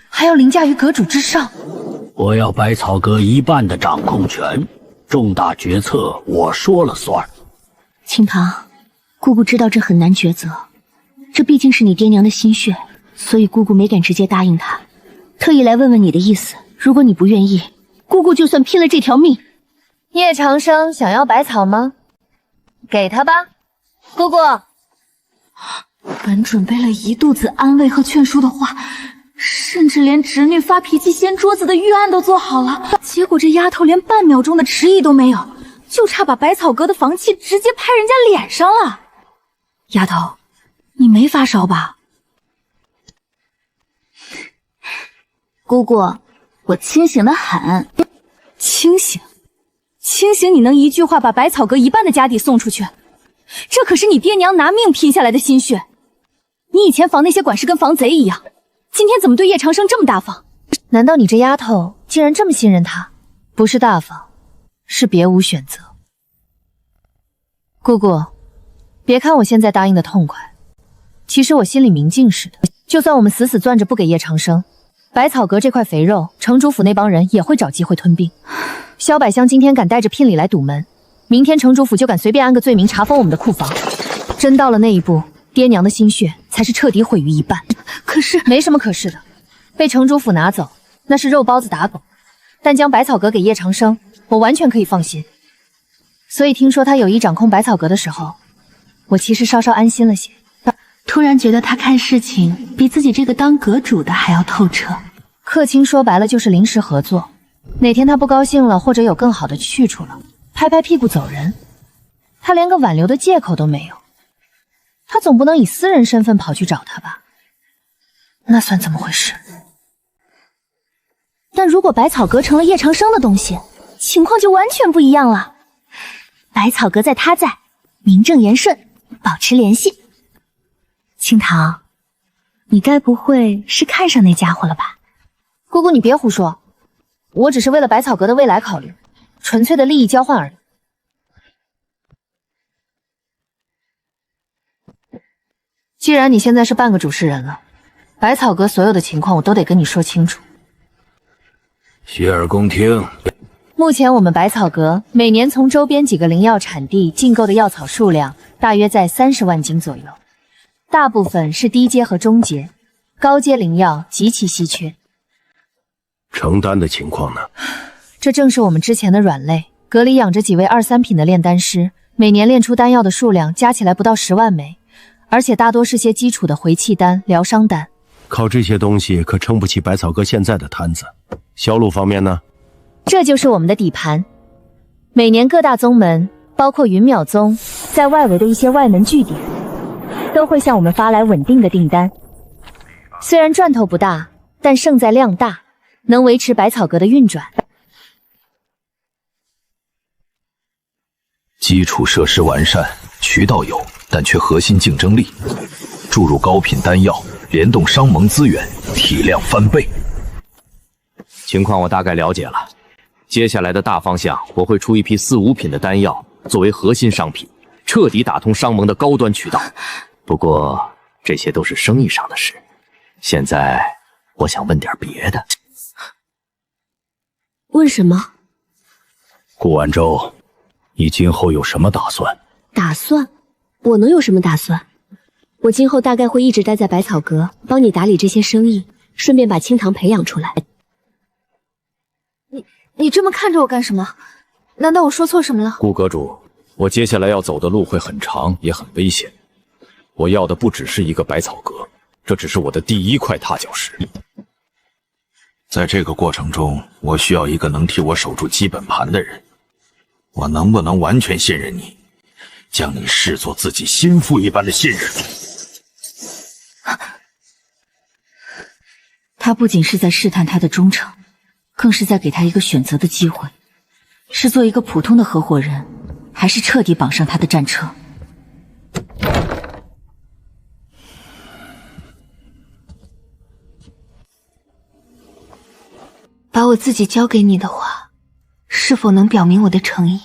还要凌驾于阁主之上。我要百草阁一半的掌控权，重大决策我说了算。清堂，姑姑知道这很难抉择，这毕竟是你爹娘的心血，所以姑姑没敢直接答应他，特意来问问你的意思。如果你不愿意，姑姑就算拼了这条命。叶长生想要百草吗？给他吧，姑姑。本准备了一肚子安慰和劝说的话，甚至连侄女发脾气掀桌子的预案都做好了，结果这丫头连半秒钟的迟疑都没有，就差把百草阁的房契直接拍人家脸上了。丫头，你没发烧吧？姑姑，我清醒得很。清醒？清醒你能一句话把百草阁一半的家底送出去？这可是你爹娘拿命拼下来的心血。你以前防那些管事跟防贼一样，今天怎么对叶长生这么大方？难道你这丫头竟然这么信任他？不是大方，是别无选择。姑姑，别看我现在答应的痛快，其实我心里明镜似的。就算我们死死攥着不给叶长生，百草阁这块肥肉，城主府那帮人也会找机会吞并。萧百香今天敢带着聘礼来堵门，明天城主府就敢随便安个罪名查封我们的库房。真到了那一步，爹娘的心血才是彻底毁于一半。可是没什么可是的，被城主府拿走那是肉包子打狗，但将百草阁给叶长生，我完全可以放心。所以听说他有意掌控百草阁的时候，我其实稍稍安心了些。突然觉得他看事情比自己这个当阁主的还要透彻。客卿说白了就是临时合作，哪天他不高兴了，或者有更好的去处了，拍拍屁股走人。他连个挽留的借口都没有，他总不能以私人身份跑去找他吧？那算怎么回事？但如果百草阁成了叶长生的东西，情况就完全不一样了。百草阁在他在，名正言顺，保持联系。清堂，你该不会是看上那家伙了吧？姑姑，你别胡说，我只是为了百草阁的未来考虑，纯粹的利益交换而已。既然你现在是半个主事人了，百草阁所有的情况我都得跟你说清楚。洗耳恭听。目前我们百草阁每年从周边几个灵药产地进购的药草数量大约在30万斤左右，大部分是低阶和中阶，高阶灵药极其稀缺。成丹的情况呢？这正是我们之前的软肋，阁里养着几位2、3品的炼丹师，每年炼出丹药的数量加起来不到10万枚，而且大多是些基础的回气丹、疗伤丹。靠这些东西可撑不起百草阁现在的摊子。销路方面呢？这就是我们的底盘。每年各大宗门，包括云淼宗在外围的一些外门据点，都会向我们发来稳定的订单。虽然赚头不大，但胜在量大，能维持百草阁的运转。基础设施完善，渠道有，但缺核心竞争力。注入高品丹药，联动商盟资源，体量翻倍。情况我大概了解了，接下来的大方向，我会出一批4、5品的丹药作为核心商品，彻底打通商盟的高端渠道。不过这些都是生意上的事，现在我想问点别的。问什么？顾晚舟，你今后有什么打算？打算？我能有什么打算？我今后大概会一直待在百草阁，帮你打理这些生意，顺便把清堂培养出来。你这么看着我干什么？难道我说错什么了？顾阁主，我接下来要走的路会很长，也很危险。我要的不只是一个百草阁，这只是我的第一块踏脚石。在这个过程中，我需要一个能替我守住基本盘的人。我能不能完全信任你，将你视作自己心腹一般的信任？他不仅是在试探他的忠诚，更是在给他一个选择的机会，是做一个普通的合伙人，还是彻底绑上他的战车。把我自己交给你的话，是否能表明我的诚意？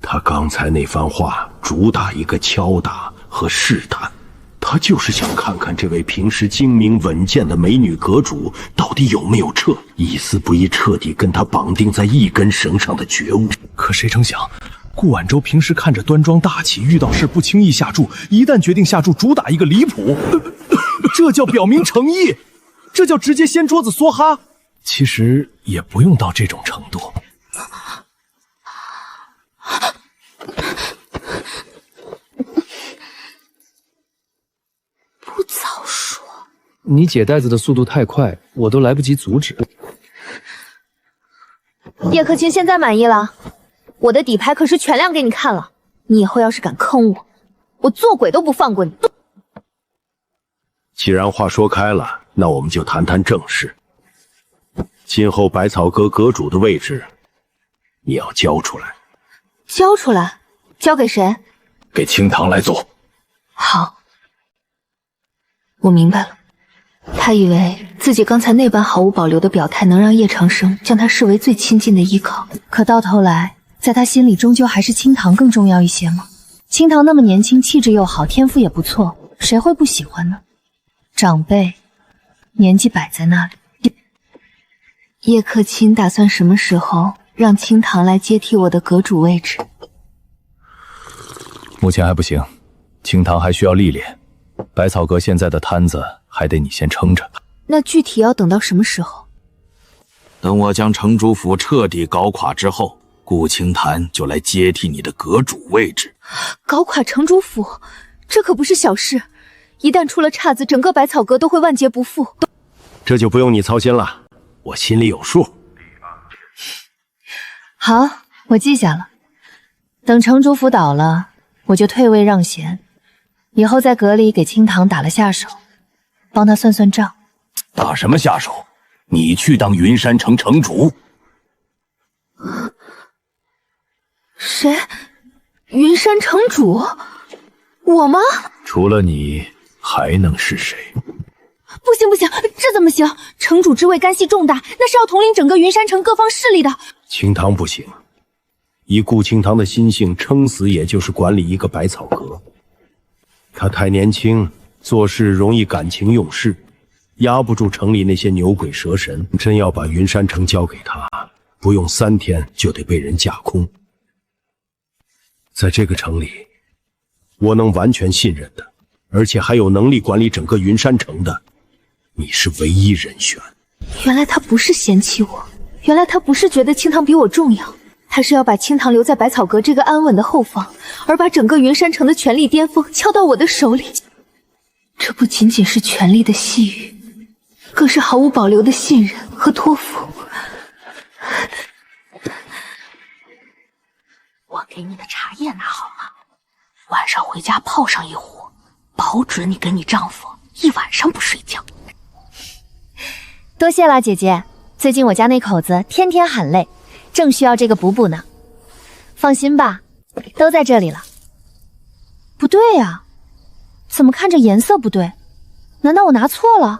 他刚才那番话主打一个敲打和试探，他就是想看看这位平时精明稳健的美女阁主到底有没有一丝不易彻底跟他绑定在一根绳上的觉悟。可谁成想，顾晚舟平时看着端庄大气，遇到事不轻易下注，一旦决定下注，主打一个离谱，这叫表明诚意，这叫直接掀桌子梭哈。其实也不用到这种程度。不早说，你解带子的速度太快，我都来不及阻止。叶克钦现在满意了，我的底牌可是全亮给你看了。你以后要是敢坑我，我做鬼都不放过你。既然话说开了，那我们就谈谈正事。今后百草阁阁主的位置，你要交出来。交出来？交给谁？给清堂来做。好，我明白了。他以为自己刚才那般毫无保留的表态能让叶长生将他视为最亲近的依靠，可到头来，在他心里终究还是清堂更重要一些吗？清堂那么年轻，气质又好，天赋也不错，谁会不喜欢呢？长辈，年纪摆在那里。叶克钦打算什么时候让清堂来接替我的阁主位置？目前还不行，清堂还需要历练，百草阁现在的摊子还得你先撑着。那具体要等到什么时候？等我将城主府彻底搞垮之后，顾清潭就来接替你的阁主位置。搞垮城主府，这可不是小事，一旦出了岔子，整个百草阁都会万劫不复。这就不用你操心了，我心里有数。好，我记下了。等城主府倒了，我就退位让贤，以后在阁里给清堂打了下手，帮他算算账。打什么下手？你去当云山城城主？谁？云山城主？我吗？除了你，还能是谁？不行不行，这怎么行？城主之位干系重大，那是要统领整个云山城各方势力的。清堂不行，以顾清堂的心性，撑死也就是管理一个百草阁。他太年轻，做事容易感情用事，压不住城里那些牛鬼蛇神。真要把云山城交给他，不用3天就得被人架空。在这个城里，我能完全信任的，而且还有能力管理整个云山城的，你是唯一人选。原来他不是嫌弃我，原来他不是觉得清堂比我重要，他是要把清堂留在百草阁这个安稳的后方，而把整个云山城的权力巅峰敲到我的手里。这不仅仅是权力的细语，更是毫无保留的信任和托付。我给你的茶叶拿好吗？晚上回家泡上一壶，保准你跟你丈夫一晚上不睡觉。多谢了，姐姐。最近我家那口子天天喊累，正需要这个补补呢。放心吧，都在这里了。不对呀，怎么看着颜色不对？难道我拿错了？